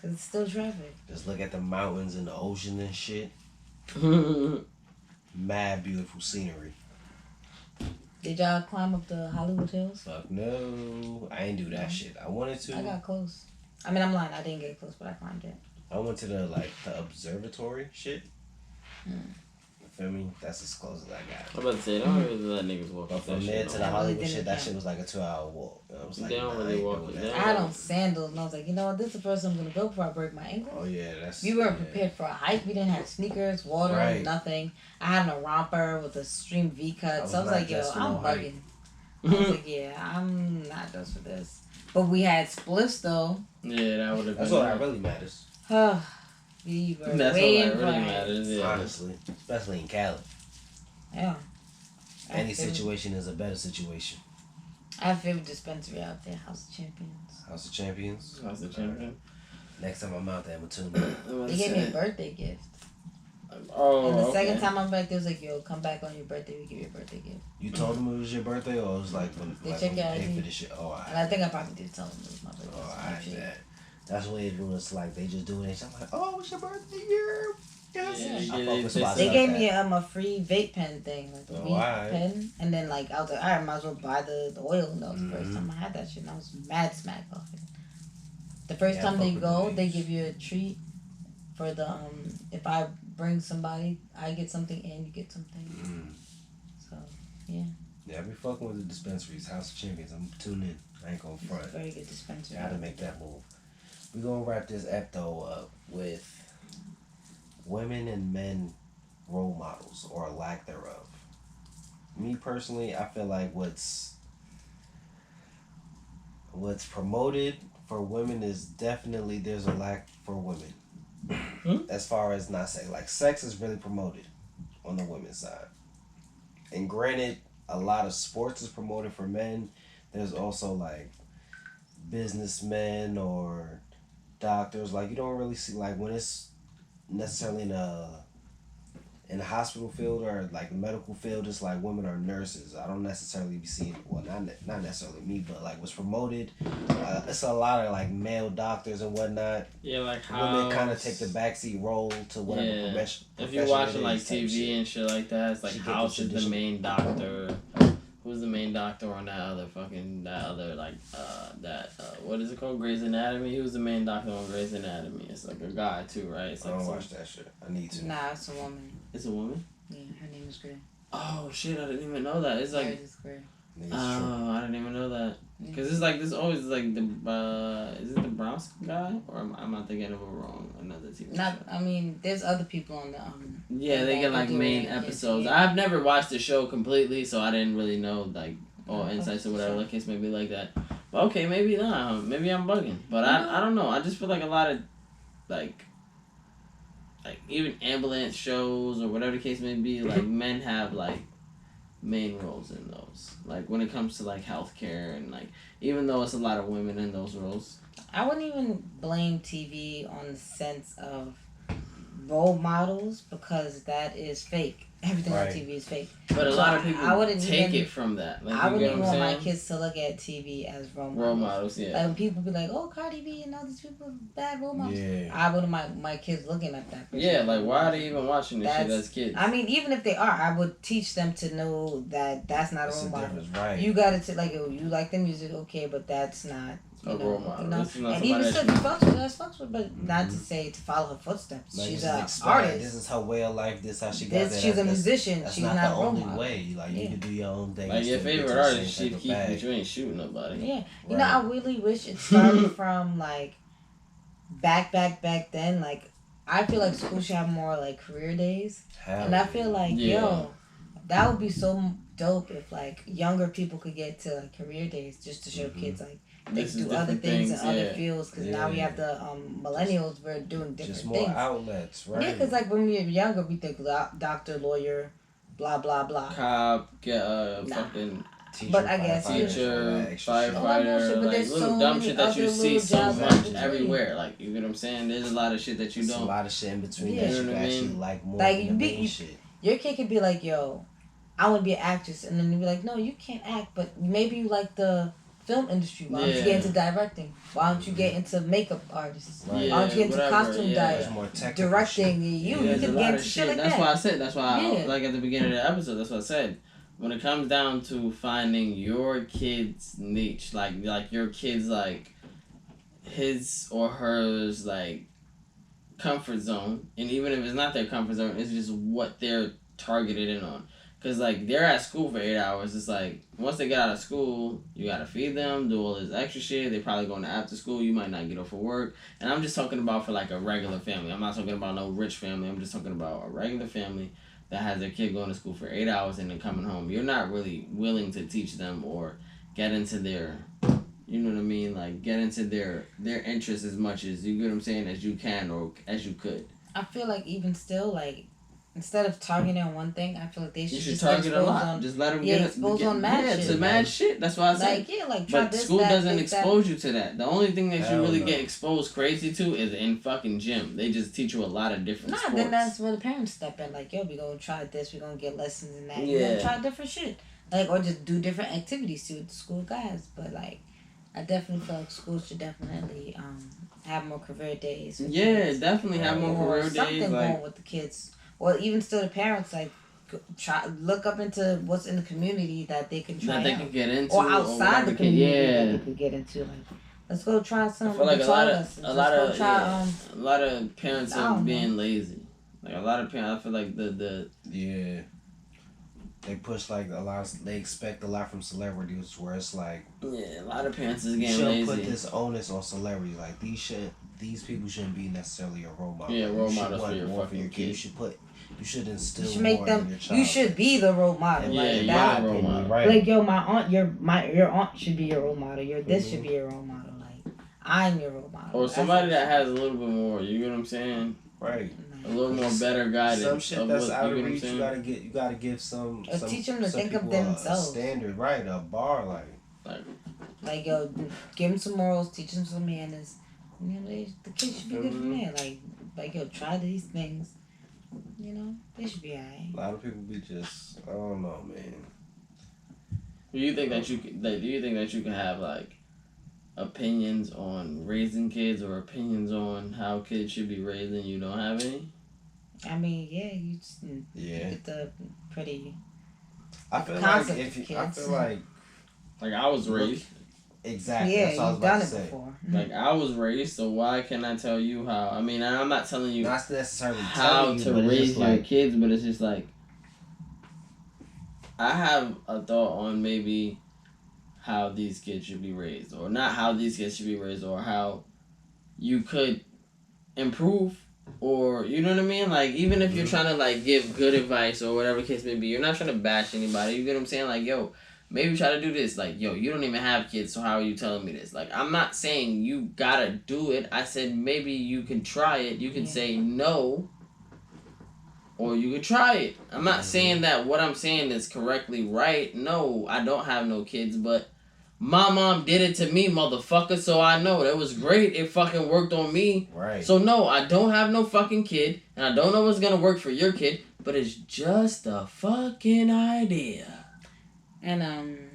Cause it's still traffic. Just look at the mountains and the ocean and shit. Mad beautiful scenery. Did y'all climb up the Hollywood Hills? Fuck no. I ain't do that shit. I wanted to. I got close. I mean, I'm lying. I didn't get close, but I climbed it. I went to the observatory shit. You feel me? That's as close as I got. I'm about to say, don't really let niggas walk But up that from there shit. to the Hollywood shit, that shit was like a 2-hour walk. I was like, They don't really walk it. I had on sandals, and I was like, you know what? This is the first I'm gonna go before I break my ankle. Oh yeah, that's. We weren't prepared for a hike. We didn't have sneakers, water, nothing. I had a romper with a stream V cut. So I was like, yo, I'm bugging. I was like, yeah, I'm not just for this. But we had spliffs though. Yeah, that would have been. That's all that really matters. We were That's way all that in really front. matters, yeah. Honestly, especially in Cali. Yeah. Any situation is a better situation. I have a favorite dispensary out there, House of Champions. House of Champions. House of Champions. Next time I'm out there, I'm gonna tune in. They gave me a birthday gift. Oh, and the second time I'm back, they was like, yo, come back on your birthday, we give you a birthday gift. You told them it was your birthday, or it was like when They like check when you your paid ID. for the shit? Oh, And I think I probably did tell them it was my birthday. Oh, I bet. That's what it was like. They just doing it. I'm like, oh, it's your birthday year. Yes. Yeah, I fuck with spots they like gave that. me a free vape pen thing, like a vape pen, and then like I was like, alright, might as well buy the oil. And that was the first time I had that shit, and I was mad smack off it. The first time they go, they give you a treat for the if I bring somebody, I get something and you get something. So yeah. Yeah, I be fucking with the dispensaries, House of Champions. I'm tuning in. I ain't gonna front. It's a very good dispensary. Gotta make that move. We gonna wrap this ep-though up with women and men role models or lack thereof. Me personally, I feel like what's promoted for women is definitely there's a lack for women. As far as not saying like sex is really promoted on the women's side. And granted, a lot of sports is promoted for men. There's also like businessmen or doctors. Like you don't really see like when it's necessarily in the hospital field or like the medical field, it's like women are nurses. I don't necessarily be seeing, well, not necessarily me, but like what's promoted, it's a lot of like male doctors and whatnot. Yeah, like women kind of take the backseat role to whatever profession. If you're watching like TV and shit like that, it's like House is the main doctor. Who's the main doctor on that other what is it called? Grey's Anatomy? He was the main doctor on Grey's Anatomy. It's like a guy too, right? It's like I don't watch that shit. I need to. Nah, it's a woman. It's a woman? Yeah, her name is Gray. Oh shit, I didn't even know that. It's like Gray. Oh, I didn't even know that. Because it's like, this always like the, is it the Browns guy? Or am I thinking of a wrong, another TV show? I mean, there's other people on the, yeah, they get like main episodes. Yeah. I've never watched the show completely, so I didn't really know like all insights or whatever, the case may be like that. But okay, maybe not. Maybe I'm bugging. But I don't know. I just feel like a lot of, like even ambulance shows or whatever the case may be, like men have like main roles in those, like when it comes to like healthcare and like even though it's a lot of women in those roles. I wouldn't even blame TV on the sense of role models because that is fake. Everything on Right. TV is fake. But a So lot of I people wouldn't take even- it from that. Like, I you wouldn't get even what want I'm my saying? kids to look at TV as role models. Role models, yeah. Like when people be like, "Oh, Cardi B and all these people are bad role models." Yeah. I wouldn't my kids looking at that. person. Yeah, like, why are they even watching this shit That's- as kids? I mean, even if they are, I would teach them to know that that's not a That's role the model. difference, right? You got to like, oh, you like the music, okay, but that's not A role model. You know? This is not And somebody even that still, you- if you fucks with her, that's fucks with her, but not to say to follow her footsteps. Like, She's just an expect, artist. This is her way of life. This how she got that. She's a musician. That's She's not not the a role only model. way. Like you Yeah. can do your own thing. Like, and your still get favorite to the artist, same Chief type of Keef, but bag. you ain't shooting nobody. Yeah, you Right. know, I really wish it started from like back then. Like, I feel like school should have more like career days, Hell and I feel like Yeah. yo, that would be so dope if like younger people could get to like career days just to show Mhm. kids like they This can is do other different things in things, other yeah. fields because now we Yeah. have the millennials. We're doing different Just more things. outlets, right? Yeah, because like when we were younger, we think doctor, lawyer, blah blah blah. Cop, get Nah. fucking Teacher, But I guess, firefighter, teacher, all that extra shit. Oh, I know shit, firefighter, but like there's little so dumb many shit that you other see little so jobs much in between. everywhere. Like, you get what I'm saying? There's a lot of shit that you It's a don't. lot of shit in between Yeah. that You you know what I actually mean? like more Like, than you the be- main you- shit. Your kid could be like, yo, I want to be an actress, and then you'd be like, no, you can't act, but maybe you like the film industry. Why don't you Yeah. get into directing? Why don't you get into makeup artists? Right. Why don't you get into whatever, costume yeah. diet? There's more technical Directing, shit. you There's could a get lot into of shit shit. like That's that. why I said. That's why, Yeah. like at the beginning of the episode, that's what I said. When it comes down to finding your kid's niche, like your kid's like his or hers like comfort zone, and even if it's not their comfort zone, it's just what they're targeted in on. Cause like they're at school for 8 hours. It's like once they get out of school, you gotta feed them, do all this extra shit. They probably going to after school. You might not get off for work. And I'm just talking about for like a regular family. I'm not talking about no rich family. I'm just talking about a regular family that has their kid going to school for 8 hours and then coming home. You're not really willing to teach them or get into their, you know what I mean? Like get into their interests as much as you get what I'm saying as you can or as you could. I feel like even still, like, instead of targeting on one thing, I feel like they should, You should just target a expose lot. on, Just let them yeah, get expose on mad yeah, shit. to mad shit. That's why I said. like, yeah, like, try But this, school that, doesn't this, that. expose you to that. The only thing that you Hell really no. get exposed crazy to is in fucking gym. They just teach you a lot of different Nah, sports. then that's where the parents step in. Like, yo, we gonna try this. We gonna get lessons in that. We Yeah. gonna try different shit. Like, or just do different activities to the school guys. But like, I definitely feel like schools should definitely have more career days. with Yeah, kids. definitely have more Or career something days. going Like, with the kids. Or even still, the parents like try look up into what's in the community that they can try that they out. can get into. Or outside whatever the community yeah. that they can get into. Like, let's go try some I feel like a guitar lot of lessons. a Let's lot go of try, yeah, a lot of parents I are don't being lazy. Like a lot of parents, I feel like the Yeah. They push like a lot. They expect a lot from celebrities, where it's like yeah, a lot of parents is you getting shouldn't lazy. put this onus on celebrities. Like these people shouldn't be necessarily a role model. Yeah, Like, role you should models want for your more fucking kid. kid. You should instill you should make more them. in your child. You should be the role model. Yeah, like you that. are a role model. Right. Like, yo, my aunt, your aunt should be your role model. This should be your role model. Like, I'm your role model. Or That's somebody what that has a little bit more. You get what I'm saying? Right. A little more better guidance. Some shit of that's what, out you of get what I'm reach, saying? you gotta give some. Or teach them to some think of people themselves. A standard, right? A bar, Like, yo, give them some morals, teach them some manners. You know, the kids should be good from Mm-hmm. there. Like, yo, try these things. You know, they should be alright. A lot of people be just, I don't know, man. Do you think that you can have like opinions on raising kids or opinions on how kids should be raised and you don't have any? I mean, yeah, you just Yeah. get the pretty. I feel like concept if of you, I kids. feel like Like I was raised. exactly. Yeah, that's what I was you've about done to it say. before. Like I was raised, so why can I tell you how? I mean, I'm not telling you Not necessarily how telling you, to but it's raise just your like kids, but it's just like I have a thought on maybe how these kids should be raised, or not how these kids should be raised, or how you could improve, or you know what I mean. Like even if you're trying to like give good advice or whatever case may be, you're not trying to bash anybody. You get what I'm saying? Like yo, maybe try to do this. Like yo, you don't even have kids, so how are you telling me this? Like I'm not saying you gotta do it. I said maybe you can try it. You can say no. Or you could try it. I'm not saying that what I'm saying is correctly right. No, I don't have no kids, but My mom did it to me, motherfucker, so I know. That was great. It fucking worked on me. Right. So, no, I don't have no fucking kid, and I don't know what's gonna work for your kid, but it's just a fucking idea. And,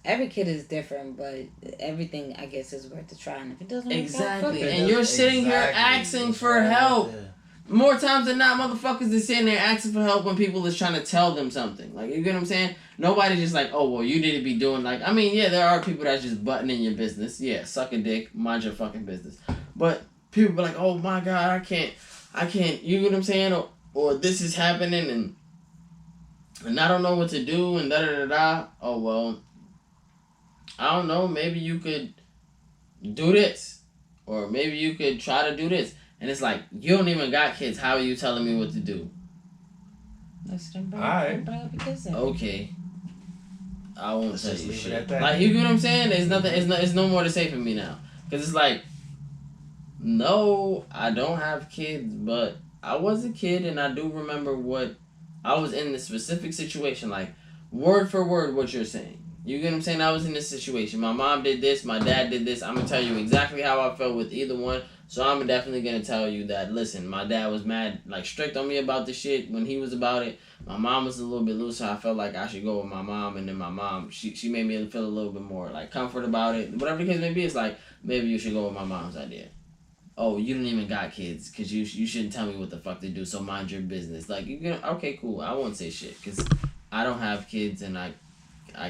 every kid is different, but everything, I guess, is worth a try. And if it doesn't work out, Exactly. fuck it. And you're sitting here asking for help. Yeah. More times than not, motherfuckers is sitting there asking for help when people is trying to tell them something. Like, you get what I'm saying? Nobody's just like, oh, well, you need to be doing, like, I mean, yeah, there are people that's just butting in your business. Yeah, suck a dick, mind your fucking business. But people be like, oh, my God, I can't, you get what I'm saying? Or this is happening and I don't know what to do and da-da-da-da. Oh, well, I don't know, maybe you could do this. Or maybe you could try to do this. And it's like, you don't even got kids. How are you telling me what to do? Alright. Okay. I won't Let's tell just you leave it shit. at that. Like, you get what I'm saying? There's nothing. It's no more to say for me now. Because it's like, no, I don't have kids, but I was a kid and I do remember what I was in the specific situation. Like, word for word what you're saying. You get what I'm saying? I was in this situation. My mom did this. My dad did this. I'm going to tell you exactly how I felt with either one. So I'm definitely going to tell you that, listen, my dad was mad, like, strict on me about the shit when he was about it. My mom was a little bit looser. I felt like I should go with my mom. And then my mom, she made me feel a little bit more, like, comfort about it. Whatever the case may be, it's like, maybe you should go with my mom's idea. Oh, you don't even got kids because you shouldn't tell me what the fuck to do, so mind your business. Like, you can, okay, cool. I won't say shit because I don't have kids and I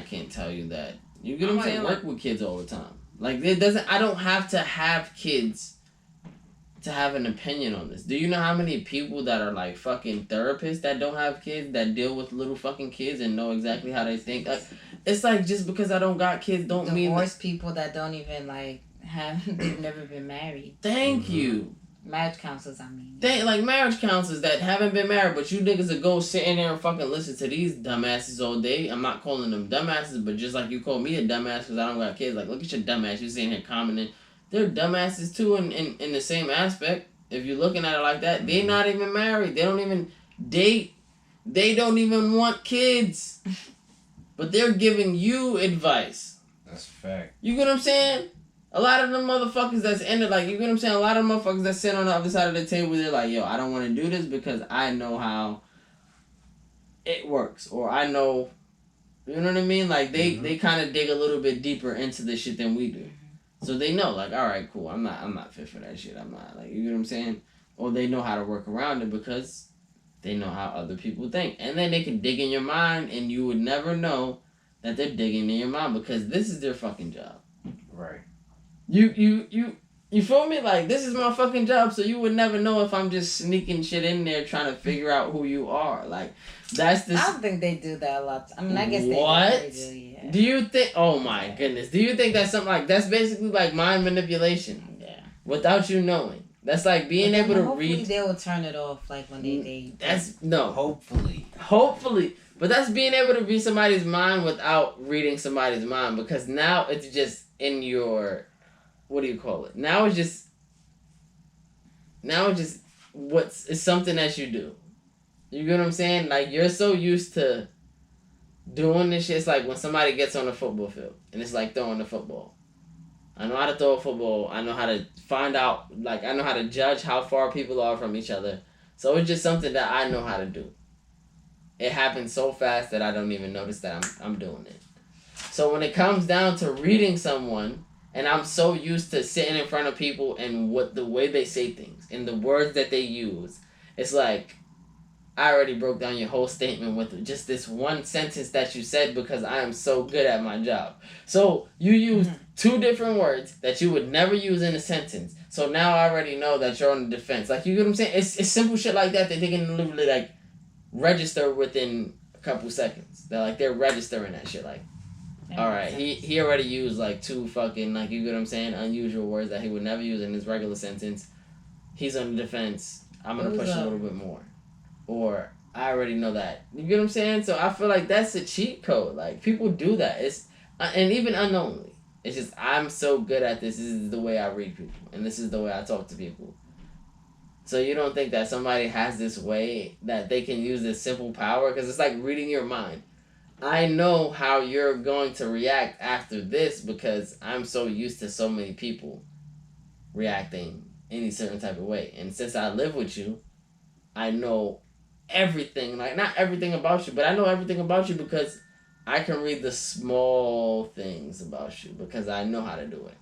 can't tell you that. You get what I'm saying? Work with kids all the time. Like, I don't have to have kids to have an opinion on this. Do you know how many people that are like fucking therapists that don't have kids that deal with little fucking kids and know exactly how they think? Like, it's like just because I don't got kids don't mean divorced people that don't even like they've never been married. Thank you. Marriage counselors, I mean. Like marriage counselors that haven't been married, but you niggas will go sit in there and fucking listen to these dumbasses all day. I'm not calling them dumbasses, but just like you call me a dumbass because I don't got kids. Like, look at your dumbass. You sitting here commenting. They're dumbasses too in the same aspect. If you're looking at it like that, they're not even married. They don't even date. They don't even want kids. But they're giving you advice. That's a fact. You get what I'm saying? A lot of them motherfuckers that's ended, like, you get what I'm saying? A lot of motherfuckers that sit on the other side of the table, they're like, yo, I don't want to do this because I know how it works. Or I know, you know what I mean? Like, they kind of dig a little bit deeper into the shit than we do. So they know, like, all right, cool, I'm not fit for that shit. I'm not, like, you know what I'm saying? Or they know how to work around it because they know how other people think. And then they can dig in your mind and you would never know that they're digging in your mind because this is their fucking job. Right. You feel me? Like, this is my fucking job, so you would never know if I'm just sneaking shit in there trying to figure out who you are. Like, that's the... I don't think they do that a lot. I mean, I guess they do, yeah. Do you think... Oh, my goodness. Do you think that's something like... That's basically like mind manipulation. Yeah. Without you knowing. That's like being able to hopefully read... they will turn it off, like, when they... That's... No. Hopefully. But that's being able to read somebody's mind without reading somebody's mind. Because now it's just in your... What do you call it? Now it's just it's something that you do. You get what I'm saying? Like, you're so used to doing this shit. It's like when somebody gets on the football field and it's like throwing the football. I know how to throw a football. I know how to find out, like, I know how to judge how far people are from each other. So it's just something that I know how to do. It happens so fast that I don't even notice that I'm doing it. So when it comes down to reading someone, and I'm so used to sitting in front of people and the way they say things and the words that they use. It's like, I already broke down your whole statement with just this one sentence that you said because I am so good at my job. So you used two different words that you would never use in a sentence. So now I already know that you're on the defense. Like, you get what I'm saying? It's simple shit like that they can literally, like, register within a couple seconds. They're registering that shit, like, all right, he already used, like, two fucking, like, you get what I'm saying, unusual words that he would never use in his regular sentence. He's on the defense. I'm going to push a little bit more. Or, I already know that. You get what I'm saying? So I feel like that's a cheat code. Like, people do that. It's and even unknowingly. It's just, I'm so good at this. This is the way I read people. And this is the way I talk to people. So you don't think that somebody has this way that they can use this simple power? Because it's like reading your mind. I know how you're going to react after this because I'm so used to so many people reacting any certain type of way. And since I live with you, I know everything. Like, not everything about you, but I know everything about you because I can read the small things about you because I know how to do it.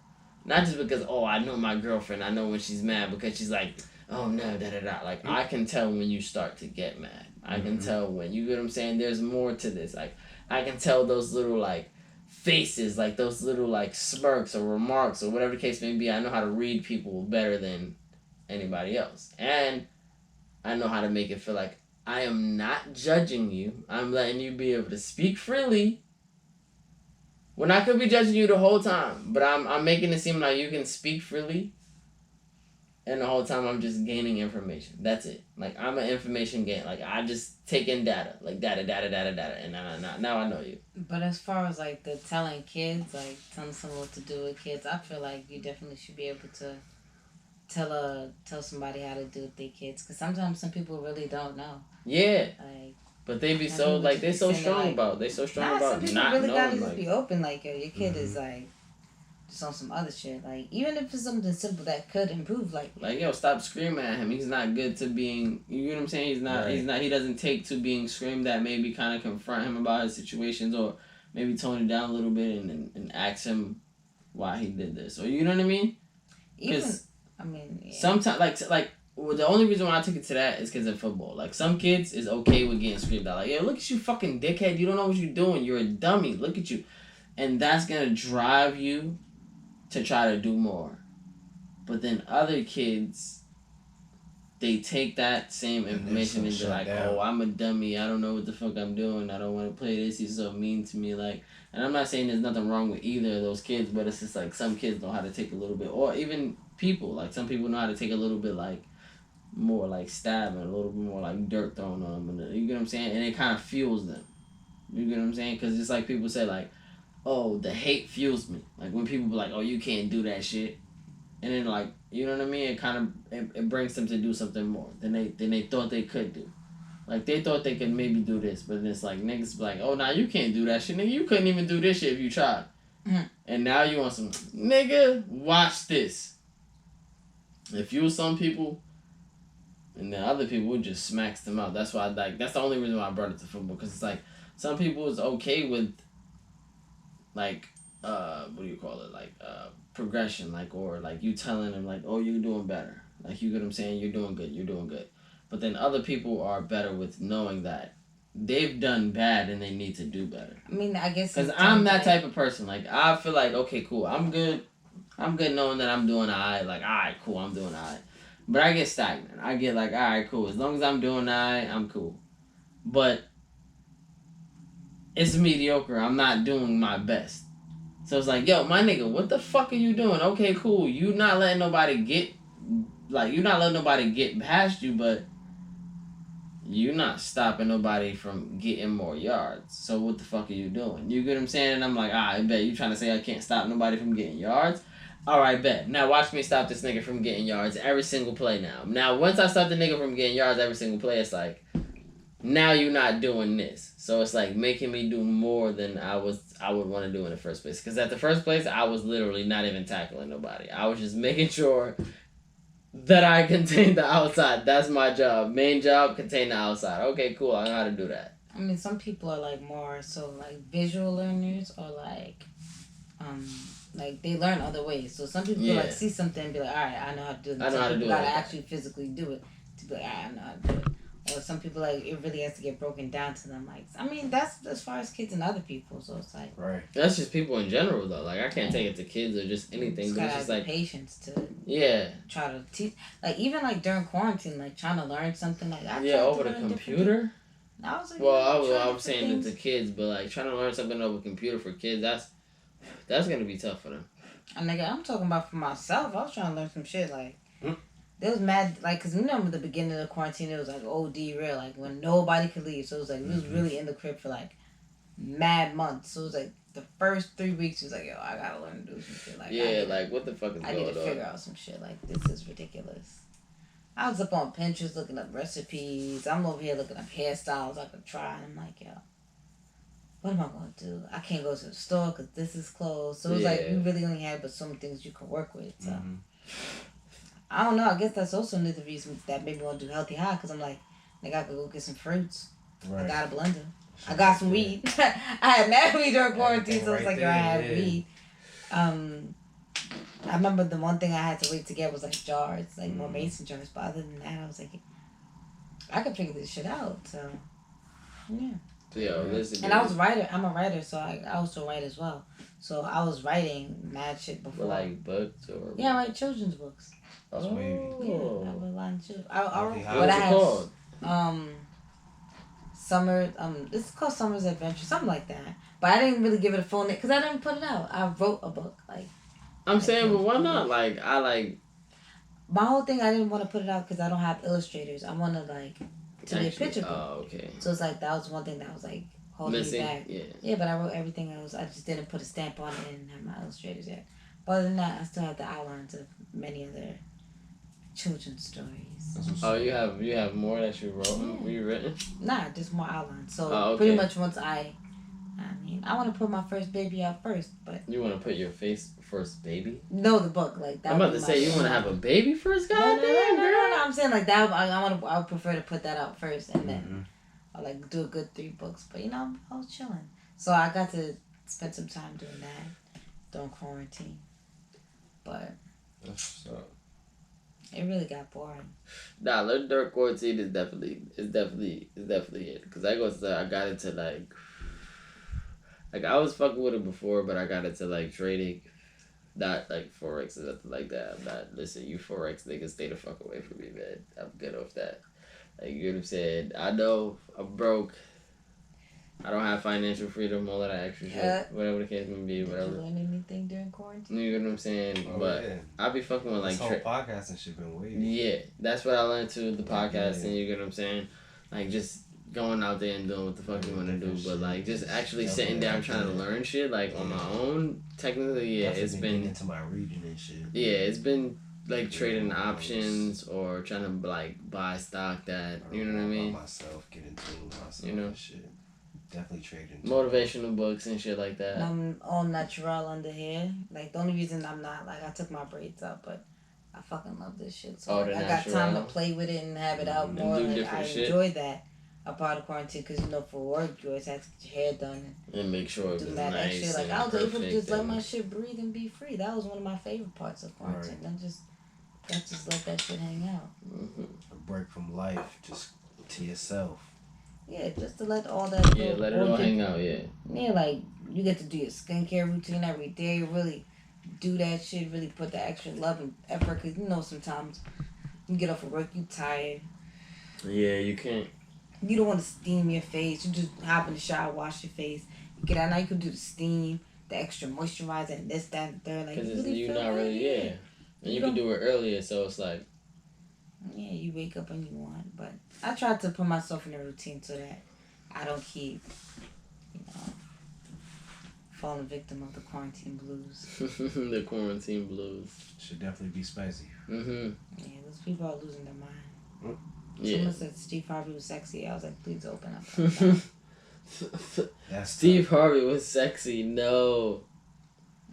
Not just because, oh, I know my girlfriend. I know when she's mad because she's like, oh, no, da da da. Like, I can tell when you start to get mad. I can tell when, you get what I'm saying? There's more to this. Like, I can tell those little, like, faces, like those little, like, smirks or remarks or whatever the case may be. I know how to read people better than anybody else. And I know how to make it feel like I am not judging you. I'm letting you be able to speak freely when I could be judging you the whole time. But I'm making it seem like you can speak freely. And the whole time I'm just gaining information. That's it. Like, I'm an information gain. Like, I just take in data. Like, data. And now I know you. But as far as like the telling kids, like telling someone what to do with kids, I feel like you definitely should be able to tell somebody how to do with their kids. Because sometimes some people really don't know. Yeah. Like, but they be so, like, they so strong about it. They so strong about some people not really knowing. gotta just Like, be open. Like, yo, your kid is like just on some other shit. Like, even if it's something simple that could improve, like yo, stop screaming at him. He's not good to being. You know what I'm saying? He's not. Right. He's not. He doesn't take to being screamed at. Maybe kind of confront him about his situations, or maybe tone it down a little bit and ask him why he did this. Or you know what I mean? Because sometimes, well, the only reason why I took it to that is because of football. Like, some kids is okay with getting screamed at. Like, yo, look at you, fucking dickhead. You don't know what you're doing. You're a dummy. Look at you, and that's gonna drive you to try to do more. But then other kids, they take that same information and they're like, oh, I'm a dummy. I don't know what the fuck I'm doing. I don't want to play this. He's so mean to me. Like, and I'm not saying there's nothing wrong with either of those kids, but it's just like some kids know how to take a little bit, or even people. Like, some people know how to take a little bit, like, more like stabbing, a little bit more like dirt thrown on them. And you get what I'm saying? And it kind of fuels them. You get what I'm saying? Because it's like people say, like, oh, the hate fuels me. Like, when people be like, oh, you can't do that shit. And then, like, you know what I mean? It kind of, it brings them to do something more than they thought they could do. Like, they thought they could maybe do this, but then it's like, niggas be like, oh, nah, you can't do that shit. Nigga, you couldn't even do this shit if you tried. Mm. And now you want some, nigga, watch this. If you some people, and then other people just smacks them out. That's why that's the only reason why I brought it to football. Because it's like, some people is okay with, like, what do you call it? Like, progression, like, or like you telling them, like, oh, you're doing better. Like, you get what I'm saying? You're doing good. But then other people are better with knowing that they've done bad and they need to do better. I mean, I guess because I'm that type of person. Like, I feel like, okay, cool, I'm good knowing that I'm doing alright. Like, alright, cool, I'm doing alright. But I get stagnant. I get like, alright, cool, as long as I'm doing alright, I'm cool. But it's mediocre. I'm not doing my best. So it's like, yo, my nigga, what the fuck are you doing? Okay, cool. You not letting nobody get past you, but you not stopping nobody from getting more yards. So what the fuck are you doing? You get what I'm saying? And I'm like, I bet you trying to say I can't stop nobody from getting yards? Alright, bet. Now watch me stop this nigga from getting yards every single play now. Now, once I stop the nigga from getting yards every single play, it's like, now you're not doing this. So it's like making me do more than I would want to do in the first place. Because at the first place, I was literally not even tackling nobody. I was just making sure that I contain the outside. That's my job. Main job, contain the outside. Okay, cool. I know how to do that. I mean, some people are like more so like visual learners, or like they learn other ways. So some people like see something and be like, all right, I know how to do this. Some people gotta actually physically do it to be like, all right, I know how to do it. Or some people, like, it really has to get broken down to them. Like, I mean, that's as far as kids and other people. So it's like, right. That's just people in general, though. Like, I can't take it to kids or just anything. It's but it's just like patience to try to teach. Like, even like during quarantine, like trying to learn something like that. Over the computer. I was like, I was saying it to kids, but like trying to learn something over computer for kids, that's gonna be tough for them. And nigga, I'm talking about for myself. I was trying to learn some shit like. It was mad, like, because you know, at the beginning of the quarantine, it was like OD real, like, when nobody could leave. So it was like, we was really in the crib for like mad months. So it was like, the first 3 weeks, it was like, yo, I gotta learn to do some shit. Like, what the fuck is going on? I need to figure out some shit. Like, this is ridiculous. I was up on Pinterest looking up recipes. I'm over here looking up hairstyles I could try. And I'm like, yo, what am I going to do? I can't go to the store because this is closed. So it was like, we really only had but so many things you can work with. So I don't know. I guess that's also another reason that made me want to do Healthy High, because I'm like, nigga, I could go get some fruits. Right. I got a blender. I got some weed. I had mad weed during quarantine, so it's like, I had weed. I remember the one thing I had to wait to get was like jars, like more mason jars. But other than that, I was like, I could figure this shit out. So, yeah. And I was a writer. I'm a writer, so I also write as well. So I was writing mad shit before. Like books or? Yeah, I write children's books. That's Yeah, I have a lot of children. What's it called? Summer. It's called Summer's Adventure, something like that. But I didn't really give it a full name because I didn't put it out. I wrote a book, like. I'm saying, but why not? Like, I like. My whole thing, I didn't want to put it out because I don't have illustrators. I want to like to be a picture book. Oh, okay. So it's like that was one thing that was like holding me back. Yeah, but I wrote everything else. I just didn't put a stamp on it and have my illustrators yet. But other than that, I still have the outlines of many other children's stories. Oh, you have more that you wrote? You written? Nah, just more outlines. So pretty much once I want to put my first baby out first, but you want to put your first baby? No, the book like that. I'm about to say you want to have a baby first, goddamn no. I'm saying like that. I would prefer to put that out first, and then I'll like do a good 3 books. But I was chilling, so I got to spend some time doing that during quarantine. But that's what's up. It really got boring. Nah, during quarantine is definitely it. Cause I got into like I was fucking with it before, but I got into like trading, not like Forex and nothing like that. I'm not, listen, you Forex niggas, stay the fuck away from me, man. I'm good off that. Like, you know what I'm saying? I know I'm broke. I don't have financial freedom, all of that extra shit. Whatever the case may be, whatever. Did you learn anything during quarantine? You know what I'm saying? But I be fucking with like... This whole podcasting shit been weird. Yeah, that's what I learned too, the podcasting, you get what I'm saying? Like, just going out there and doing what the fuck you want to do, but like just actually sitting down trying to learn shit like on my own. Technically, it's been into my reading and shit. Yeah, it's been like trading options or trying to like buy stock that you know what I mean. Myself, get into myself, you know, and shit. Definitely trading. Motivational books and shit like that. I'm all natural under here. Like the only reason I'm not like I took my braids out, but I fucking love this shit. So like, I got time to play with it and have it out more. Like I enjoyed that. A part of quarantine, because for work you always have to get your hair done and make sure do it was that nice extra. Like I was able to just let my shit breathe and be free. That was one of my favorite parts of quarantine. Right. I just let that shit hang out. A break from life, just to yourself. Yeah, just to let all that. Yeah, let it all hang out. Yeah. Yeah, like you get to do your skincare routine every day. Really do that shit. Really put the extra love and effort, because sometimes you get off of work, you tired. Yeah, you can't. You don't want to steam your face. You just hop in the shower, wash your face. You get out now. You can do the steam, the extra moisturizer, and this, that, and third. Like because you're not really and you can do it earlier, so it's like. Yeah, you wake up when you want, but I try to put myself in a routine so that I don't keep, falling victim of the quarantine blues. The quarantine blues should definitely be spicy. Yeah, those people are losing their mind. Yeah. Someone said Steve Harvey was sexy. I was like, please open up. Steve Harvey was sexy. No.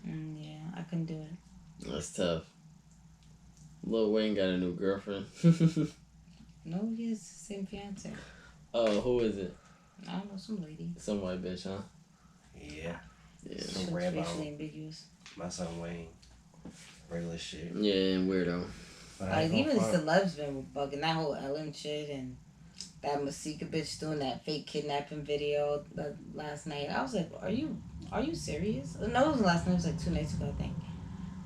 Yeah, I couldn't do it. That's tough. Lil Wayne got a new girlfriend. No, he has the same fiance. Oh, who is it? I don't know, some lady. Some white bitch, huh? Yeah. Some racially ambiguous. My son Wayne. Regular shit. Yeah, and weirdo. Like, even the celebs been bugging. That whole Ellen shit and that Masika bitch doing that fake kidnapping video last night. I was like, are you serious? No, it wasn't last night. It was like 2 nights ago, I think.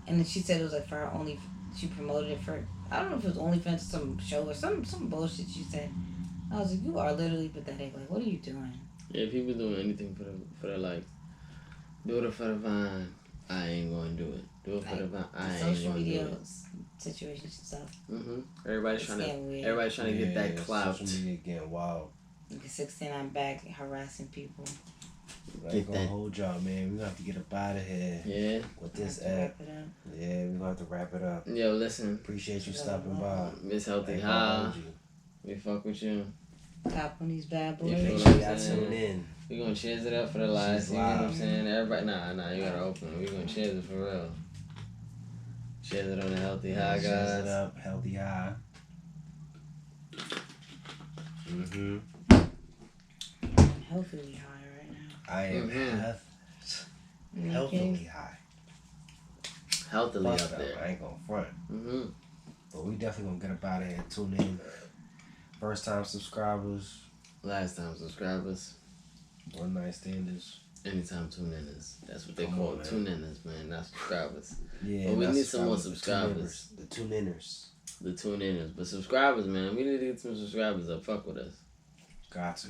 And then she said it was like for her only. She promoted it for, I don't know if it was OnlyFans or some show or some bullshit she said. I was like, you are literally pathetic. Like, what are you doing? Yeah, people doing anything for the likes. Do it for the vine. I ain't gonna do it. Do it for the vine. I ain't gonna do it. Social media situations and stuff. Everybody's trying to get that clout. Social media getting wild. Look at 69 back harassing people. I ain't gonna hold y'all, man. We're gonna have to get up out of here. Yeah. With this app. Yeah, we're gonna have to wrap it up. Yo, listen. Appreciate you stopping by. Ms.Healthyhi. We fuck with you. Tap on these bad You boys. feel Make what sure I'm y'all saying? tune in. We gonna cheers it up for the live. She's You know what I'm live. saying? Everybody, nah, you gotta open it. We gonna cheers it for real. Cheers it on the healthy high, Cheers guys. it up, healthy high. Mm-hmm. I'm healthily high right now. I am healthily high. Healthily Fuck up them, there. I ain't gonna front. Mm-hmm. But we definitely gonna get up out of here. Tune in. First time subscribers. Last time subscribers. One night standers. Anytime tune-inners. That's what they Come call on, man. Tune-inners, man. Not subscribers. Yeah, But we not need some more subscribers. subscribers. The tune-inners. The tune-inners. But subscribers, man. We need to get some subscribers up. Fuck with us. Got to.